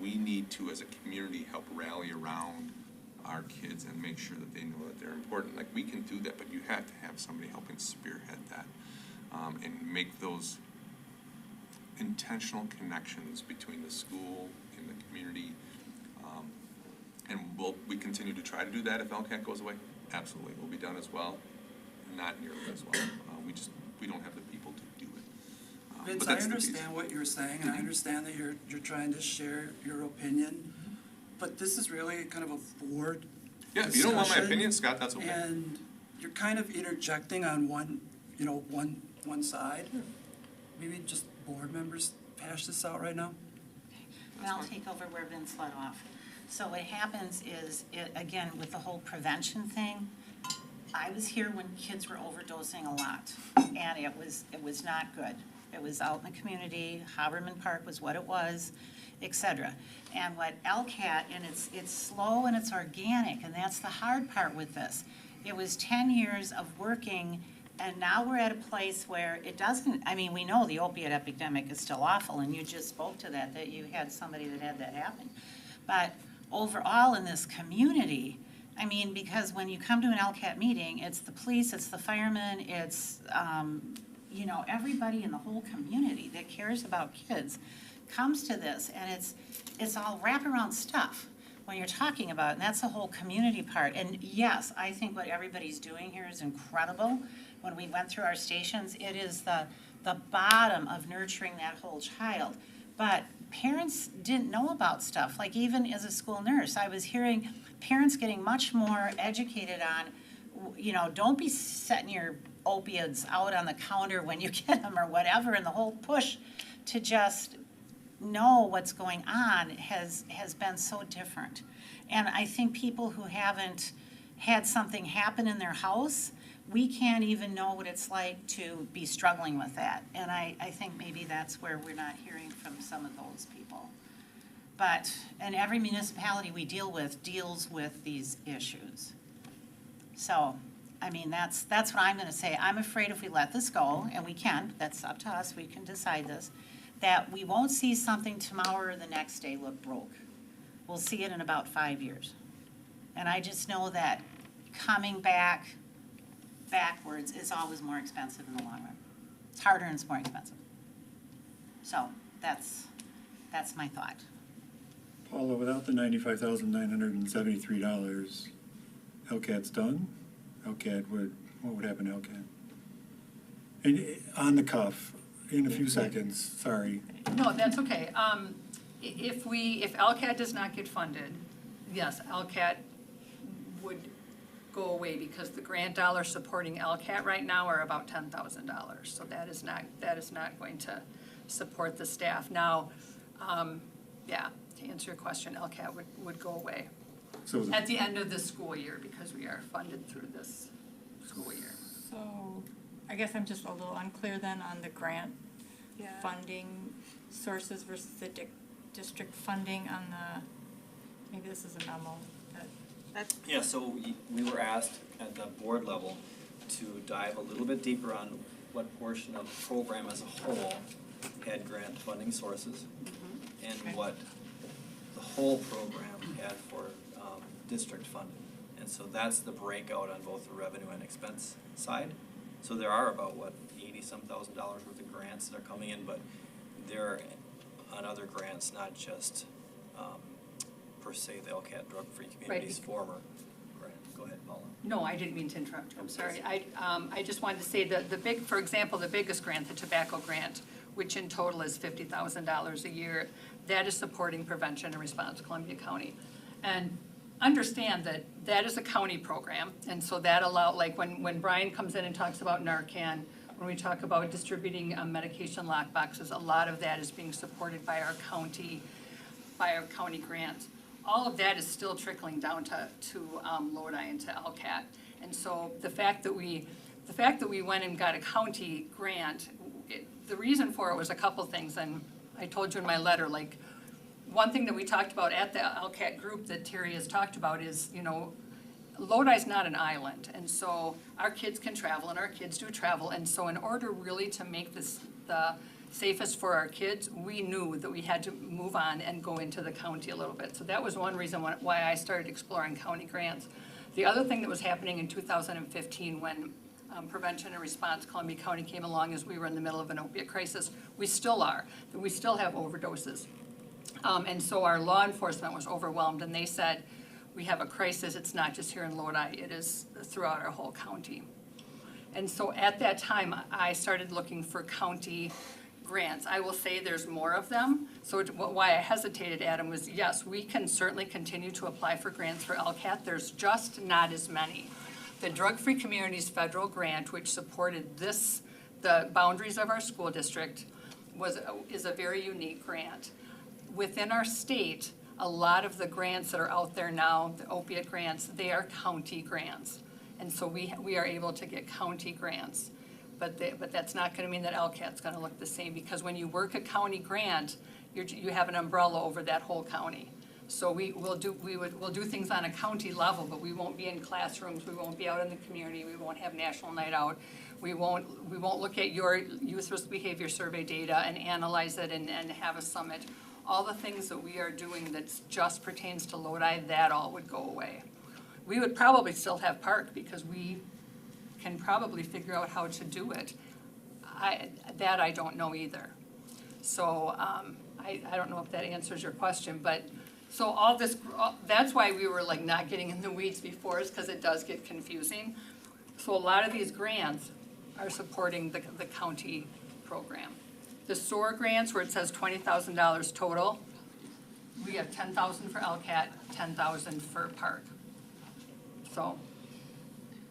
we need to, as a community, help rally around our kids and make sure that they know that they're important. Like, we can do that, but you have to have somebody helping spearhead that, and make those intentional connections between the school and the community. And we continue to try to do that if LCAT goes away? Absolutely, we'll be done as well, not nearly as well. We don't have the people to do it. Vince, But I that's the piece. understand what you're saying, and I understand that you're trying to share your opinion, but this is really kind of a board Yeah, if you don't want my discussion, opinion, Scott, that's okay. And you're kind of interjecting on one side. Maybe just board members hash this out right now. And I'll take over where Vince led off. So what happens is, again, with the whole prevention thing, I was here when kids were overdosing a lot, and it was not good. It was out in the community, Haberman Park was what it was, et cetera. And what LCAT, and it's slow and it's organic, and that's the hard part with this. It was 10 years of working, and now we're at a place where it doesn't, I mean, we know the opiate epidemic is still awful, and you just spoke to that you had somebody that had that happen. But overall in this community, I mean, because when you come to an LCAT meeting, it's the police, it's the firemen, it's, everybody in the whole community that cares about kids comes to this, and it's all wraparound stuff when you're talking about it, and that's the whole community part. And yes, I think what everybody's doing here is incredible. When we went through our stations, it is the bottom of nurturing that whole child. But parents didn't know about stuff, like even as a school nurse, I was hearing parents getting much more educated on, don't be setting your opiates out on the counter when you get them or whatever, and the whole push to just know what's going on has been so different. And I think people who haven't had something happen in their house, we can't even know what it's like to be struggling with that. And I think maybe that's where we're not hearing from some of those people. But, and every municipality we deal with deals with these issues. So, I mean, that's what I'm gonna say. I'm afraid if we let this go, and we can, that's up to us, we can decide this, that we won't see something tomorrow or the next day look broke. We'll see it in about 5 years. And I just know that coming backwards is always more expensive in the long run. It's harder and it's more expensive. So that's my thought. Paula, without the $95,973, LCAT's done? What would happen to LCAT? And on the cuff, in a few seconds, sorry. No, that's okay. If LCAT does not get funded, yes, LCAT would go away because the grant dollars supporting LCAT right now are about $10,000. So that is not going to support the staff. Now, yeah, to answer your question, LCAT would go away So at the end of this school year because we are funded through this school year. So I guess I'm just a little unclear then on the grant funding sources versus the district funding on the, maybe this is a memo that. Yeah, so we were asked at the board level to dive a little bit deeper on what portion of the program as a whole had grant funding sources and what the whole program had for district funding. And so that's the breakout on both the revenue and expense side. So there are about, what, $80-some thousand worth of grants that are coming in, but they're on other grants, not just per se the LCAT Drug-Free Communities former grant. Go ahead, Paula. No, I didn't mean to interrupt you, I'm sorry. I just wanted to say that for example, the biggest grant, the tobacco grant, which in total is $50,000 a year, that is supporting prevention and response to Columbia County. And understand that that is a county program, and so that like when Brian comes in and talks about Narcan, when we talk about distributing medication lockboxes, a lot of that is being supported by our county grants. All of that is still trickling down to Lodi and to LCAT. And so the fact that we went and got a county grant, the reason for it was a couple things, and I told you in my letter, like, one thing that we talked about at the LCAT group that Terry has talked about is, Lodi's not an island, and so our kids can travel, and our kids do travel, and so in order really to make this the safest for our kids, we knew that we had to move on and go into the county a little bit. So that was one reason why I started exploring county grants. The other thing that was happening in 2015 when Prevention and Response Columbia County came along is we were in the middle of an opiate crisis. We still are. We still have overdoses. And so our law enforcement was overwhelmed, and they said, we have a crisis, it's not just here in Lodi, it is throughout our whole county. And so at that time, I started looking for county grants. I will say there's more of them. So why I hesitated, Adam, was yes, we can certainly continue to apply for grants for LCAT. There's just not as many. The Drug-Free Communities federal grant, which supported the boundaries of our school district, is a very unique grant. Within our state, a lot of the grants that are out there now, the opiate grants, they are county grants. And so we are able to get county grants. But that's not going to mean that LCAT's going to look the same, because when you work a county grant, you have an umbrella over that whole county. So we'll do things on a county level, but we won't be in classrooms, we won't be out in the community, we won't have national night out. We won't look at your youth risk behavior survey data and analyze it and have a summit. All the things that we are doing that just pertains to Lodi, that all would go away. We would probably still have park because we can probably figure out how to do it. I don't know either. So I don't know if that answers your question, but so all this, that's why we were like not getting in the weeds before, is because it does get confusing. So a lot of these grants are supporting the county program. The SOAR grants, where it says $20,000 total, we have $10,000 for LCAT, $10,000 for park.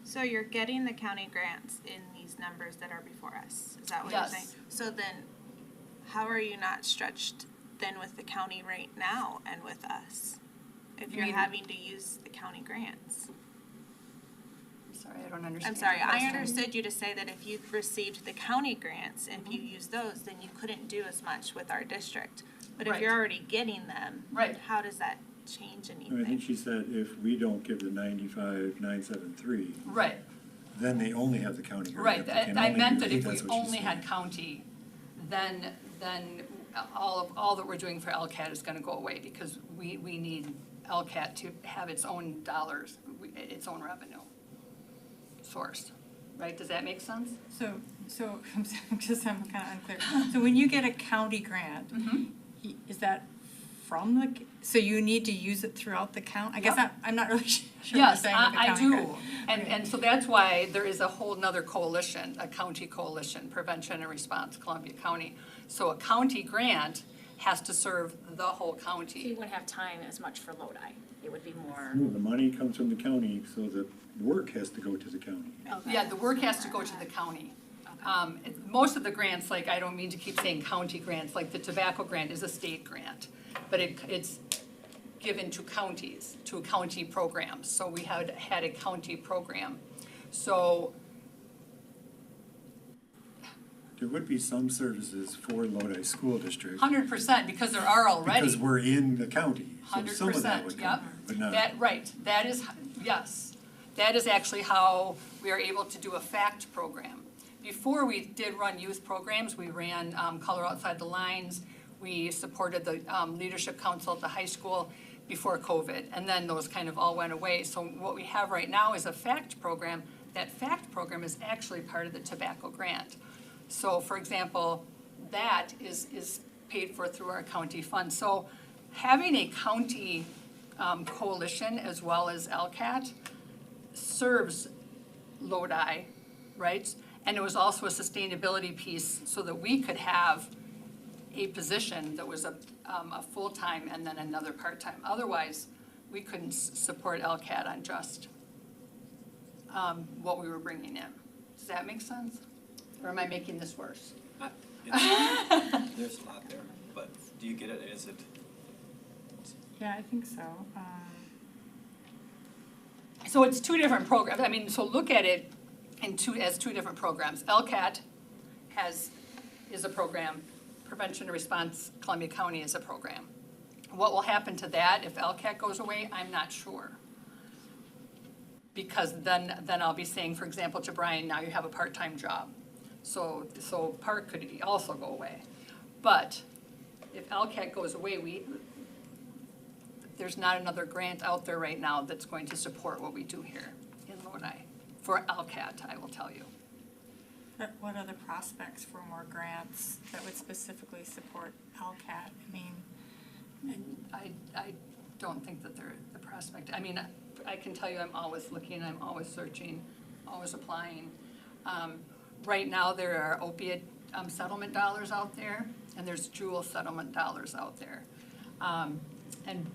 So you're getting the county grants in these numbers that are before us, is that what you're saying? So then, how are you not stretched then with the county right now and with us? If you're having to use the county grants? Sorry, I don't understand. I'm sorry, I understood you to say that if you received the county grants, and if you use those, then you couldn't do as much with our district. But if you're already getting them, how does that change anything? I think she said if we don't give the 95,973. Right. Then they only have the county grant. Right, I meant that if we only had county, then all that we're doing for LCAT is gonna go away, because we need LCAT to have its own dollars, its own revenue source, right? Does that make sense? So I'm kind of unclear. So when you get a county grant, is that from so you need to use it throughout the county? I guess I'm not really sure what you're saying with the I county do. grant. And so that's why there is a whole nother coalition, a county coalition, Prevention and Response Columbia County. So a county grant has to serve the whole county. So you wouldn't have time as much for Lodi. would be more. No, the money comes from the county, so the work has to go to the county. Yeah, the work has to go to the county. Most of the grants, like, I don't mean to keep saying county grants, like the tobacco grant is a state grant, but it's given to counties, to county programs. So we had a county program. So There would be some services for Lodi School District. 100%, because there are already. Because we're in the county, so 100%, some of that would yep. come, but not. That is, yes. That is actually how we are able to do a FACT program. Before we did run youth programs, we ran Color Outside the Lines. We supported the Leadership Council at the high school before COVID, and then those kind of all went away. So what we have right now is a FACT program. That FACT program is actually part of the tobacco grant. So for example, that is paid for through our county fund. So having a county coalition as well as LCAT serves Lodi, right? And it was also a sustainability piece so that we could have a position that was a full-time and then another part-time. Otherwise, we couldn't support LCAT on just what we were bringing in. Does that make sense? Or am I making this worse? There's a lot there, but do you get it? Is it? Yeah, I think so. So it's two different programs. I mean, so look at it as two different programs. LCAT is a program. Prevention and Response Columbia County is a program. What will happen to that if LCAT goes away? I'm not sure. Because then I'll be saying, for example, to Brian, now you have a part-time job. So Park could also go away. But if LCAT goes away, there's not another grant out there right now that's going to support what we do here in Lodi. For LCAT, I will tell you. What are the prospects for more grants that would specifically support LCAT? I mean, I don't think that they're the prospect. I mean, I can tell you I'm always looking, I'm always searching, always applying. Right now, there are opiate settlement dollars out there, and there's jewel settlement dollars out there. And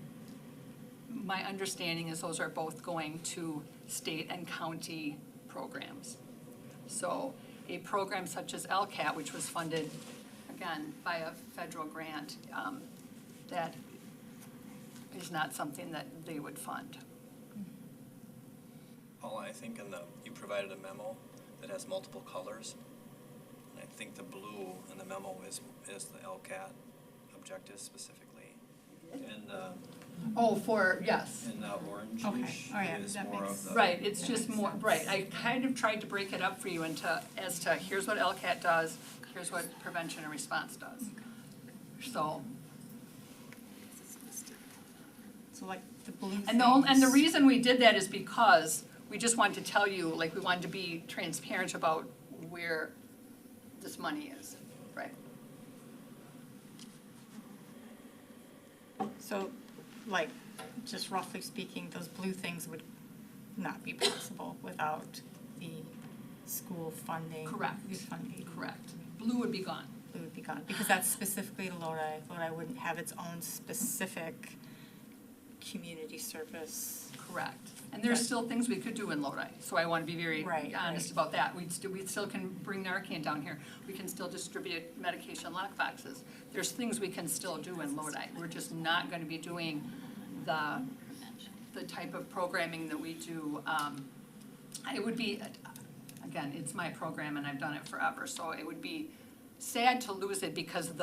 my understanding is those are both going to state and county programs. So a program such as LCAT, which was funded, again, by a federal grant, that is not something that they would fund. Paula, I think you provided a memo that has multiple colors. I think the blue in the memo is the LCAT objective specifically. And yes. And the orange is more of the. Right, it's just more, right, I kind of tried to break it up for you as to here's what LCAT does, here's what prevention and response does. So like the blue and the reason we did that is because we just wanted to tell you, like, we wanted to be transparent about where this money is, right? So, like, just roughly speaking, those blue things would not be possible without the school funding. Correct. Youth funding. Correct. Blue would be gone. Blue would be gone, because that's specifically to Lodi. Lodi wouldn't have its own specific community service. Correct. And there's still things we could do in Lodi, so I want to be very honest about that. We still can bring Narcan down here. We can still distribute medication lockboxes. There's things we can still do in Lodi. We're just not going to be doing the type of programming that we do. It would be, again, it's my program and I've done it forever, so it would be sad to lose it because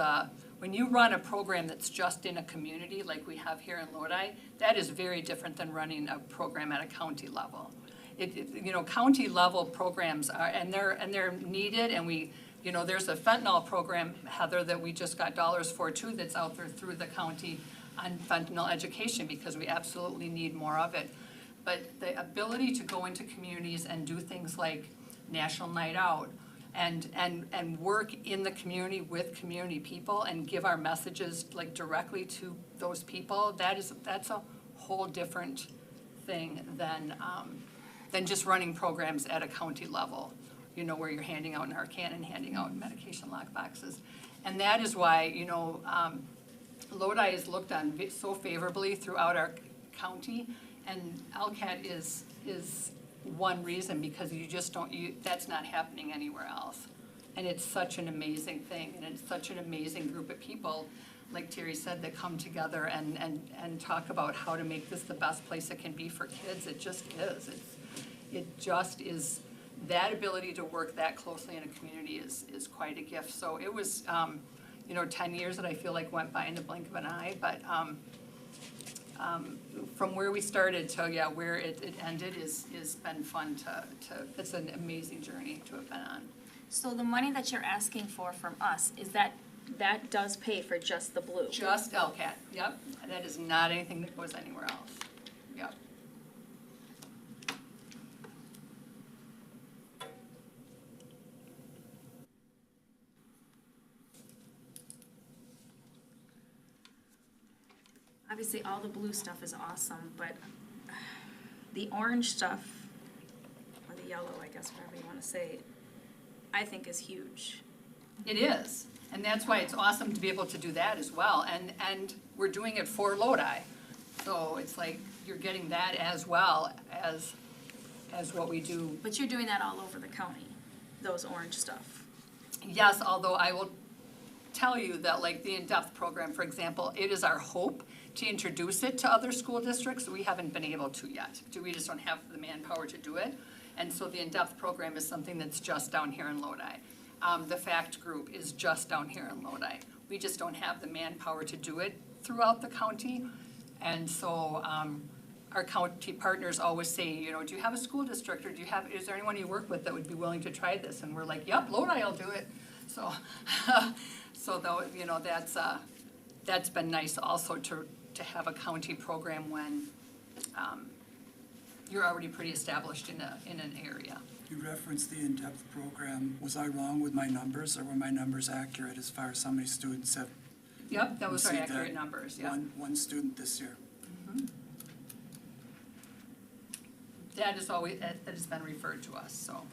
when you run a program that's just in a community like we have here in Lodi, that is very different than running a program at a county level. County level programs are, and they're needed, and there's a fentanyl program, Heather, that we just got dollars for too, that's out there through the county on fentanyl education because we absolutely need more of it. But the ability to go into communities and do things like National Night Out, and work in the community with community people and give our messages like directly to those people, that's a whole different thing than just running programs at a county level, where you're handing out Narcan and handing out medication lockboxes. And that is why, Lodi is looked on so favorably throughout our county. And LCAT is one reason, because you just don't, that's not happening anywhere else. And it's such an amazing thing, and it's such an amazing group of people, like Terry said, that come together and talk about how to make this the best place it can be for kids. It just is. It just is. That ability to work that closely in a community is quite a gift. So it was, 10 years that I feel like went by in the blink of an eye, but from where we started to, where it ended is been fun to, it's an amazing journey to have been on. So the money that you're asking for from us, is that does pay for just the blue? Just LCAT, yep. That is not anything that goes anywhere else, yep. Obviously, all the blue stuff is awesome, but the orange stuff, or the yellow, I guess, whatever you want to say, I think is huge. It is, and that's why it's awesome to be able to do that as well, and we're doing it for Lodi. So it's like you're getting that as well as what we do. But you're doing that all over the county, those orange stuff. Yes, although I will tell you that, like the in-depth program, for example, it is our hope to introduce it to other school districts. We haven't been able to yet. We just don't have the manpower to do it. And so the in-depth program is something that's just down here in Lodi. The FACT group is just down here in Lodi. We just don't have the manpower to do it throughout the county. And so our county partners always say, do you have a school district, or is there anyone you work with that would be willing to try this? And we're like, yep, Lodi will do it. So, though, that's been nice also to have a county program when you're already pretty established in an area. You referenced the in-depth program. Was I wrong with my numbers, or were my numbers accurate as far as how many students have? Yep, that was our received accurate that? numbers, yeah. One student this year. Mhm. That is always, that has been referred to us, so.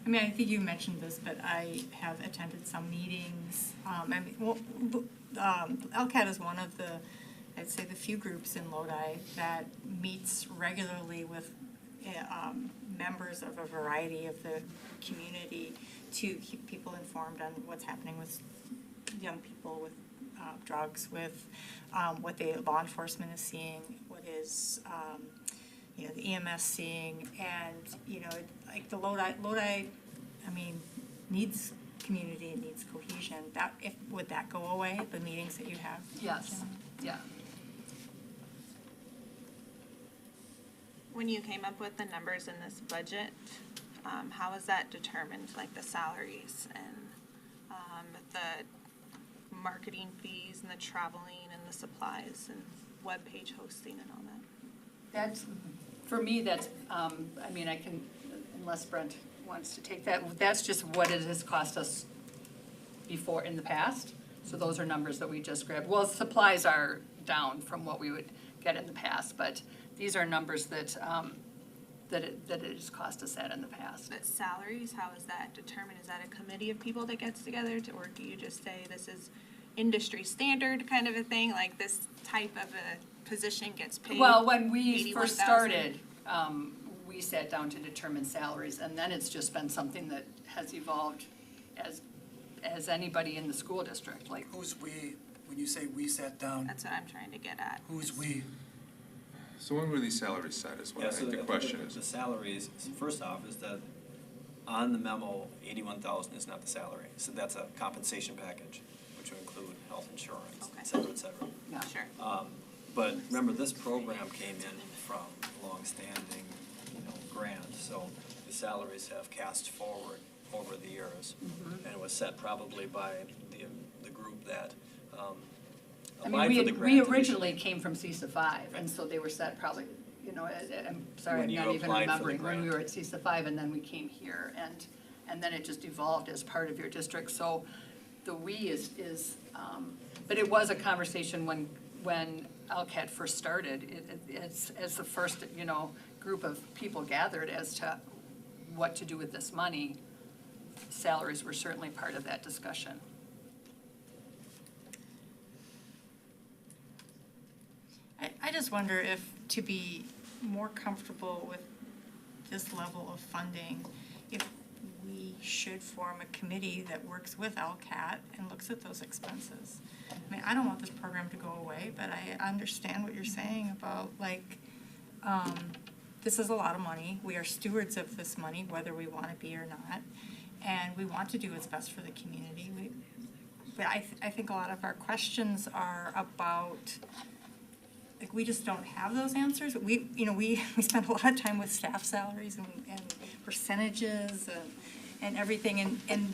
I think you mentioned this, but I have attended some meetings. LCAT is one of the, I'd say, the few groups in Lodi that meets regularly with members of a variety of the community to keep people informed on what's happening with young people, with drugs, with what the law enforcement is seeing, what is the EMS seeing, and like the Lodi, needs community, it needs cohesion. Would that go away, the meetings that you have? Yes, yeah. When you came up with the numbers in this budget, how was that determined, like the salaries and the marketing fees and the traveling and the supplies and webpage hosting and all that? That's, for me, that's, I can, unless Brent wants to take that, that's just what it has cost us before in the past. So those are numbers that we just grabbed. Well, supplies are down from what we would get in the past, but these are numbers that it has cost us that in the past. But salaries, how is that determined? Is that a committee of people that gets together, or do you just say this is industry standard kind of a thing, like this type of a position gets paid? Well, when we first 81,000? started, we sat down to determine salaries, and then it's just been something that has evolved as anybody in the school district, like. Who's we? When you say we sat down, That's what I'm trying to get at. who's we? So when were these salaries set is what I think the question is. The salaries, first off, is that on the memo, 81,000 is not the salary. So that's a compensation package, which would include health insurance, et cetera, et cetera. Yeah. Sure. But remember, this program came in from longstanding, grant, so the salaries have cast forward over the years. Mhm. And it was set probably by the group that applied for the grant. We originally came from CISA 5, and so they were set probably, I'm sorry, When I'm you not even applied for the remembering, when we grant. were at CISA 5, and then we came here, and then it just evolved as part of your district. So the we is but it was a conversation when LCAT first started, as the first, group of people gathered as to what to do with this money. Salaries were certainly part of that discussion. I just wonder if to be more comfortable with this level of funding, if we should form a committee that works with LCAT and looks at those expenses. I mean, I don't want this program to go away, but I understand what you're saying about like, this is a lot of money. We are stewards of this money, whether we want to be or not. And we want to do what's best for the community. But I think a lot of our questions are about, like, we just don't have those answers. We spend a lot of time with staff salaries and percentages and everything, and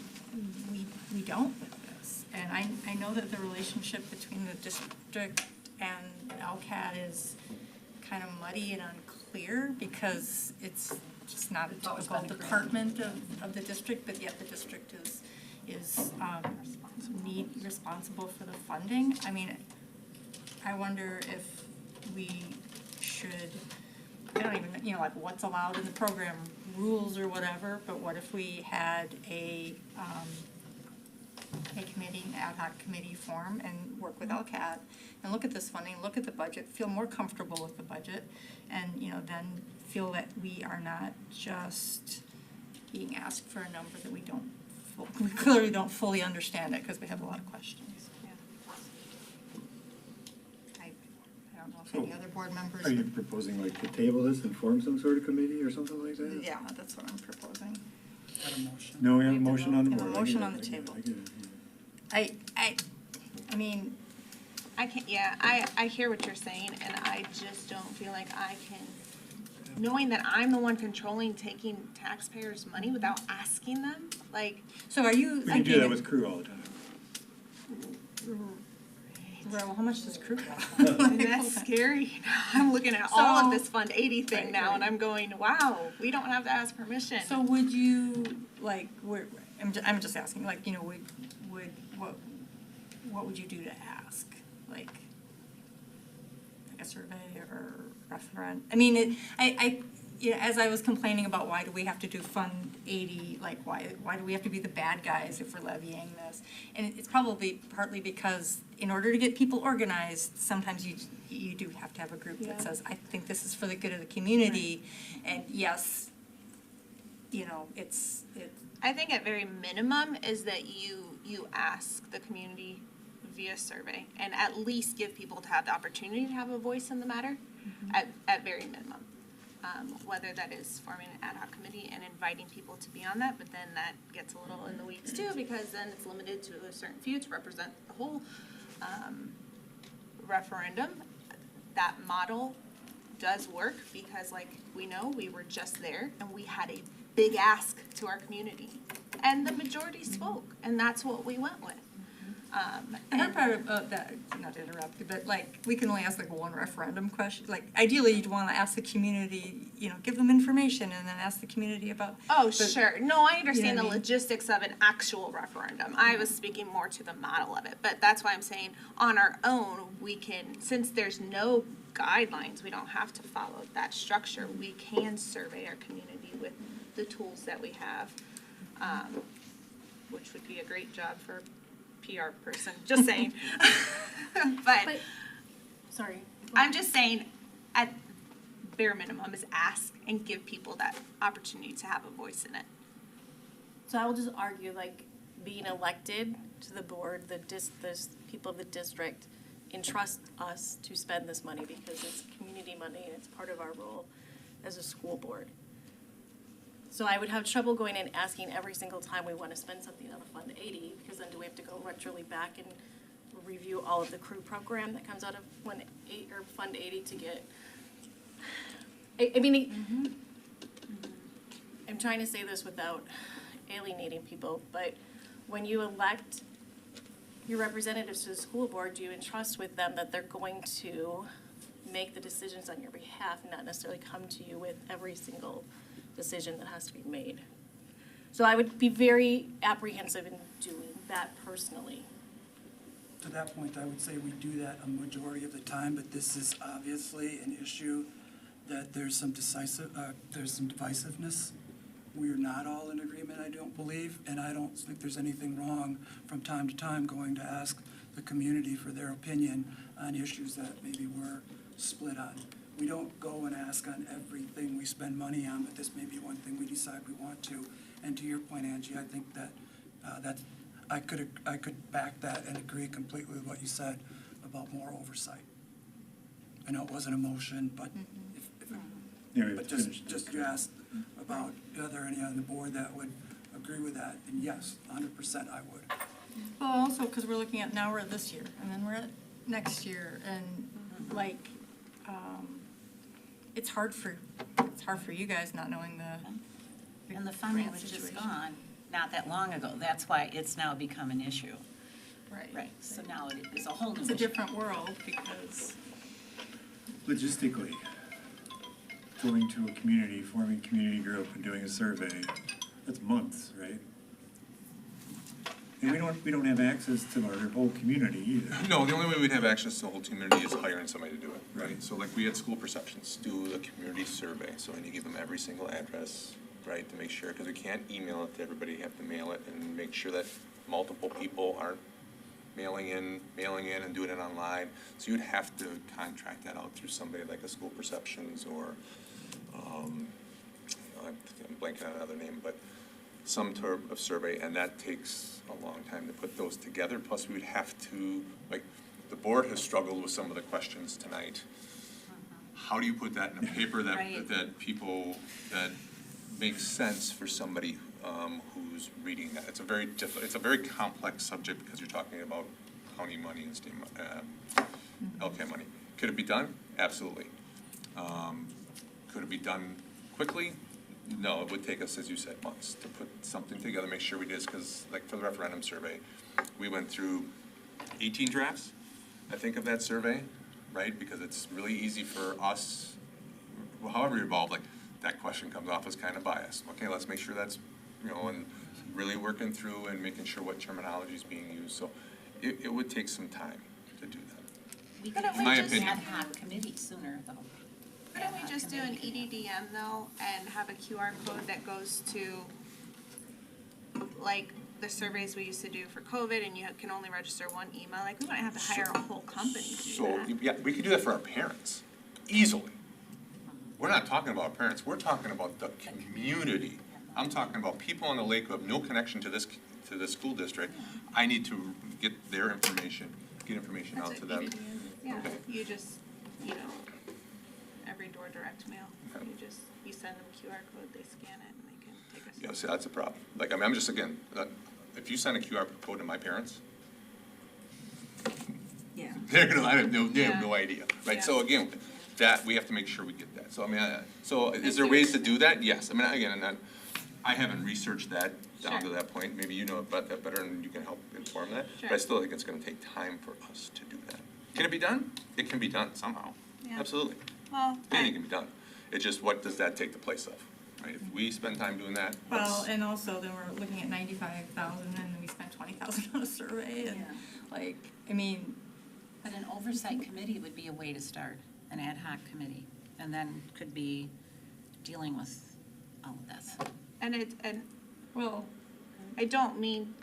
we don't with this. And I know that the relationship between the district and LCAT is kind of muddy and unclear because it's just not a typical department of the district, but yet the district is responsible for the funding. I mean, I wonder if we should, I don't even, like what's allowed in the program rules or whatever, but what if we had a committee, an ad hoc committee form and work with LCAT and look at this funding, look at the budget, feel more comfortable with the budget, and, then feel that we are not just being asked for a number that we clearly don't fully understand it because we have a lot of questions. I don't know if any other board members. Are you proposing like to table this and form some sort of committee or something like that? Yeah, that's what I'm proposing. No, we have a motion on the We have board. a motion on the table. I mean, I can, I hear what you're saying, and I just don't feel like I can, knowing that I'm the one controlling taking taxpayers' money without asking them, like. So are you? We can do that with crew all the time. Well, how much does crew cost? That's scary. I'm looking at all of this Fund 80 thing now, and I'm going, wow, we don't have to ask permission. So would you, like, I'm just asking, like, what would you do to ask? Like a survey or referendum? I mean, as I was complaining about why do we have to do Fund 80, like why do we have to be the bad guys if we're levying this? And it's probably partly because in order to get people organized, sometimes you do have to have a group that says, I think this is for the good of the community, and yes, it's. I think at very minimum is that you ask the community via survey and at least give people to have the opportunity to have a voice in the matter at very minimum. Whether that is forming an ad hoc committee and inviting people to be on that, but then that gets a little in the weeds too, because then it's limited to a certain few to represent the whole referendum. That model does work because, like we know, we were just there and we had a big ask to our community, and the majority spoke, and that's what we went with. And our part of that, not to interrupt you, but like, we can only ask like one referendum question. Like, ideally, you'd want to ask the community, give them information and then ask the community about. Oh, sure. No, I understand the logistics of an actual referendum. I was speaking more to the model of it, but that's why I'm saying on our own, we can, since there's no guidelines, we don't have to follow that structure. We can survey our community with the tools that we have, which would be a great job for PR person, just saying. But sorry. I'm just saying, at bare minimum is ask and give people that opportunity to have a voice in it. So I will just argue, like, being elected to the board, the people of the district entrust us to spend this money because it's community money and it's part of our role as a school board. So I would have trouble going and asking every single time we want to spend something out of Fund 80, because then do we have to go retroly back and review all of the crew program that comes out of Fund 80 to get, I'm trying to say this without alienating people, but when you elect your representatives to the school board, do you entrust with them that they're going to make the decisions on your behalf and not necessarily come to you with every single decision that has to be made? So I would be very apprehensive in doing that personally. To that point, I would say we do that a majority of the time, but this is obviously an issue that there's some divisiveness. We're not all in agreement, I don't believe, and I don't think there's anything wrong from time to time going to ask the community for their opinion on issues that maybe we're split on. We don't go and ask on everything we spend money on, but this may be one thing we decide we want to. And to your point, Angie, I think that, I could back that and agree completely with what you said about more oversight. I know it wasn't a motion, but but just you asked about, are there any on the board that would agree with that? And yes, 100% I would. Well, also, because we're looking at, now we're at this year, and then we're at next year, and like, it's hard for you guys not knowing the. And the funding grant was just situation. gone not that long ago. That's why it's now become an issue. Right. Right, so now it is a whole new It's a issue. different world because. Logistically, going to a community, forming a community group and doing a survey, that's months, right? And we don't have access to our whole community either. No, the only way we'd have access to the whole community is hiring somebody to do it, right? So like we had school perceptions do a community survey, so we need to give them every single address, right, to make sure, because we can't email it to everybody, you have to mail it and make sure that multiple people aren't mailing in and doing it online. So you'd have to contract that out through somebody like a school perceptions or, I'm blanking on another name, but some sort of survey, and that takes a long time to put those together. Plus, we would have to, like, the board has struggled with some of the questions tonight. How do you put that in a paper that, Right. that people, that makes sense for somebody who's reading that? It's a very it's a very complex subject because you're talking about county money and state, LCAT money. Could it be done? Absolutely. Could it be done quickly? No, it would take us, as you said, months to put something together, make sure we did this, because like for the referendum survey, we went through 18 drafts, I think, of that survey, right? Because it's really easy for us, well, however you're involved, like that question comes off as kind of biased. Okay, let's make sure that's, and really working through and making sure what terminology is being used. So it would take some time to do that. We could Couldn't have we my just- opinion. ad hoc committee sooner, though. Couldn't we just do an EDDM though, and have a QR code that goes to, like, the surveys we used to do for COVID, and you can only register one email? Like, we wouldn't have to hire a whole company to do So, that. yeah, we could do that for our parents, easily. We're not talking about our parents, we're talking about the community. I'm talking about people on the lake who have no connection to this school district. I need to get their information, get information out to them. Yeah, Okay. you just, every door direct mail, you send them a QR code, they scan it, and they can take us. Yeah, see, that's a problem. Like, I'm just, again, if you send a QR code to my parents, Yeah. they have no idea, right? So again, that, we have to make sure we get that. So, so is there ways to do that? Yes. Again, I haven't researched that down to that point. Maybe you know about that better and you can help inform that. But I still think it's gonna take time for us to do that. Can it be done? It can be done somehow. Yeah. Absolutely. Well, Anything can be done. It's just, what does that take the place of, right? If we spend time doing that, Well, and also then we're looking at 95,000 and then we spent 20,000 on a survey and But an oversight committee would be a way to start, an ad hoc committee, and then could be dealing with all of this. well, I don't mean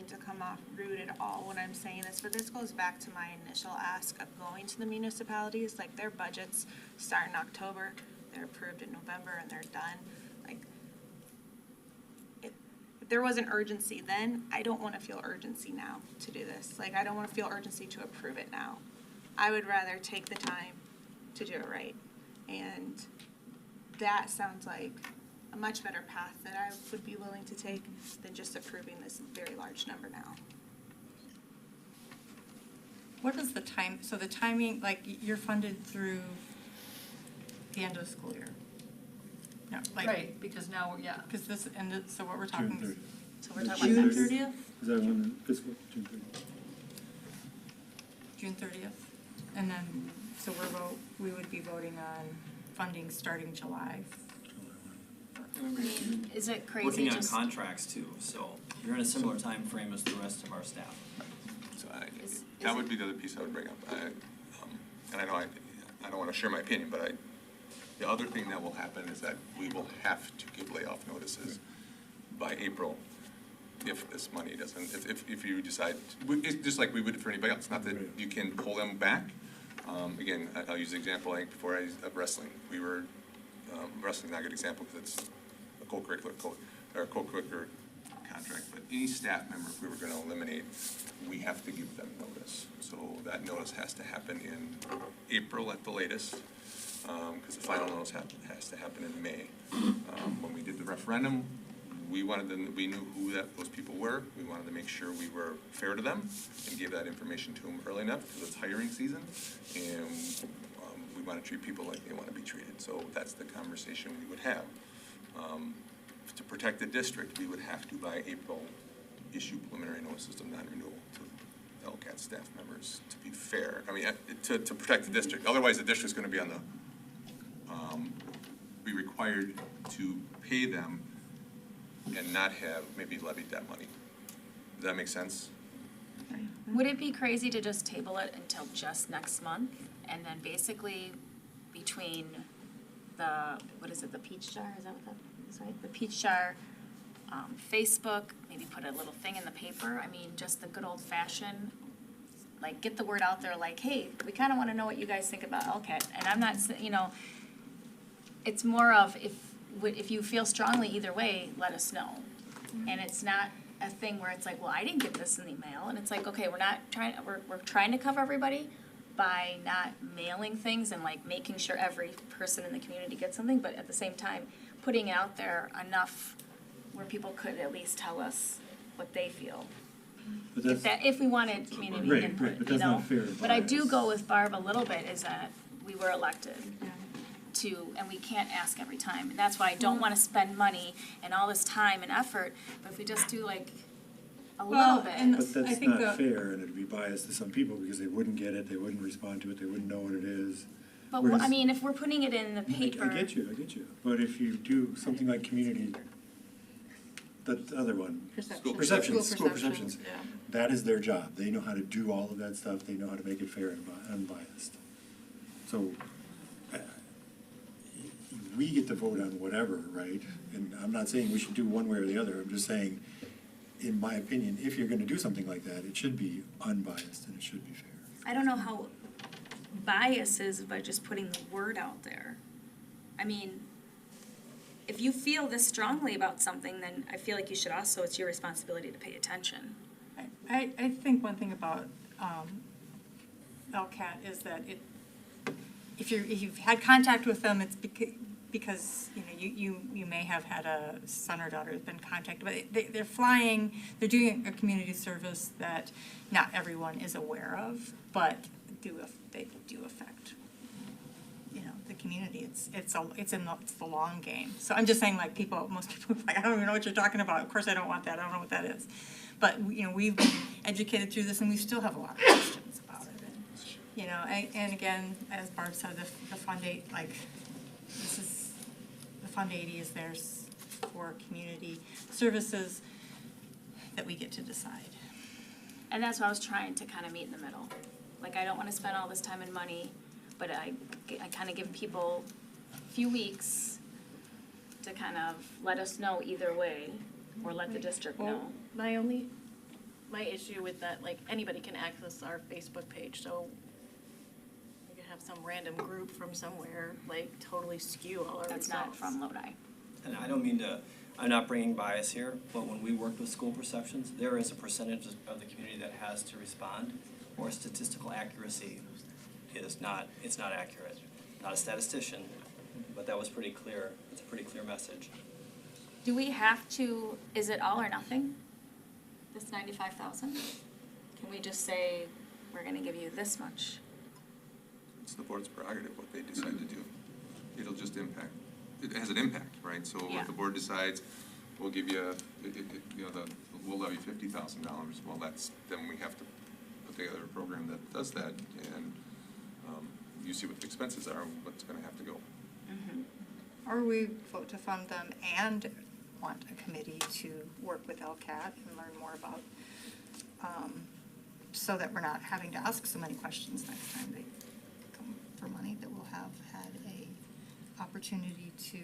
to come off rude at all when I'm saying this, but this goes back to my initial ask of going to the municipalities. Like, their budgets start in October, they're approved in November, and they're done. Like, if there was an urgency then, I don't wanna feel urgency now to do this. Like, I don't wanna feel urgency to approve it now. I would rather take the time to do it right. And that sounds like a much better path that I would be willing to take than just approving this very large number now. what is the timing, like, you're funded through the end of the school year? No, like. Right, because now, yeah. Because this ended, so what we're talking June is. 30th. So we're talking June about 30th? Is that one fiscal, June 30th? June 30th, and then, so we would be voting on funding starting July. Is it crazy Working on just? contracts too, so you're in a similar time frame as the rest of our staff. So that would be the other piece I would bring up. And I know I don't want to share my opinion, but the other thing that will happen is that we will have to give layoff notices by April if this money doesn't, if you decide, it's just like we would for anybody else, not that you can pull them back, Again, I'll use the example, I think, before of wrestling. We were, wrestling's not a good example because it's a co-curricular contract, but any staff member, if we were gonna eliminate, we have to give them notice. So that notice has to happen in April at the latest, because the final notice has to happen in May. When we did the referendum, we knew who those people were. We wanted to make sure we were fair to them and give that information to them early enough because it's hiring season, and we want to treat people like they want to be treated. So that's the conversation we would have. To protect the district, we would have to, by April, issue preliminary notices of non-renewal to LCAT staff members, to be fair. I mean, to protect the district. Otherwise, the district's going to be on the, be required to pay them and not have maybe levied that money. Does that make sense? Would it be crazy to just table it until just next month? And then basically between the, what is it, the peach jar, is that what that is, right? The peach jar, Facebook, maybe put a little thing in the paper. I mean, just the good old fashioned, like get the word out there like, hey, we kind of want to know what you guys think about LCAT. And I'm not, you know, it's more of if you feel strongly either way, let us know. And it's not a thing where it's like, well, I didn't get this in the mail. And it's like, okay, we're trying to cover everybody by not mailing things and like making sure every person in the community gets something, but at the same time, putting it out there enough where people could at least tell us what they feel. If we wanted community input, but you that's know? not fair But I do go with Barb a little bit, is that we were elected. And we can't ask every time, and that's why I don't wanna spend money and all this time and effort, but if we just do like a little bit. But that's not fair, and it'd be biased to some people because they wouldn't get it, they wouldn't respond to it, they wouldn't know what it is. But, I mean, if we're putting it in the paper. I get you, but if you do something like community, the other one. School perceptions, yeah. that is their job, they know how to do all of that stuff, they know how to make it fair and unbiased. So, we get to vote on whatever, right? And I'm not saying we should do one way or the other, I'm just saying, in my opinion, if you're gonna do something like that, it should be unbiased and it should be fair. I don't know how bias is by just putting the word out there. I mean, if you feel this strongly about something, then I feel like you should also, it's your responsibility to pay attention. I think one thing about LCAT is that if you've had contact with them, it's because you know you may have had a son or daughter who's been contacted, but they're flying, they're doing a community service that not everyone is aware of, but they do affect the community. It's the long game. So I'm just saying, like, most people are like, I don't even know what you're talking about. Of course I don't want that. I don't know what that is. But we've been educated through this, and we still have a lot of questions about it. And again, as Barb said, the Fund 8, like, the Fund 80 is there for community services that we get to decide. And that's why I was trying to kind of meet in the middle. Like, I don't want to spend all this time and money, but I kind of give people a few weeks to kind of let us know either way, or let the district know. My issue with that, like, anybody can access our Facebook page, so we could have some random group from somewhere, like, totally skew all our results. That's not from Lodi. And I don't mean to, I'm not bringing bias here, but when we worked with school perceptions, there is a percentage of the community that has to respond, or statistical accuracy is not, it's not accurate. Not a statistician, but that was pretty clear. It's a pretty clear message. Do we have to, is it all or nothing, this 95,000? Can we just say, we're gonna give you this much? It's the board's prerogative what they decide to do. It'll just impact, it has an impact, right? So if the board decides, we'll give you, we'll levy $50,000, well, then we have to put together a program that does that, and you see what the expenses are, what's gonna have to go. Or we vote to fund them and want a committee to work with LCAT and learn more about, so that we're not having to ask so many questions next time they come for money, that we'll have had a opportunity to,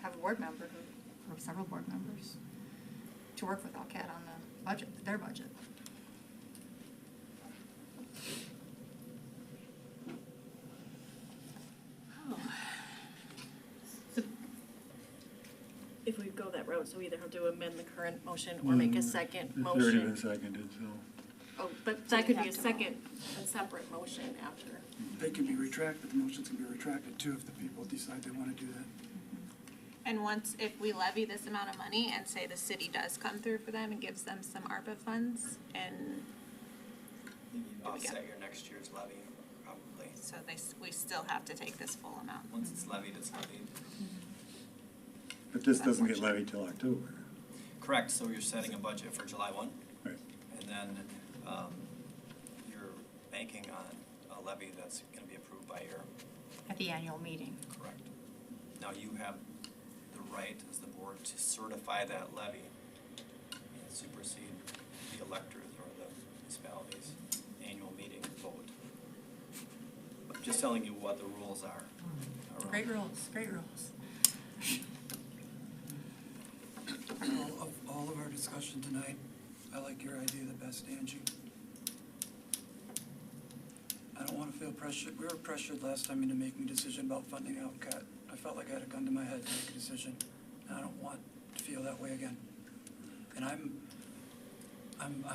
have a board member or several board members to work with LCAT on the budget, their budget. route, so we either have to amend the current motion or make a second It's already been motion. seconded, so. Oh, but that could be a second, a separate motion after. They can be retracted, the motions can be retracted too if the people decide they wanna do that. And once, if we levy this amount of money and say the city does come through for them and gives them some ARPA funds, and You offset your next year's levy, probably. so we still have to take this full amount. Once it's levied, it's levied. But this doesn't get levied till October. Correct, so you're setting a budget for July 1? Right. And then you're banking on a levy that's gonna be approved by your, At the annual meeting. correct. Now, you have the right as the board to certify that levy and supersede the electors or the municipality's annual meeting vote. But just telling you what the rules are. Great rules, great rules. Of all of our discussion tonight, I like your idea the best, Angie. I don't wanna feel pressured, we were pressured last time into making a decision about funding LCAT. I felt like I had a gun to my head to make a decision, and I don't want to feel that way again. And I'm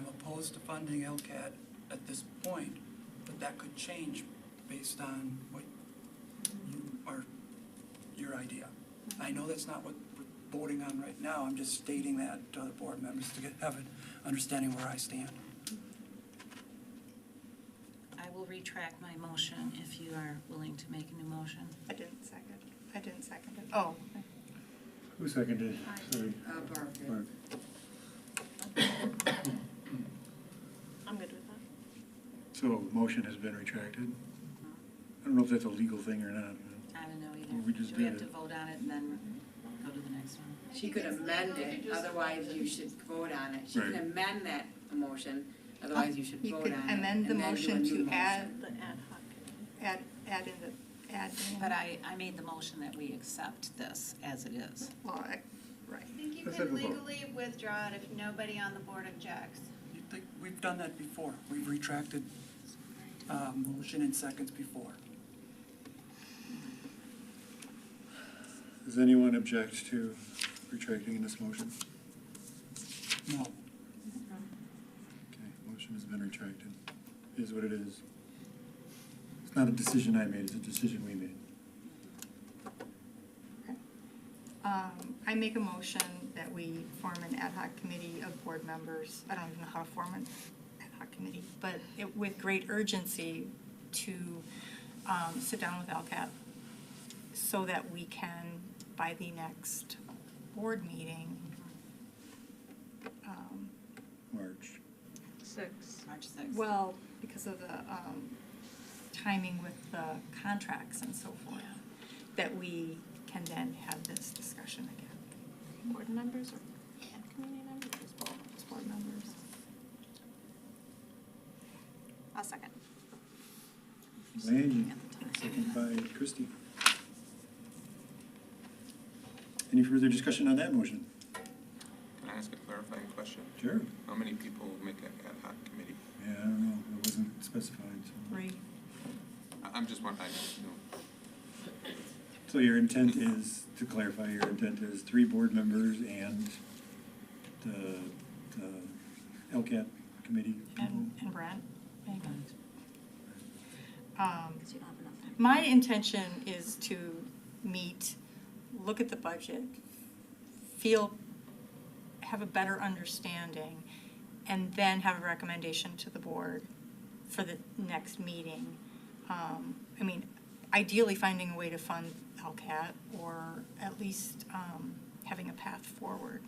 opposed to funding LCAT at this point, but that could change based on what your idea. I know that's not what we're voting on right now, I'm just stating that to other board members to have an understanding where I stand. I will retract my motion if you are willing to make a new motion. I didn't second it. Oh. Who seconded? Sorry. Barb. I'm good with that. So motion has been retracted? I don't know if that's a legal thing or not. I don't know either. Well, we just Do we have did to it. vote on it and then go to the next one? She could amend it, otherwise you should vote on it. She can Right. amend that motion, otherwise you should You vote could on it. amend the and then do a motion new to motion. add, The ad hoc committee. add in the, add in. But I made the motion that we accept this as it is. Well, right. I think you Let's can have a vote. legally withdraw it if nobody on the board objects. You think, we've done that before, we've retracted, motion in seconds before. Does anyone object to retracting this motion? No. Okay, motion has been retracted. It is what it is. It's not a decision I made, it's a decision we made. I make a motion that we form an ad hoc committee of board members. I don't even know how to form an ad hoc committee, but with great urgency to sit down with LCAT so that we can, by the next board meeting, March. March 6th. well, because of the timing with the contracts and so forth, that we can then have this discussion again. Board members or and community members, or just both? Just board members. I'll second. By Angie, second by Christie. Any further discussion on that motion? Can I ask a clarifying question? Sure. How many people make an ad hoc committee? Yeah, I don't know, it wasn't specified, so. Right. I'm just wondering, you know. So your intent is, to clarify, your intent is 3 board members and the LCAT committee people? And Brent, maybe. Because you don't have enough time. My intention is to meet, look at the budget, have a better understanding, and then have a recommendation to the board for the next meeting. I mean, ideally finding a way to fund LCAT, or at least having a path forward.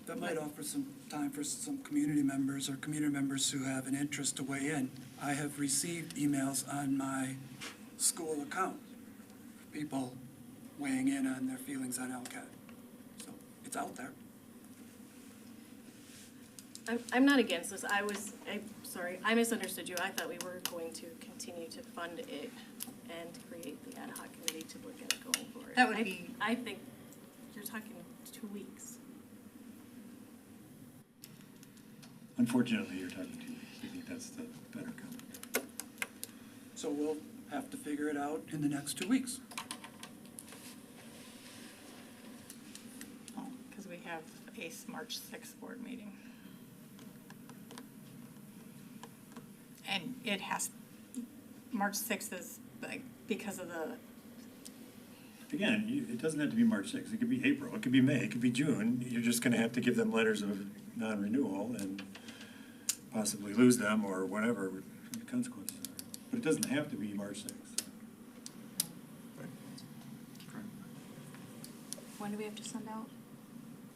That might offer some time for some community members or community members who have an interest to weigh in. I have received emails on my school account, people weighing in on their feelings on LCAT. So it's out there. I'm not against this. Sorry, I misunderstood you. I thought we were going to continue to fund it and create the ad hoc committee to look at it going forward. That would be- I think you're talking 2 weeks. Unfortunately, you're talking 2 weeks. I think that's the better comment. So we'll have to figure it out in the next 2 weeks. have a March 6th board meeting. And it has, March 6th is like, because of the, Again, it doesn't have to be March 6th. It could be April, it could be May, it could be June. You're just gonna have to give them letters of non-renewal and possibly lose them or whatever the consequences are. But it doesn't have to be March 6th. When do we have to send out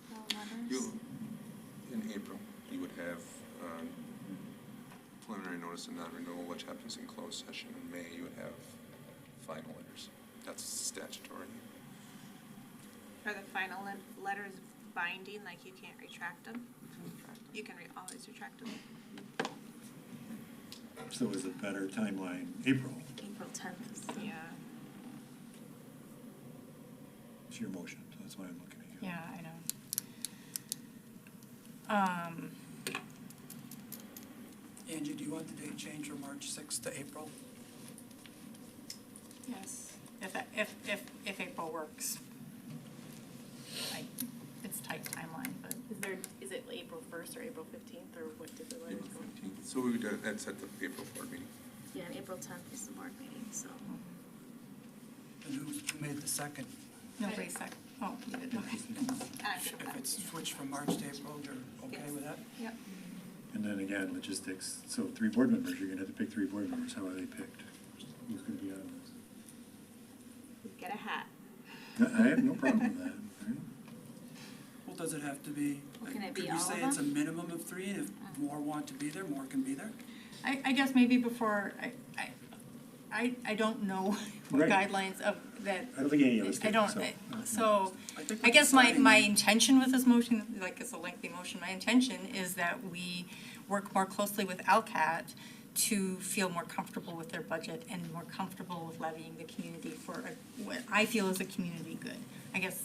the letters? In April, you would have preliminary notice of non-renewal, which happens in closed session. In May, you would have final letters. That's statutory. Are the final letters binding, like you can't retract them? You can always retract them. So is a better timeline April? April 10th. Yeah. It's your motion, so that's why I'm looking at you. yeah, I know. Angie, do you want the date changed from March 6th to April? Yes, if April works. It's tight timeline, but. Is it April 1st or April 15th, or what did the letters April go? 15th. So we would, that's at the April board meeting. Yeah, and April 10th is the board meeting, so. And who made the second? Nobody second, oh, you did, okay. If it's switched from March to April, you're okay with that? Yep. And then again, logistics, so 3 board members, you're gonna have to pick 3 board members. How are they picked? Who's gonna be on Get a hat. this? I have no problem with that. Right? Well, does it have to be, Well, can it could be we all say of it's a them? minimum of 3, and if more want to be there, more can be there? I guess maybe before, I don't know what Right. guidelines of that. I don't think any of us I do, don't, so. so, I think I we're guess my deciding- intention with this motion, like it's a lengthy motion, my intention is that we work more closely with LCAT to feel more comfortable with their budget and more comfortable with levying the community for what I feel is a community good. I guess,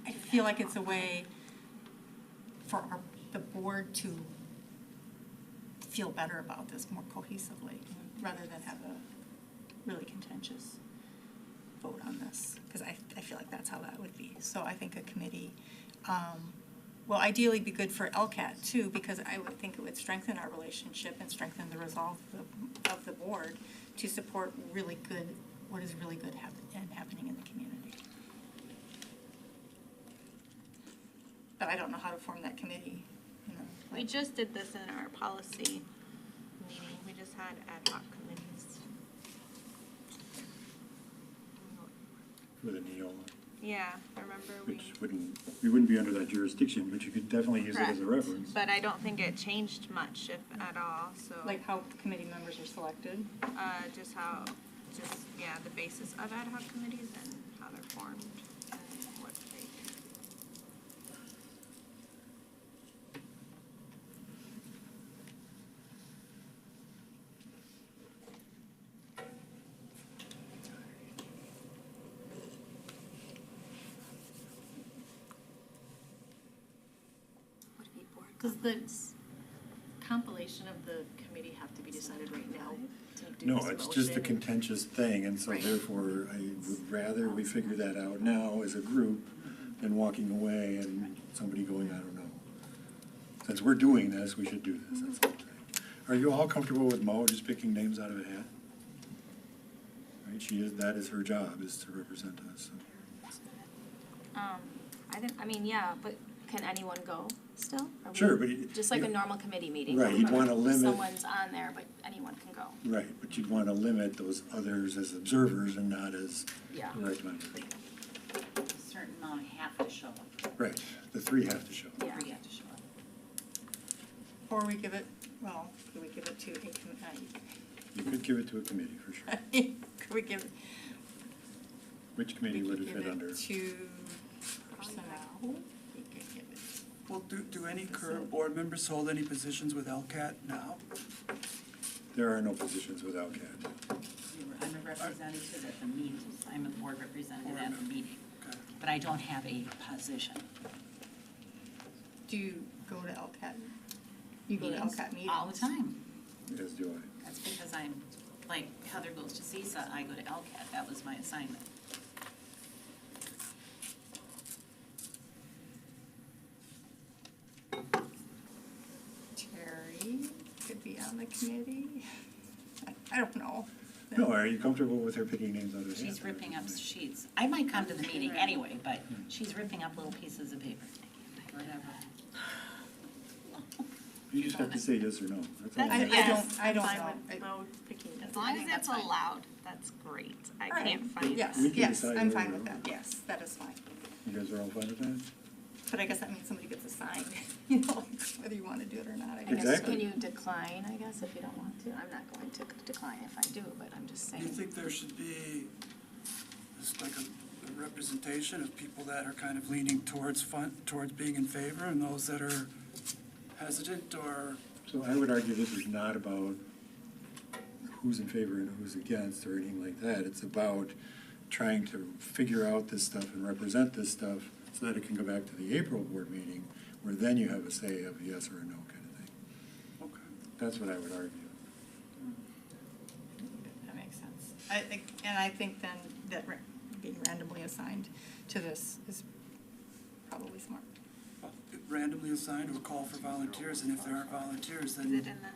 I feel like it's a way for the board to feel better about this more cohesively, rather than have a really contentious vote on this, because I feel like that's how that would be. So I think a committee will ideally be good for LCAT too, because I would think it would strengthen our relationship and strengthen the resolve of the board to support really good, what is really good happening in the community. But I don't know how to form that committee, you know. We just did this in our policy meeting. We just had ad hoc committees. For the Neola, Yeah, remember which we wouldn't be under that jurisdiction, but you could definitely use it as a Correct. reference. But I don't think it changed much, if at all, so. Like how committee members are selected. Just how, yeah, the basis of ad hoc committees and how they're formed and what they do. Does the compilation of the committee have to be decided right now to do No, this it's just a motion? contentious thing, and so Right. therefore, I would rather we figure that out now as a group than walking away and somebody going, I don't know. Since we're doing this, we should do this, that's all I'm saying. Are you all comfortable with Mo just picking names out of a hat? Right, that is her job, is to represent us, so. Yeah, but can anyone go still? Are we- Sure, but Just like a normal committee meeting. Right, you'd wanna limit- Someone's on there, but anyone can go. Right, but you'd wanna limit those others as observers and not as Yeah. direct members. A certain amount have to show up. Right, the 3 have to show. Yeah. 3 have to show up. Or we give it, well, could we give it to a committee? You could give it to a committee, for sure. Could we give, Which committee would it give fit it under? to personnel? We could give it. Well, do any current board members hold any positions with LCAT now? There are no positions with LCAT. I'm a representative at the meetings. I'm a board representative at the meeting. Okay. But I don't have a position. Do you go to LCAT? You go to Meetings LCAT meetings? all the time. As do I. That's because I'm, like Heather goes to CISA, I go to LCAT. That was my assignment. committee? I don't know. No, are you comfortable with her picking names out of the hat? She's ripping up sheets. I might come to the meeting anyway, but she's ripping up little pieces of paper. Whatever. You just have to say yes or no. That's all. I don't Fine know. with Mo picking this. As long as it's allowed, that's great. I can't find Yes, We can yes, decide I'm whether fine or with not. that, yes, that is fine. You guys are all fine with that? But I guess that means somebody gets assigned, you know, whether you wanna do it or not, I guess. Exactly. Can you decline, I guess, if you don't want to? I'm not going to decline if I do, but I'm just Do you saying. think there should be just like a representation of people that are kind of leaning towards towards being in favor and those that are hesitant or? So I would argue this is not about who's in favor and who's against or anything like that. It's about trying to figure out this stuff and represent this stuff so that it can go back to the April board meeting, where then you have a say of a yes or a no kind of thing. Okay. That's what I would argue. That makes sense. And I think then that being randomly assigned to this is probably smart. Randomly assigned or call for volunteers, and if there aren't volunteers, then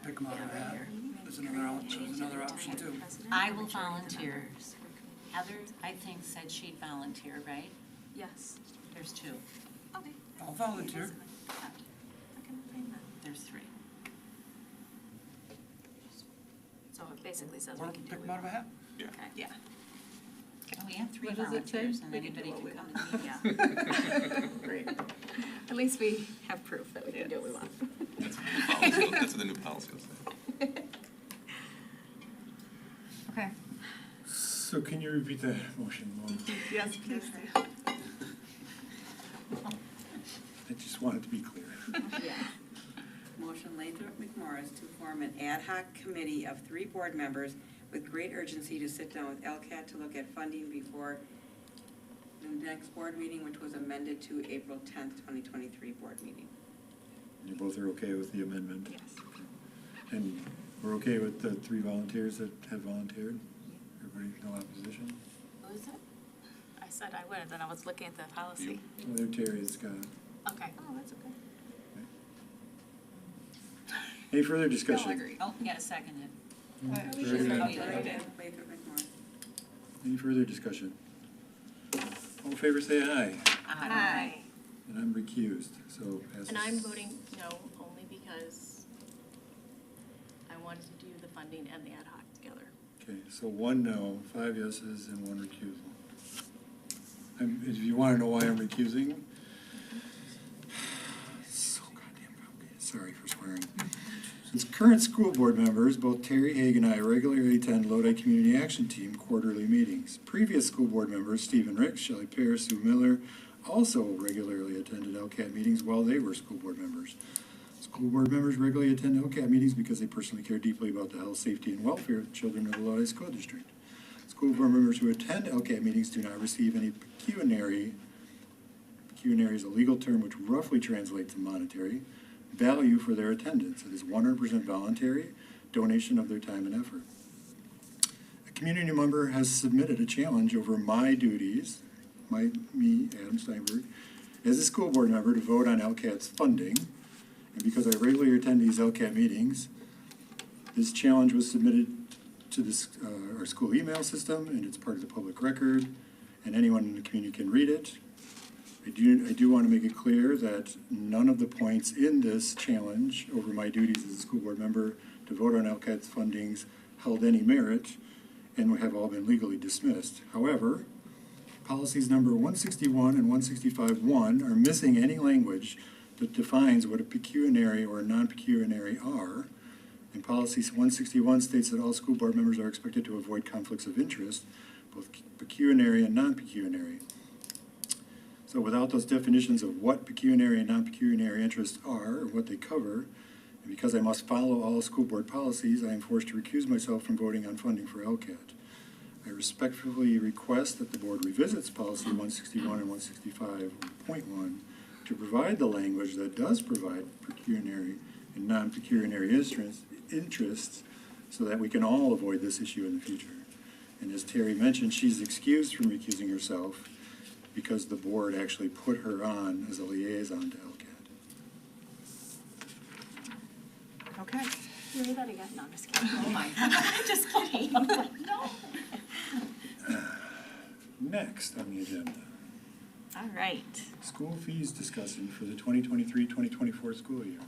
pick them out of a hat. There's another option too. I will volunteer. Heather, I think, said she'd volunteer, right? Yes. There's two. Okay. I'll volunteer. There's three. So it basically says Or we can do pick it. them out of a hat. Yeah. Okay. Yeah. And we have three What does it say? volunteers, and We can do anybody what can we come to the meeting. Yeah. Great. At least we have proof that we can do what we want. That's what the new policy will say. Okay. So can you repeat that motion, Mo? Yes, please. I just want it to be clear. Motion Lathrop McMorris to form an ad hoc committee of 3 board members with great urgency to sit down with LCAT to look at funding before the next board meeting, which was amended to April 10th, 2023 board meeting. You both are okay with the amendment? Yes. And we're okay with the 3 volunteers that have volunteered? Everybody, no opposition? Who is it? I said I would, and then I was looking at the policy. Well, they're Terry and Scott. Okay. Oh, that's okay. Any further discussion? agree. Oh, you gotta second it. Alright, We very should- good. oh, you did. Lathrop McMorris. Any further discussion? All in favor, say aye. Aye. And I'm recused, so passes. And I'm voting no only because I wanted to do the funding and the ad hoc together. Okay, so 1 no, 5 yeses, and 1 recusal. If you want to know why I'm recusing, so goddamn complicated, sorry for swearing. Since current school board members, both Terry Haig and I regularly attend Lodi Community Action Team quarterly meetings. Previous school board members, Stephen Ricks, Shelley Pear, Sue Miller, also regularly attended LCAT meetings while they were school board members. School board members regularly attend LCAT meetings because they personally care deeply about the health, safety, and welfare of the children of the Lodi School District. School board members who attend LCAT meetings do not receive any pecuniary is a legal term which roughly translates to monetary, value for their attendance. It is 100% voluntary donation of their time and effort. A community member has submitted a challenge over my duties, me, Adam Steinberg, as a school board member to vote on LCAT's funding. And because I regularly attend these LCAT meetings, this challenge was submitted to this, our school email system, and it's part of the public record, and anyone in the community can read it. I do want to make it clear that none of the points in this challenge over my duties as a school board member to vote on LCAT's fundings held any merit and have all been legally dismissed. However, policies number 161 and 165-1 are missing any language that defines what a pecuniary or a non-pecuniary are. And policy 161 states that all school board members are expected to avoid conflicts of interest, both pecuniary and non-pecuniary. So without those definitions of what pecuniary and non-pecuniary interests are, or what they cover, and because I must follow all school board policies, I am forced to recuse myself from voting on funding for LCAT. I respectfully request that the board revisits policy 161 and 165.1 to provide the language that does provide pecuniary and non-pecuniary interests so that we can all avoid this issue in the future. And as Terry mentioned, she's excused from recusing herself because the board actually put her on as a liaison to LCAT. Okay. Can you read that again? No, I'm just kidding. Oh my God, just kidding. No. Next on the agenda, All right. school fees discussion for the 2023-2024 school year.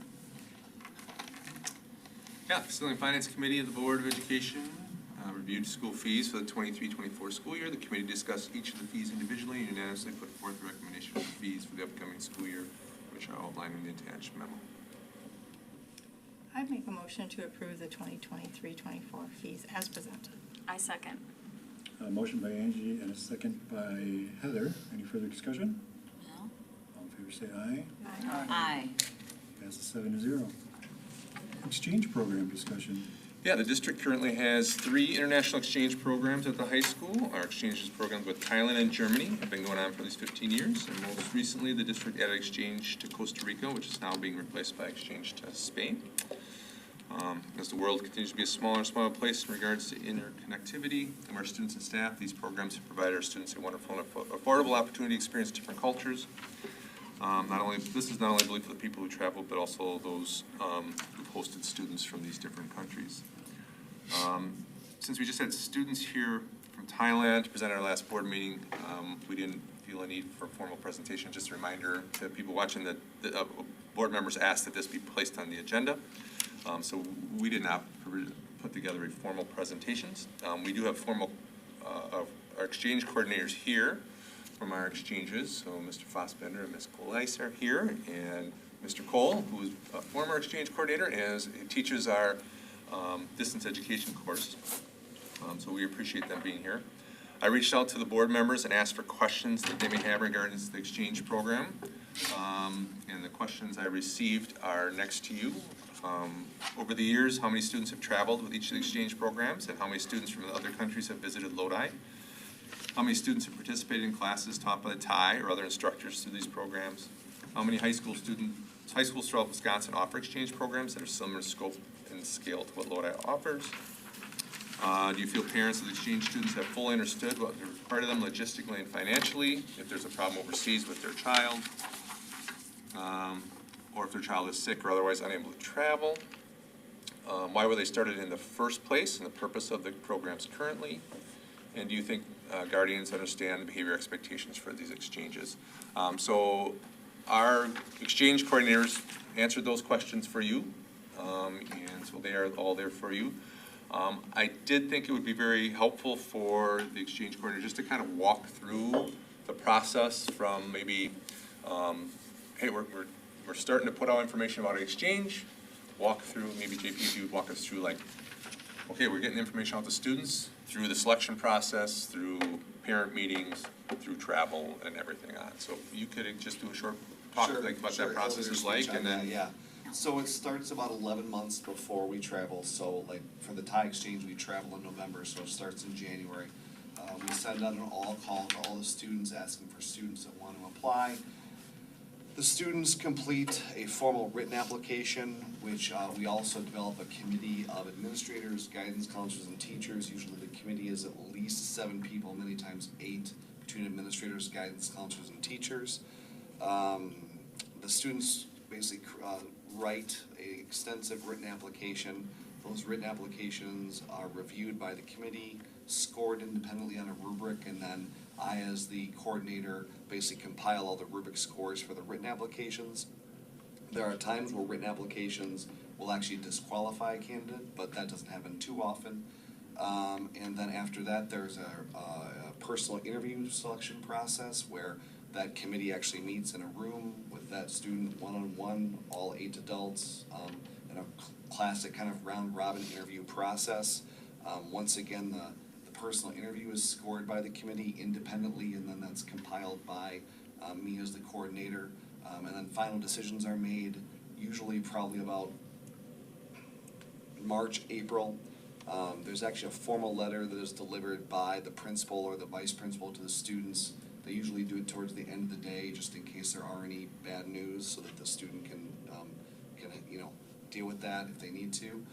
Yeah, Facility and Finance Committee of the Board of Education reviewed school fees for the 23-24 school year. The committee discussed each of the fees individually and unanimously put forth a recommendation for the fees for the upcoming school year, which are outlined in the attached memo. I'd make a motion to approve the 2023-24 fees as presented. I second. A motion by Angie and a second by Heather. Any further discussion? No. All in favor say aye. Aye. Passes 7-0. Exchange program discussion. Yeah, the district currently has 3 international exchange programs at the high school. Our exchange programs with Thailand and Germany have been going on for at least 15 years. And most recently, the district added exchange to Costa Rica, which is now being replaced by exchange to Spain. As the world continues to be a smaller and smaller place in regards to interconnectivity of our students and staff, these programs have provided our students a wonderful and affordable opportunity to experience different cultures. This is not only, I believe, for the people who travel, but also those who've hosted students from these different countries. Since we just had students here from Thailand to present at our last board meeting, we didn't feel a need for a formal presentation. Just a reminder to people watching that the board members asked that this be placed on the agenda. So we did not put together a formal presentations. We do have formal, our exchange coordinators here from our exchanges. So Mr. Fossbender and Ms. Colice are here, and Mr. Cole, who is a former exchange coordinator, and he teaches our distance education course. So we appreciate them being here. I reached out to the board members and asked for questions that they may have regarding the exchange program. And the questions I received are next to you. Over the years, how many students have traveled with each of the exchange programs, and how many students from other countries have visited Lodi? How many students have participated in classes taught by the Thai or other instructors through these programs? How many high schools throughout Wisconsin offer exchange programs that are similar in scope and scale to what Lodi offers? Do you feel parents of the exchange students have fully understood what is required of them logistically and financially if there's a problem overseas with their child? Or if their child is sick or otherwise unable to travel? Why were they started in the first place and the purpose of the programs currently? And do you think guardians understand the behavior expectations for these exchanges? So our exchange coordinators answered those questions for you, and so they are all there for you. I did think it would be very helpful for the exchange coordinator just to kind of walk through the process from maybe, hey, we're starting to put out information about an exchange, walk through, maybe JP, if you would walk us through like, okay, we're getting information out to students through the selection process, through parent meetings, through travel and everything on. So if you could just do a short talk like what that process is like, and then. Yeah, so it starts about 11 months before we travel. So like for the Thai exchange, we travel in November, so it starts in January. We send out an all call to all the students asking for students that want to apply. The students complete a formal written application, which we also develop a committee of administrators, guidance counselors, and teachers. Usually the committee is at least 7 people, many times 8, between administrators, guidance counselors, and teachers. The students basically write an extensive written application. Those written applications are reviewed by the committee, scored independently on a rubric, and then I, as the coordinator, basically compile all the rubric scores for the written applications. There are times where written applications will actually disqualify a candidate, but that doesn't happen too often. And then after that, there's a personal interview selection process where that committee actually meets in a room with that student one-on-one, all 8 adults, in a classic kind of round-robin interview process. Once again, the personal interview is scored by the committee independently, and then that's compiled by me as the coordinator. And then final decisions are made, usually probably about March, April. There's actually a formal letter that is delivered by the principal or the vice principal to the students. They usually do it towards the end of the day, just in case there are any bad news, so that the student can deal with that if they need to.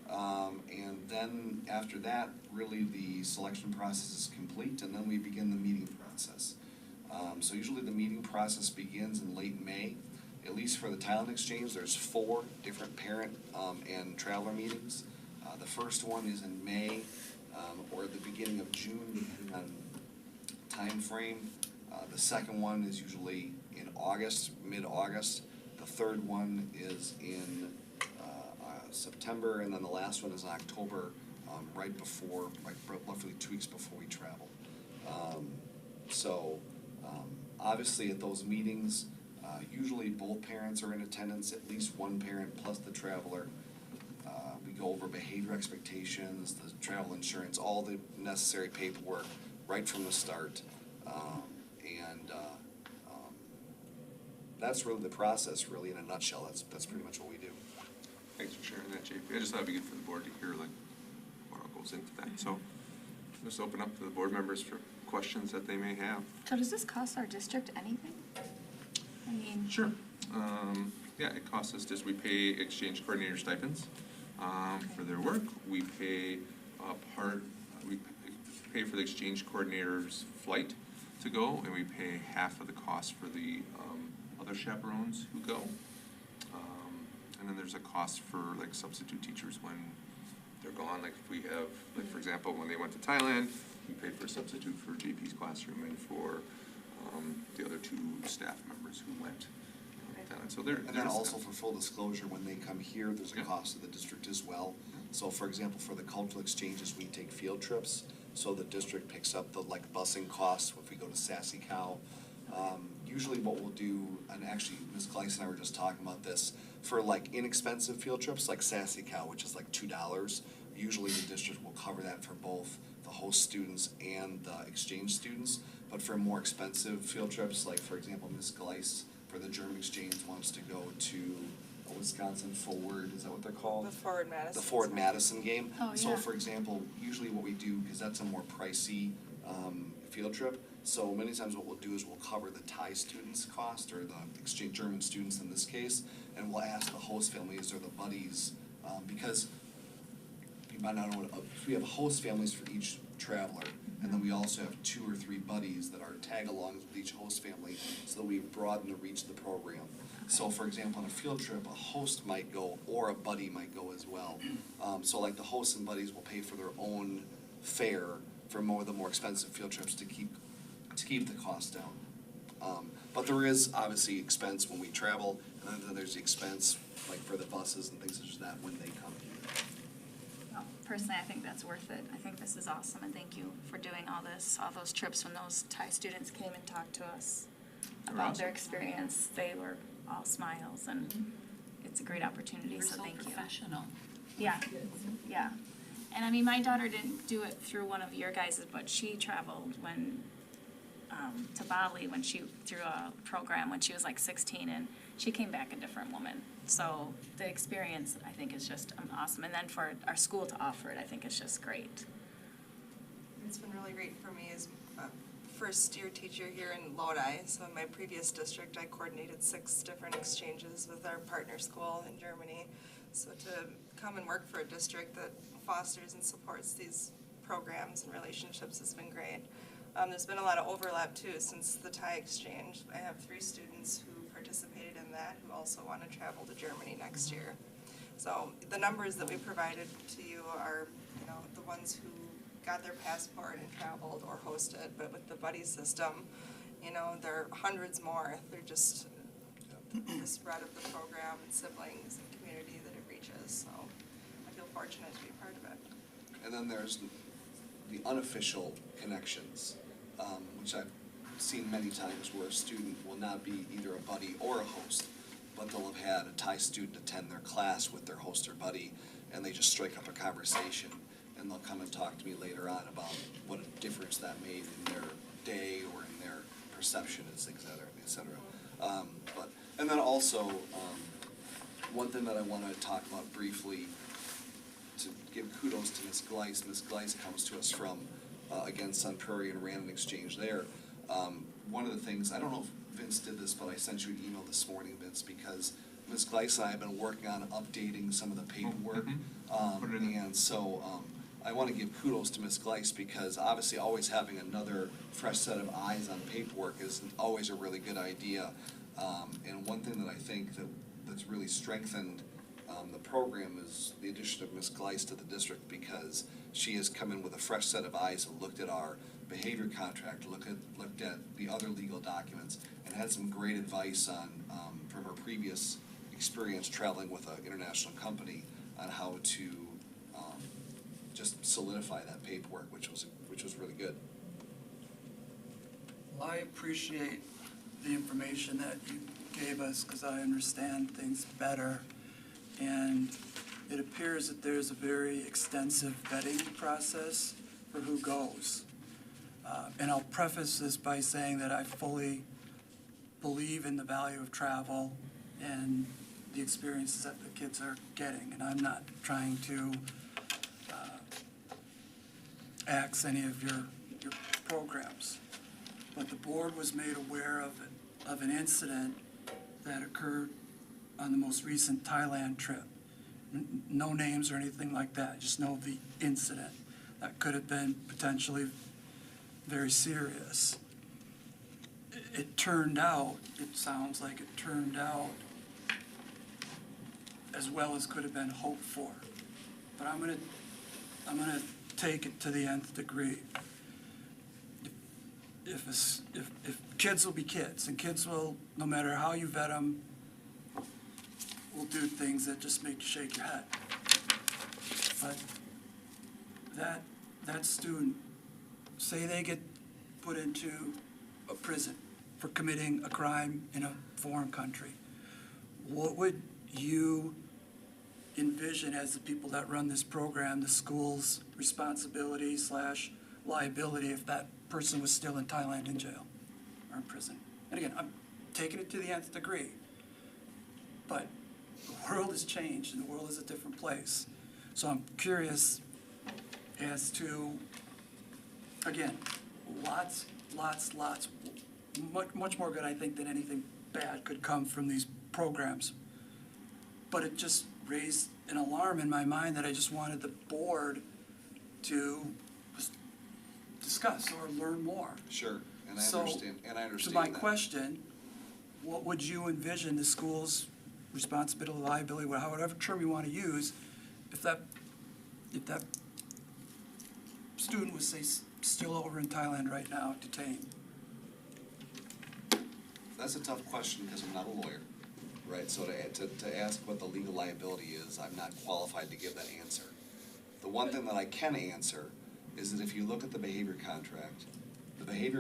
And then after that, really the selection process is complete, and then we begin the meeting process. So usually the meeting process begins in late May, at least for the Talent Exchange, there's 4 different parent and traveler meetings. The first one is in May or the beginning of June, depending on time frame. The second one is usually in August, mid-August. The third one is in September, and then the last one is in October, right before, like roughly 2 weeks before we travel. Obviously at those meetings, usually both parents are in attendance, at least one parent plus the traveler. We go over behavior expectations, the travel insurance, all the necessary paperwork right from the start. That's really the process, really, in a nutshell. That's pretty much what we do. Thanks for sharing that, JP. I just thought it'd be good for the board to hear like what all goes into that. So just open up to the board members for questions that they may have. So does this cost our district anything? I mean. Sure. Yeah, it costs us just, we pay exchange coordinator stipends for their work. We pay we pay for the exchange coordinator's flight to go, and we pay half of the cost for the other chaperones who go. And then there's a cost for like substitute teachers when they're gone. Like if we have, like for example, when they went to Thailand, we paid for a substitute for JP's classroom and for the other 2 staff members who went to Thailand. So and then also for full disclosure, when they come here, there's a cost to the district as well. So for example, for the cultural exchanges, we take field trips. So the district picks up the like busing costs if we go to Sassy Cow. Usually what we'll do, and actually Ms. Gleiss and I were just talking about this, for like inexpensive field trips like Sassy Cow, which is like $2, usually the district will cover that for both the host students and the exchange students. But for more expensive field trips, like for example, Ms. Gleiss for the German exchange wants to go to Wisconsin Forward, is that what they're called? The Forward Madison. The Forward Madison game. Oh, yeah. So for example, usually what we do, because that's a more pricey field trip, so many times what we'll do is we'll cover the Thai students' cost, or the exchange German students in this case, and we'll ask the host families or the buddies, because you might not know what, we have host families for each traveler, and then we also have 2 or 3 buddies that are tag-alongs with each host family, so that we broaden the reach of the program. So for example, on a field trip, a host might go, or a buddy might go as well. So like the hosts and buddies will pay for their own fare for the more expensive field trips to keep the cost down. But there is obviously expense when we travel, and then there's the expense like for the buses and things such as that when they come here. Well, personally, I think that's worth it. I think this is awesome, and thank you for doing all this, all those trips when those Thai students came and talked to us about their experience. They were all smiles, and it's a great opportunity, so thank you. Professional. Yeah, yeah. And I mean, my daughter didn't do it through one of your guys's, but she traveled to Bali through a program when she was like 16, and she came back a different woman. So the experience, I think, is just awesome. And then for our school to offer it, I think is just great. It's been really great for me as a first-year teacher here in Lodi. So in my previous district, I coordinated 6 different exchanges with our partner school in Germany. So to come and work for a district that fosters and supports these programs and relationships has been great. There's been a lot of overlap too since the Thai exchange. I have 3 students who participated in that who also want to travel to Germany next year. So the numbers that we provided to you are, the ones who got their passport and traveled or hosted, but with the buddy system, there are hundreds more. They're just the spread of the program and siblings and community that it reaches. So I feel fortunate to be a part of it. And then there's the unofficial connections, which I've seen many times where a student will not be either a buddy or a host, but they'll have had a Thai student attend their class with their host or buddy, and they just strike up a conversation, and they'll come and talk to me later on about what a difference that made in their day or in their perception, et cetera, et cetera. And then also, one thing that I want to talk about briefly, to give kudos to Ms. Gleiss. Ms. Gleiss comes to us from, again, Sun Prairie, and ran an exchange there. One of the things, I don't know if Vince did this, but I sent you an email this morning, Vince, because Ms. Gleiss and I have been working on updating some of the paperwork. And so I want to give kudos to Ms. Gleiss, because obviously always having another fresh set of eyes on paperwork is always a really good idea. And one thing that I think that's really strengthened the program is the addition of Ms. Gleis to the district, because she has come in with a fresh set of eyes and looked at our behavior contract, looked at the other legal documents, and had some great advice on, from her previous experience traveling with an international company, on how to just solidify that paperwork, which was really good. Well, I appreciate the information that you gave us, because I understand things better. And it appears that there's a very extensive vetting process for who goes. And I'll preface this by saying that I fully believe in the value of travel and the experiences that the kids are getting. And I'm not trying to axe any of your programs. But the board was made aware of an incident that occurred on the most recent Thailand trip. No names or anything like that, just know the incident that could have been potentially very serious. It turned out, it sounds like it turned out as well as could have been hoped for. But I'm gonna take it to the nth degree. If kids will be kids, and kids will, no matter how you vet them, will do things that just make you shake your head. But that student, say they get put into a prison for committing a crime in a foreign country, what would you envision as the people that run this program, the school's responsibility / liability if that person was still in Thailand in jail or in prison? And again, I'm taking it to the nth degree, but the world has changed and the world is a different place. So I'm curious as to, again, lots, much more good, I think, than anything bad could come from these programs. But it just raised an alarm in my mind that I just wanted the board to discuss or learn more. Sure, and I So, understand to my that. question, what would you envision the school's responsibility, liability, whatever term you want to use, if that student was, say, still over in Thailand right now, detained? That's a tough question because I'm not a lawyer, right? So to ask what the legal liability is, I'm not qualified to give that answer. The one thing that I can answer is that if you look at the behavior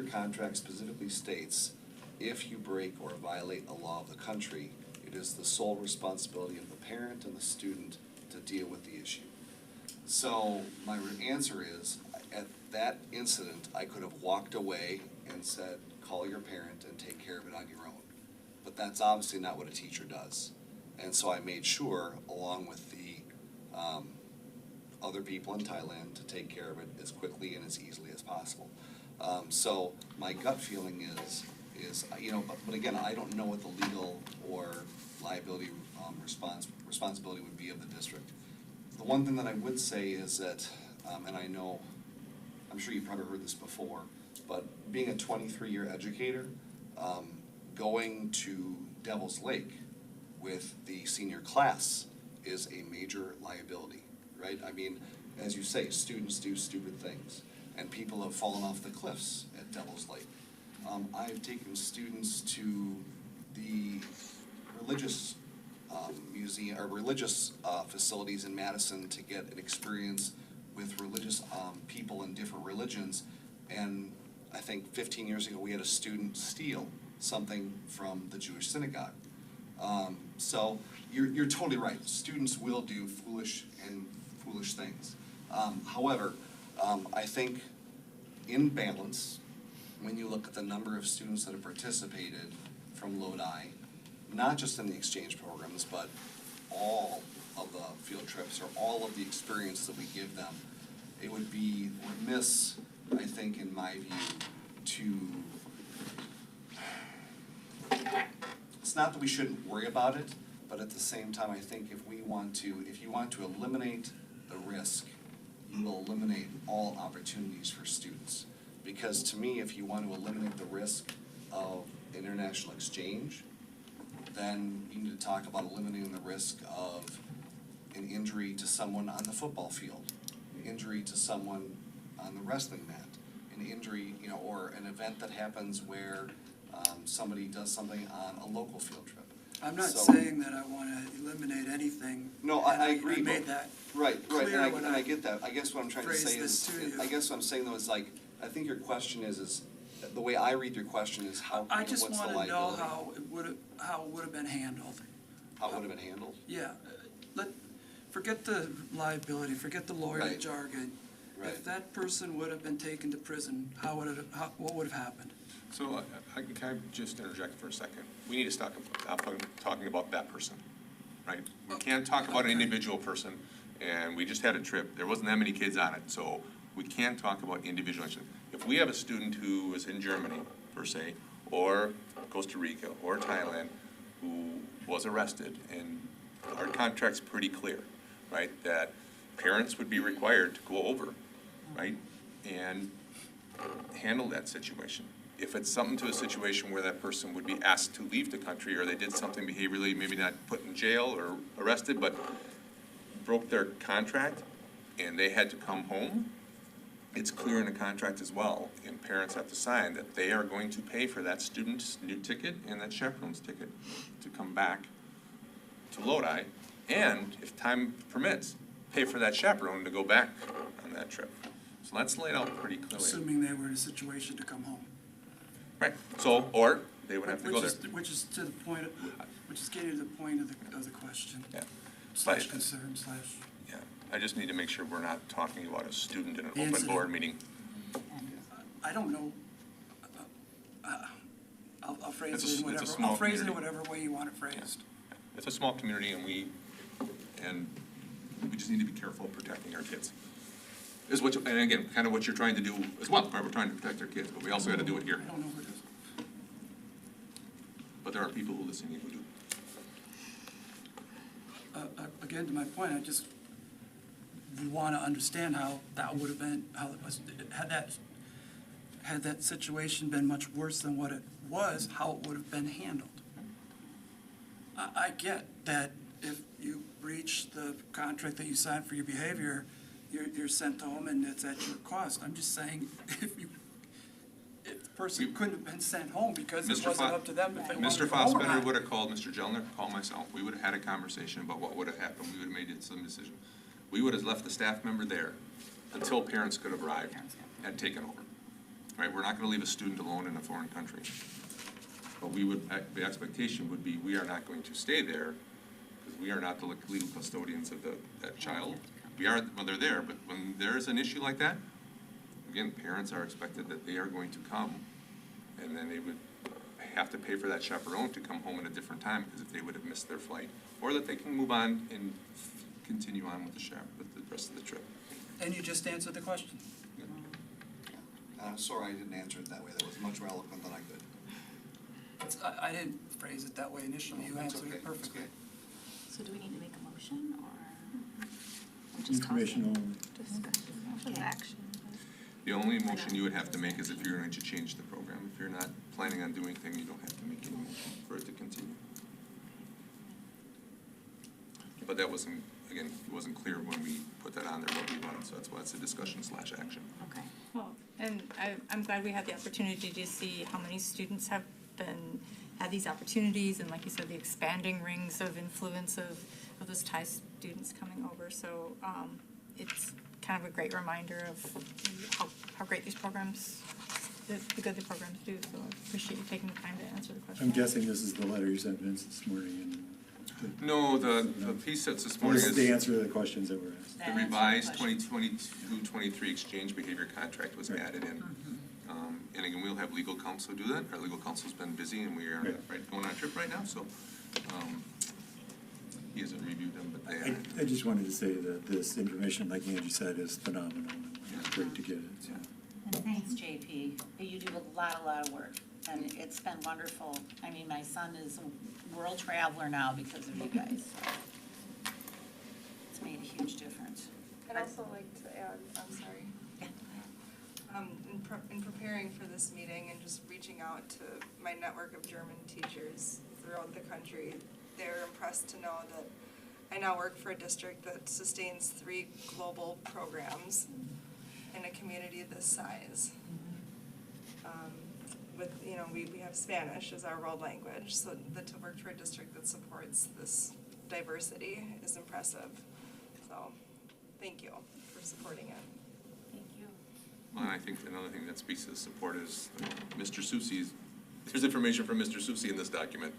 contract specifically states, if you break or violate a law of the country, it is the sole responsibility of the parent and the student to deal with the issue. So my answer is, at that incident, I could have walked away and said, call your parent and take care of it on your own. But that's obviously not what a teacher does. And so I made sure, along with the other people in Thailand, to take care of it as quickly and as easily as possible. So my gut feeling is but again, I don't know what the legal or liability responsibility would be of the district. The one thing that I would say is that, and I'm sure you've probably heard this before, but being a 23-year educator, going to Devil's Lake with the senior class is a major liability, right? I mean, as you say, students do stupid things, and people have fallen off the cliffs at Devil's Lake. I've taken students to the religious museum or religious facilities in Madison to get an experience with religious people in different religions, and I think 15 years ago we had a student steal something from the Jewish synagogue. So you're totally right. Students will do foolish things. However, I think in balance, when you look at the number of students that have participated from Lodi, not just in the exchange programs, but all of the field trips or all of the experience that we give them, it would be remiss, I think, in my view, it's not that we shouldn't worry about it, but at the same time, I think if you want to eliminate the risk, you will eliminate all opportunities for students. Because to me, if you want to eliminate the risk of international exchange, then you need to talk about eliminating the risk of an injury to someone on the football field, an injury to someone on the wrestling mat, an injury, you know, or an event that happens where somebody does something on a local field trip. I'm not So- saying that I wanna eliminate anything. No, I agree. I made but- that Right, clear and when I I get that. I guess what I'm trying to phrased say this is, to you. I guess what I'm saying though is like, I think your question is, the way I read your question is how, I you know, just what's the wanna know liability? how it would've been handled. How it would have been handled? Yeah, forget the liability, forget the lawyer Right. jargon. Right. If that person would have been taken to prison, what would have happened? So can I just interject for a second? We need to stop talking about that person, right? We can't talk about an individual person, and we just had a trip. There wasn't that many kids on it, so we can't talk about individual. If we have a student who was in Germany, per se, or Costa Rica, or Thailand, who was arrested, and our contract's pretty clear, right? That parents would be required to go over, right? And handle that situation. If it's something to a situation where that person would be asked to leave the country, or they did something behaviorally, maybe not put in jail or arrested, but broke their contract, and they had to come home, it's clear in the contract as well, and parents have to sign that they are going to pay for that student's new ticket and that chaperone's ticket to come back to Lodi, and if time permits, pay for that chaperone to go back on that trip. So that's laid out pretty clearly. Assuming they were in a situation to come home. Right, so, or they would have to go there. Which is to the point, which is getting to the point of the question. Yeah. Slash concern, slash. Yeah, I just need to make sure we're not talking about a student in an The open incident. board meeting. I don't know. I'll phrase It's it in a whatever, small I'll phrase it in community. whatever way you want it phrased. It's a small community, and we just need to be careful protecting our kids. Is what, and again, kind of what you're trying to do as well, right? We're trying to protect our kids, but we also got to do it here. I don't know what it is. But there are people who listen who do. Again, to my point, I just want to understand how that would have been, how it was, had that situation been much worse than what it was, how it would have been handled. I get that if you breach the contract that you signed for your behavior, you're sent home and it's at your cost. I'm just saying, if the person couldn't have been sent home because it wasn't up to them if they wanted to Mr. go home or Fossbender not. would have called Mr. Gellner, called myself. We would have had a conversation about what would have happened. We would have made some decision. We would have left the staff member there until parents could have arrived and taken over. Right, we're not gonna leave a student alone in a foreign country. But we would, the expectation would be, we are not going to stay there, because we are not the legal custodians of that child. We are, when they're there, but when there's an issue like that, again, parents are expected that they are going to come, and then they would have to pay for that chaperone to come home at a different time, because if they would have missed their flight, or that they can move on and continue on with with the rest of the trip. And you just answered the question. I'm sorry I didn't answer it that way. That was much more eloquent than I could. I didn't phrase it that way initially. You That's answered okay. it perfectly. So do we need to make a motion or? Information only. Discussion. Action. The only motion you would have to make is if you're going to change the program. If you're not planning on doing anything, you don't have to make any motion for it to continue. But that wasn't, again, it wasn't clear when we put that on there what we wanted, so that's why it's a discussion/action. Okay. Well, and I'm glad we had the opportunity to see how many students have had these opportunities, and like you said, the expanding rings of influence of those Thai students coming over. So it's kind of a great reminder of how great these programs, the good the programs do. So I appreciate you taking the time to answer the question. I'm guessing this is the letter you sent Vince this morning. No, the piece that's this morning This is is the answer to the questions that were asked. the revised 2022-23 exchange behavior contract was added in. And again, we'll have legal counsel do that. Our legal counsel's been busy, and we are going on a trip right now, so he hasn't reviewed them, but they are. I just wanted to say that this information, like Angie said, is phenomenal. It's great to get it. So. And thanks, JP. You do a lot of work, and it's been wonderful. I mean, my son is a world traveler now because of you guys. So it's made a huge difference. I'd also like to add, I'm sorry. In preparing for this meeting and just reaching out to my network of German teachers, throughout the country. They're impressed to know that I now work for a district that sustains 3 global programs in a community this size. With, you know, we have Spanish as our world language, so that to work for a district that supports this diversity is impressive. So, thank you for supporting it. Thank you. Well, and I think another thing that speaks to the support is Mr. Soucy's, there's information from Mr. Soucy in this document.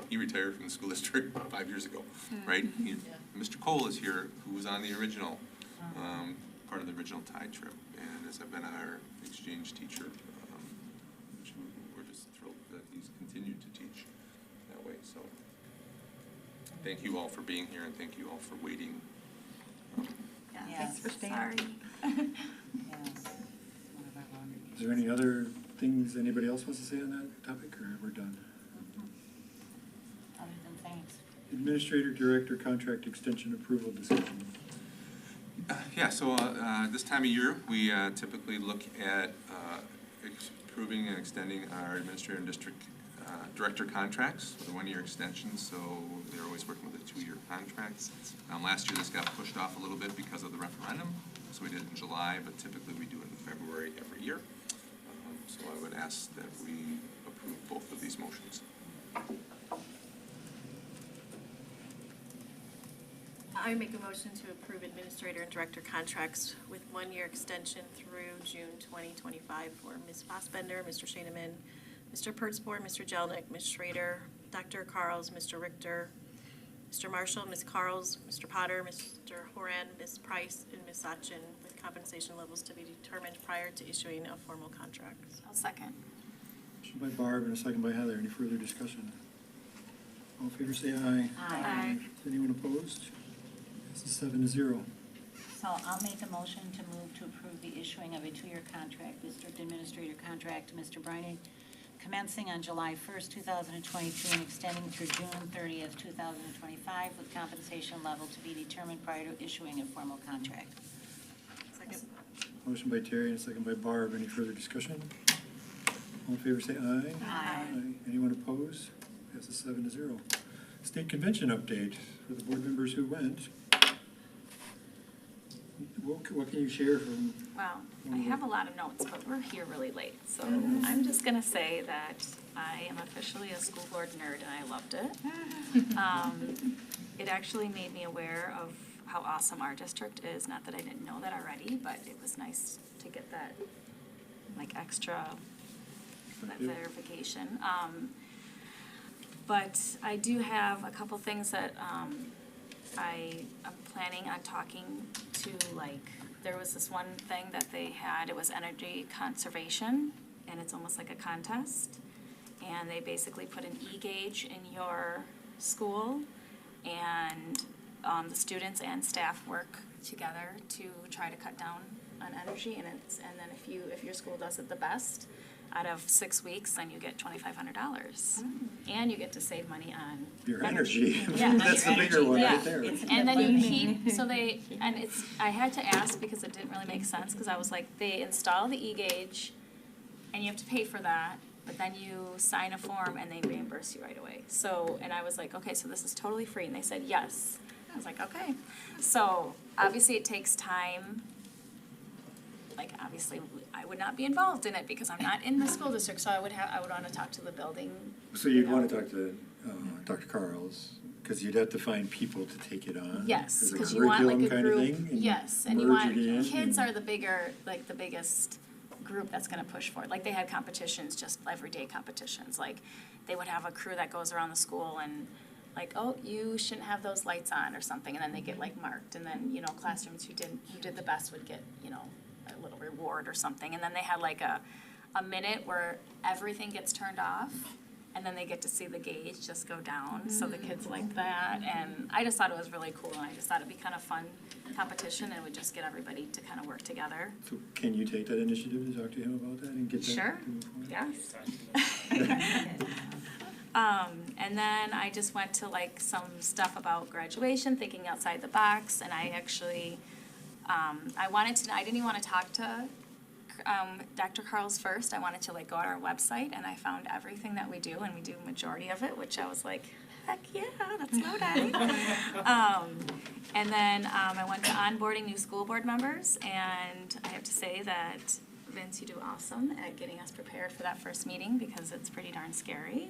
He retired from the school district 5 years ago, right? Mr. Cole is here, who was on the original, part of the original Tide trip, and has been our exchange teacher. Which we're just thrilled that he's continued to teach that way. So thank you all for being here, and thank you all for waiting. Thanks for staying. Sorry. Is there any other things anybody else wants to say on that topic, or we're done? Other than thanks. Administrator Director Contract Extension Approval Discussion. Yeah, so this time of year, we typically look at approving and extending our administrator and district director contracts with a 1-year extension, so they're always working with a 2-year contract. Last year, this got pushed off a little bit because of the referendum, so we did it in July, but typically we do it in February every year. So I would ask that we approve both of these motions. I make a motion to approve administrator and director contracts with 1-year extension through June 2025 for Ms. Fossbender, Mr. Shaneman, Mr. Pertzborn, Mr. Jelnick, Ms. Schrader, Dr. Carls, Mr. Richter, Mr. Marshall, Ms. Carls, Mr. Potter, Mr. Horan, Ms. Price, and Ms. Sachin, with compensation levels to be determined prior to issuing a formal contract. I'll second. Motion by Barb and a second by Heather. Any further discussion? All in favor say aye. Aye. Is anyone opposed? Passes 7-0. So I'll make a motion to move to approve the issuing of a 2-year contract, district administrator contract to Mr. Bryning, commencing on July 1st, 2022, and extending through June 30th, 2025, with compensation level to be determined prior to issuing a formal contract. Second. Motion by Terry and a second by Barb. Any further discussion? All in favor say aye. Aye. Anyone opposed? Passes 7-0. State convention update for the board members who went. What can you share from? Well, I have a lot of notes, but we're here really late, so I'm just gonna say that I am officially a school board nerd and I loved it. It actually made me aware of how awesome our district is, not that I didn't know that already, but it was nice to get that, like, extra, that verification. But I do have a couple things that, I am planning on talking to, like, there was this one thing that they had, it was energy conservation, and it's almost like a contest. And they basically put an E-gauge in your school, and the students and staff work together to try to cut down on energy, and then if your school does it the best, out of 6 weeks, then you get $2,500. And you get to save money on Your energy. Yeah, That's the bigger one right there. And then you keep, I had to ask because it didn't really make sense, because I was like, they install the E-gauge, and you have to pay for that, but then you sign a form and they reimburse you right away. So, and I was like, okay, so this is totally free, and they said yes. I was like, okay. So, obviously it takes time. Like, obviously, I would not be involved in it because I'm not in the school district, so I would want to talk to the building. So you'd want to talk to Dr. Carls, because you'd have to find people to take it on. Yes, because you want like a kind group. of thing, and Yes, and you merge want, it in, kids are the biggest group that's gonna push for it. Like, they had competitions, just everyday competitions. Like, they would have a crew that goes around the school and like, oh, you shouldn't have those lights on or something, and then they get like marked. And then, classrooms who did the best would get, a little reward or something. And then they had like a minute where everything gets turned off, and then they get to see the gauge just go down. So the kids like that, and I just thought it was really cool, and I just thought it'd be kind of fun competition, and would just get everybody to kind of work together. So can you take that initiative to talk to him about that and get that? Sure. Yes. And then I just went to like some stuff about graduation, thinking outside the box, and I actually, I didn't even want to talk to Dr. Carl's first, I wanted to like go on our website and I found everything that we do, and we do majority of it, which I was like, heck yeah, that's Lodi. And then I went to onboarding new school board members, and I have to say that Vince, you do awesome at getting us prepared for that first meeting because it's pretty darn scary.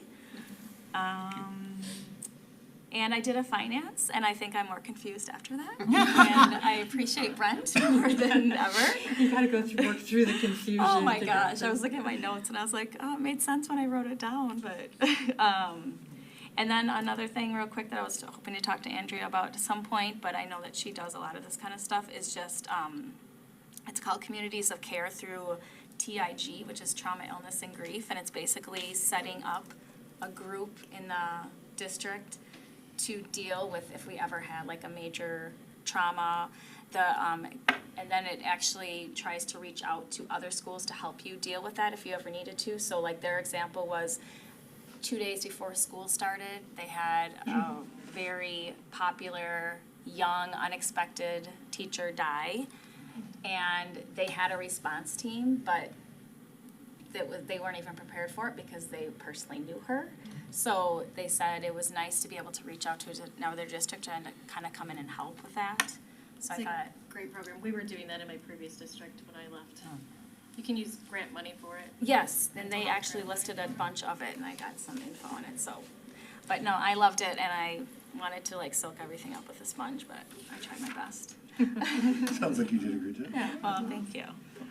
And I did a finance, and I think I'm more confused after that. And I appreciate Brent more than ever. You gotta work through the confusion. Oh my gosh, I was looking at my notes and I was like, oh, it made sense when I wrote it down, but. And then another thing real quick that I was hoping to talk to Andrea about at some point, but I know that she does a lot of this kind of stuff, is just, it's called Communities of Care through TIG, which is Trauma, Illness, and Grief, and it's basically setting up a group in the district to deal with if we ever had like a major trauma. And then it actually tries to reach out to other schools to help you deal with that if you ever needed to. So like their example was 2 days before school started, they had a very popular, young, unexpected teacher die. And they had a response team, but they weren't even prepared for it because they personally knew her. So they said it was nice to be able to reach out to another district and kind of come in and help with that. So I It's a thought, great program. We were doing that in my previous district when I left. You can use grant money for it. yes, and they actually listed a bunch of it, and I got some info on it, so. But no, I loved it, and I wanted to like soak everything up with a sponge, but I tried my best. Sounds like you did a great job. Yeah, well, thank you.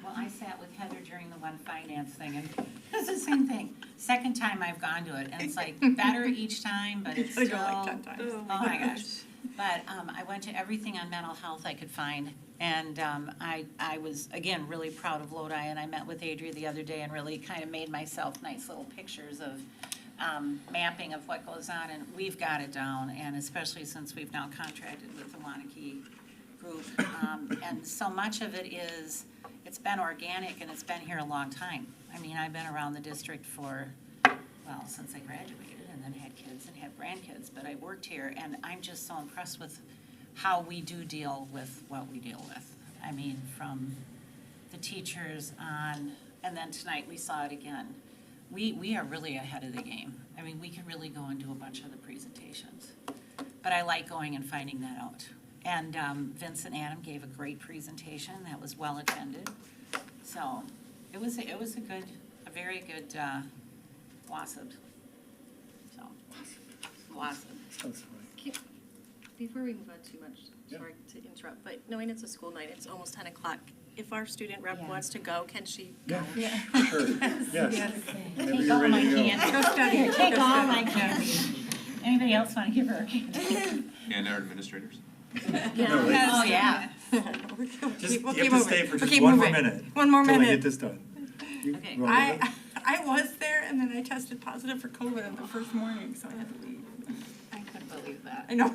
Well, I sat with Heather during the one finance thing, and it's the same thing. Second time I've gone to it, and it's like better each time, but it's I still. go like 10 times. Oh my gosh. But I went to everything on mental health I could find, and I was, again, really proud of Lodi, and I met with Adria the other day and really kind of made myself nice little pictures of mapping of what goes on, and we've got it down, and especially since we've now contracted with the Wanakee group. And so much of it is, it's been organic and it's been here a long time. I mean, I've been around the district for, well, since I graduated and then had kids and had grandkids, but I worked here and I'm just so impressed with how we do deal with what we deal with. I mean, from the teachers on, and then tonight we saw it again. We are really ahead of the game. I mean, we can really go and do a bunch of the presentations. But I like going and finding that out. And Vincent Adam gave a great presentation that was well attended. So it was a very good WASB. So WASB. Sounds funny. Before we move on too much, Yeah. sorry to interrupt, but knowing it's a school night, it's almost 10 o'clock. If our student rep wants to go, can she go? Yeah, sure, yes. Whenever Take you're all my ready to go. candy. Go study. Here, take Go all study. my candy. Anybody else want to give her a candy? And our administrators. No, like, Oh, yeah. just, We'll you keep have to moving. stay for We'll just keep one more moving. minute. One more Till I minute. get this done. Okay. You want to I was there and then I tested positive for COVID on the first morning, so I had to leave. I couldn't believe that. I know.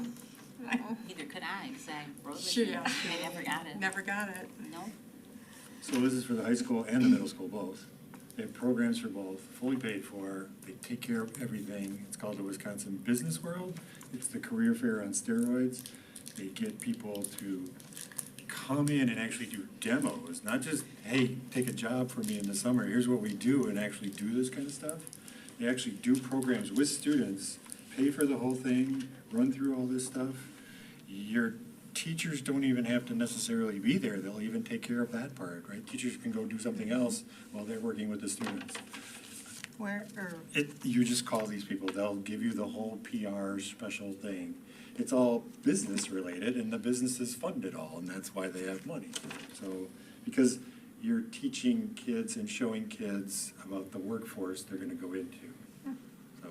Neither could I, because I wrote the Sure, yeah. I never got it. Never got it. Nope. So this is for the high school and the middle school both. They have programs for both, fully paid for. They take care of everything. It's called the Wisconsin Business World. It's the career fair on steroids. They get people to come in and actually do demos, not just, hey, take a job for me in the summer. Here's what we do, and actually do this kind of stuff. They actually do programs with students, pay for the whole thing, run through all this stuff. Your teachers don't even have to necessarily be there. They'll even take care of that part, right? Teachers can go do something else while they're working with the students. You just call these people. They'll give you the whole PR special thing. It's all business related, and the businesses fund it all, and that's why they have money. So, because you're teaching kids and showing kids about the workforce they're gonna go into. So,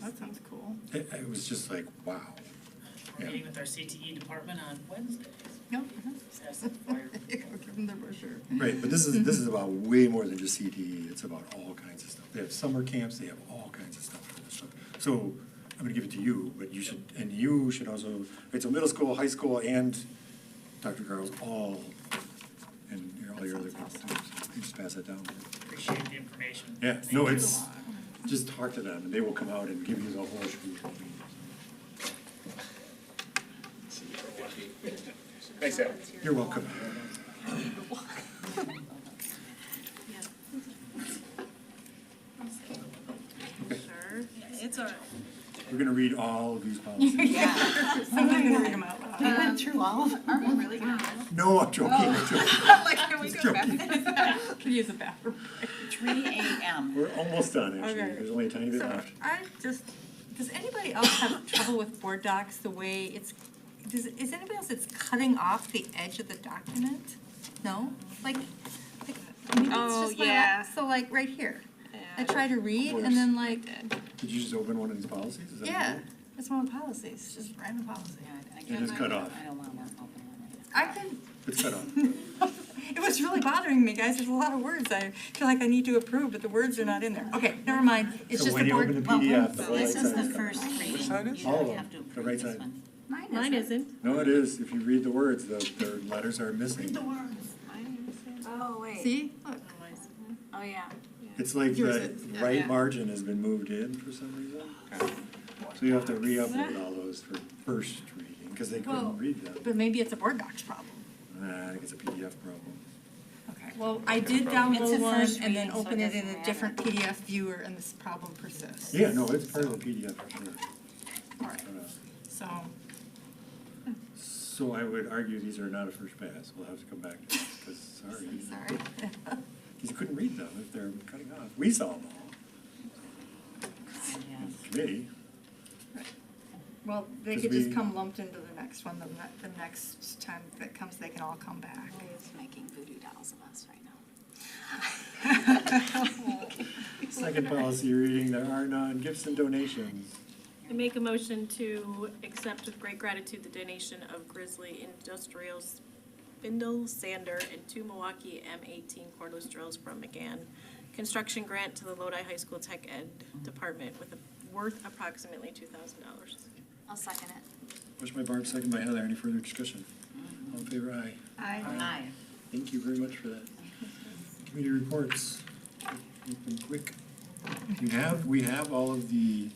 That sounds cool. it was just like, wow. We're Yeah. meeting with our CTE department on Wednesdays. Yep. Just have some fire. Give them the brochure. Right, but this is about way more than just CTE. It's about all kinds of stuff. They have summer camps, they have all kinds of stuff for this stuff. So I'm gonna give it to you, but you should also, right, so middle school, high school, and Dr. Carl's all, and all your other people too. So you just pass that down. Appreciate the information. Yeah, Thank no, you. it's, just talk to them, and they will come out and give you the whole spiel. Thanks, Al. You're welcome. We're gonna read all of these policies. Someone's gonna read them out loud. We went through all of them. Aren't we really good? No, I'm joking, I'm joking. Like, can we Just go back? joking. Could use a bathroom. 3 a.m. We're almost done, actually. Okay. There's only a tiny bit So left. does anybody else have trouble with board docs the way is anybody else that's cutting off the edge of the document? No? Maybe it's Oh, just my yeah. so like right here, I try to read Of and then Did you just open one of these policies? Is that what you yeah, did? it's one of the policies, just random policy. It is cut off. I don't want to open one right I can, It's cut off. it was really bothering me, guys, there's a lot of words I feel like I need to approve, but the words are not in there. Okay, never mind, it's So just when the you board. open the PDF, the whole right This is side the is cut first off. reading. Which side is? All of You have them, to the approve right this side. one. Mine isn't. No, it is. If you read the words, the letters are missing. Oh, wait. See, look. Oh, yeah. It's like Yours the is, right yeah. margin has been moved in for some reason. So you have to re-upload all those for first reading, because they Well, couldn't read them. but maybe it's a board docs problem. Nah, I think it's a PDF problem. Okay, well, I did It's download a one first and then reading, so open it it in doesn't a matter. different PDF viewer and this problem persists. Yeah, no, it's part of the PDF for sure. Alright, But, so, so I would argue these are not a first pass. We'll have to come back to this, because, sorry. sorry. You couldn't read them if they're cutting off. We saw them all. In committee. Well, they 'Cause could just we- come lumped into the next one, the next time that comes, they can all come back. It's making voodoo dolls of us right now. Second policy reading, there are none. Gifts and donations. I make a motion to accept with great gratitude the donation of Grizzly Industrial spindle sander and 2 Milwaukee M18 cordless drills from McGann construction grant to the Lodi High School Tech Ed Department worth approximately $2,000. I'll second it. Motion by Barb, second by Heather. Any further discussion? All in favor, aye. Aye. Thank you very much for that. Committee reports. Make them quick. We have all of the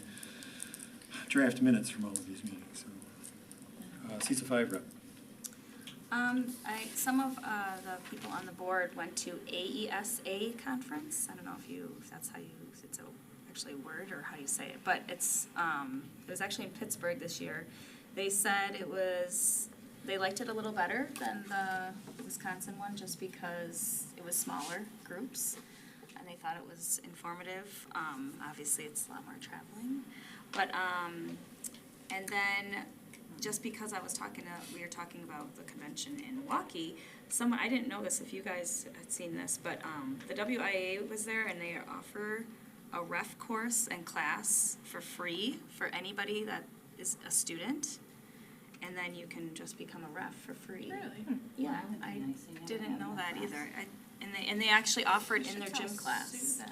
draft minutes from all of these meetings, so. CISA 5 rep. Some of the people on the board went to AESA conference. I don't know if that's how it's actually a word or how you say it, but it was actually in Pittsburgh this year. They said they liked it a little better than the Wisconsin one just because it was smaller groups and they thought it was informative. Obviously it's a lot more traveling, but and then just because we were talking about the convention in Milwaukee, I didn't know this if you guys had seen this, but the WIA was there and they offer a ref course and class for free for anybody that is a student. And then you can just become a ref for free. Really? Yeah, I didn't know that either. And they actually offer it in their gym class.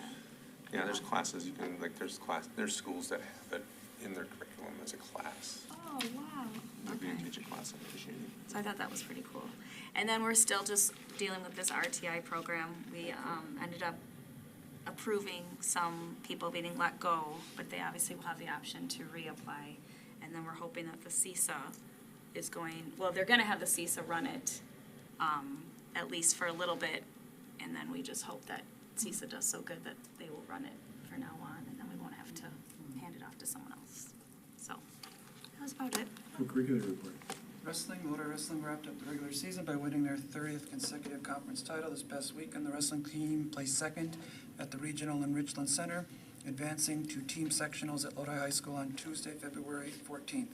Yeah, there's classes, you can, like, there's schools that have it in their curriculum as a class. Oh, wow. Maybe Okay. teach a class in addition. So I thought that was pretty cool. And then we're still just dealing with this RTI program. We ended up approving some people being let go, but they obviously will have the option to reapply. And then we're hoping that the CISA is they're gonna have the CISA run it, at least for a little bit. And then we just hope that CISA does so good that they will run it for now on, and then we won't have to hand it off to someone else. So, that was about it. Co-curricular report. Wrestling, Lodi Wrestling wrapped up the regular season by winning their 30th consecutive conference title this past weekend. The wrestling team placed second at the regional in Richland Center, advancing to team sectionals at Lodi High School on Tuesday, February 14th.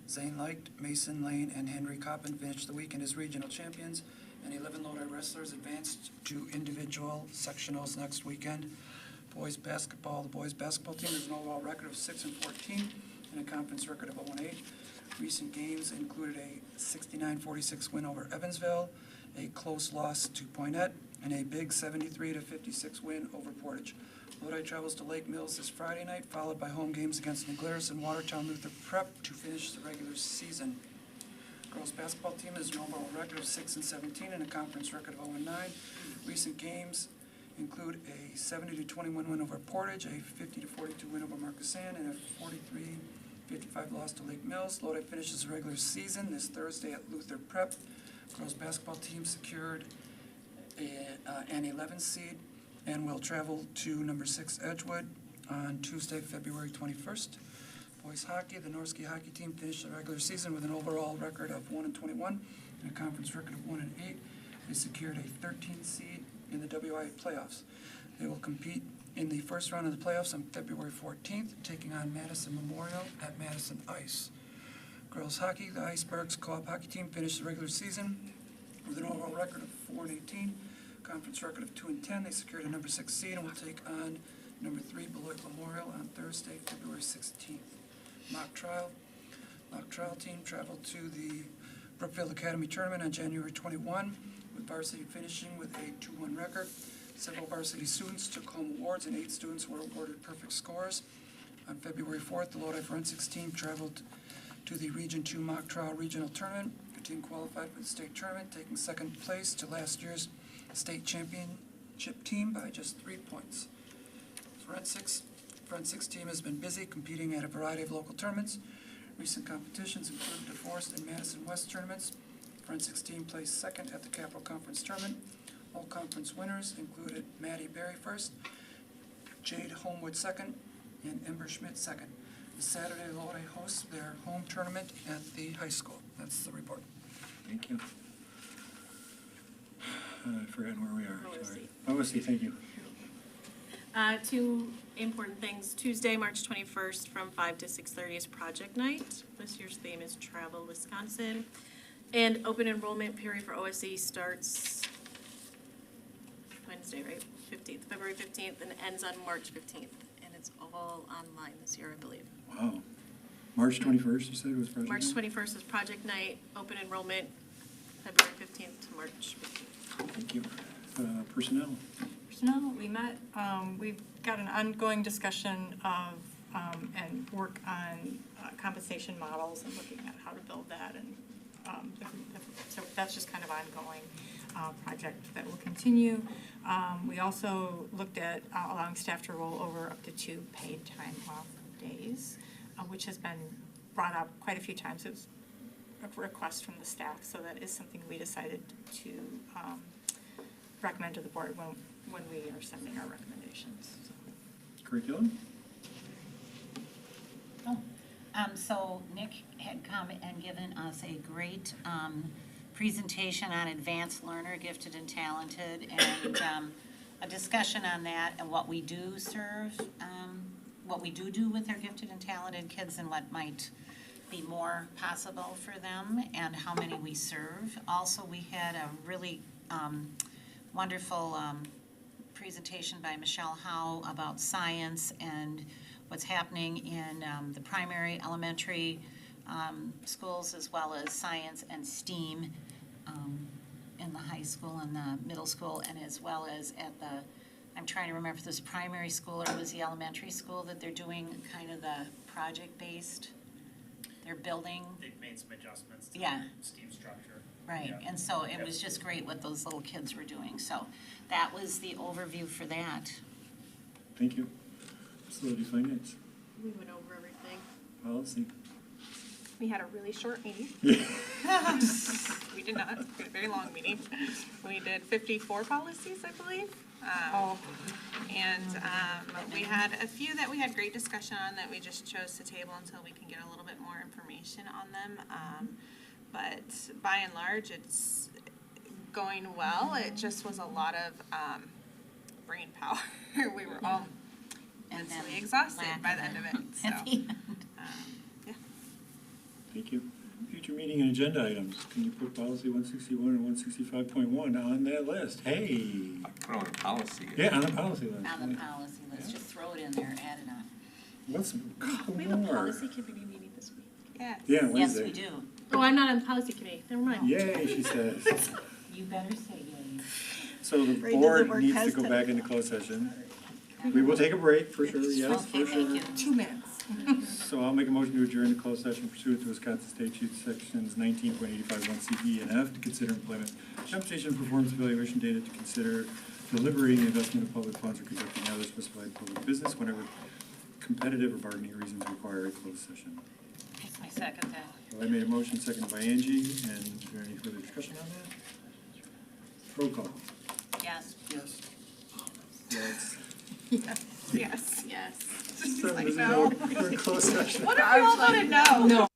Zane Leicht, Mason Lane, and Henry Coppin finished the weekend as regional champions, and 11 Lodi wrestlers advanced to individual sectionals next weekend. Boys basketball, the boys basketball team has an overall record of 6-14 and a conference record of 0-8. Recent games included a 69-46 win over Evansville, a close loss to Poinette, and a big 73-56 win over Portage. Lodi travels to Lake Mills this Friday night, followed by home games against Naglaris and Watertown Luther Prep to finish the regular season. Girls basketball team has an overall record of 6-17 and a conference record of 0-9. Recent games include a 70-21 win over Portage, a 50-42 win over Marquesan, and a 43-55 loss to Lake Mills. Lodi finishes the regular season this Thursday at Luther Prep. Girls basketball team secured an 11th seed and will travel to number 6 Edgewood on Tuesday, February 21st. Boys hockey, the Norski hockey team finished the regular season with an overall record of 1-21 and a conference record of 1-8. They secured a 13th seed in the WI playoffs. They will compete in the first round of the playoffs on February 14th, taking on Madison Memorial at Madison Ice. Girls hockey, the Icebergs co-op hockey team finished the regular season with an overall record of 4-18, conference record of 2-10. They secured a number 6 seed and will take on number 3 Beloit Memorial on Thursday, February 16th. Mock trial team traveled to the Brookfield Academy tournament on January 21, with varsity finishing with a 2-1 record. Several varsity students took home awards and 8 students were awarded perfect scores. On February 4th, the Lodi Forensics team traveled to the Region 2 Mock Trial Regional Tournament. The team qualified for the state tournament, taking second place to last year's state championship team by just 3 points. Forensics team has been busy competing at a variety of local tournaments. Recent competitions included the Forest and Madison West tournaments. Forensics team placed second at the Capital Conference tournament. All conference winners included Maddie Berry first, Jade Homewood second, and Ember Schmidt second. This Saturday, Lodi hosts their home tournament at the high school. That's the report. Thank you. I've forgotten where we are, sorry. OSC, thank you. 2 important things. Tuesday, March 21st, from 5 to 6:30 is Project Night. This year's theme is Travel Wisconsin. And open enrollment period for OSC starts Wednesday, right? 15th, February 15th, and ends on March 15th. And it's all online this year, I believe. Wow. March 21st, you said was Project March Night? 21st is Project Night, open enrollment, February 15th to March 15th. Thank you. Personnel. Personnel, we met, we've got an ongoing discussion of, and work on compensation models and looking at how to build that, and so that's just kind of ongoing project that will continue. We also looked at allowing staff to roll over up to 2 paid time off days, which has been brought up quite a few times. It was a request from the staff, so that is something we decided to recommend to the board when we are sending our recommendations. So. Curriculum? So Nick had come and given us a great presentation on advanced learner, gifted and talented, and a discussion on that and what we do serve, what we do with our gifted and talented kids and what might be more possible for them and how many we serve. Also, we had a really wonderful presentation by Michelle Howe about science and what's happening in the primary, elementary schools, as well as science and STEAM in the high school and the middle school, and as well as at the, I'm trying to remember if this primary school or was the elementary school that they're doing kind of the project-based, they're building. They've made some adjustments to Yeah. the STEAM structure. Right, Yeah. and so it was just great what those little kids were doing. So that was the overview for that. Thank you. Facility finance. We went over everything. Policy. We had a really short meeting. Yeah. We did not, we had a very long meeting. We did 54 policies, I believe. And we had a few that we had great discussion on that we just chose to table until we can get a little bit more information on them. But by and large, it's going well. It just was a lot of brain power. We were all mentally exhausted by the end of it, so. Yeah. Thank you. Future meeting and agenda items. Can you put policy 161 and 165.1 on that list? Hey. Put on a policy. Yeah, on the policy list. On the policy list, just throw it in there, add it on. What's We have a policy committee meeting this week. Yes. Yeah, Yes, Wednesday. we do. Oh, I'm not on the policy committee. Never mind. Yay, she says. You better say yay. So the Ray doesn't board work needs to past go it. back into closed session. We will take a break for sure, yes, Okay, for sure. thank you. 2 minutes. So I'll make a motion to adjourn to closed session pursuant to Wisconsin Statute Sections 19.851 C, E, and F to consider employment, compensation, and performance evaluation data, to consider deliberating the investment of public funds or conducting other specified public business whenever competitive or bargaining reasons require a closed session. I second that. Well, I made a motion, seconded by Angie, and is there any further discussion on that? Roll call. Yes. Yes. Yes. Yes. Yes. Yes. 7-0, we're in closed session. What if we all voted no? No.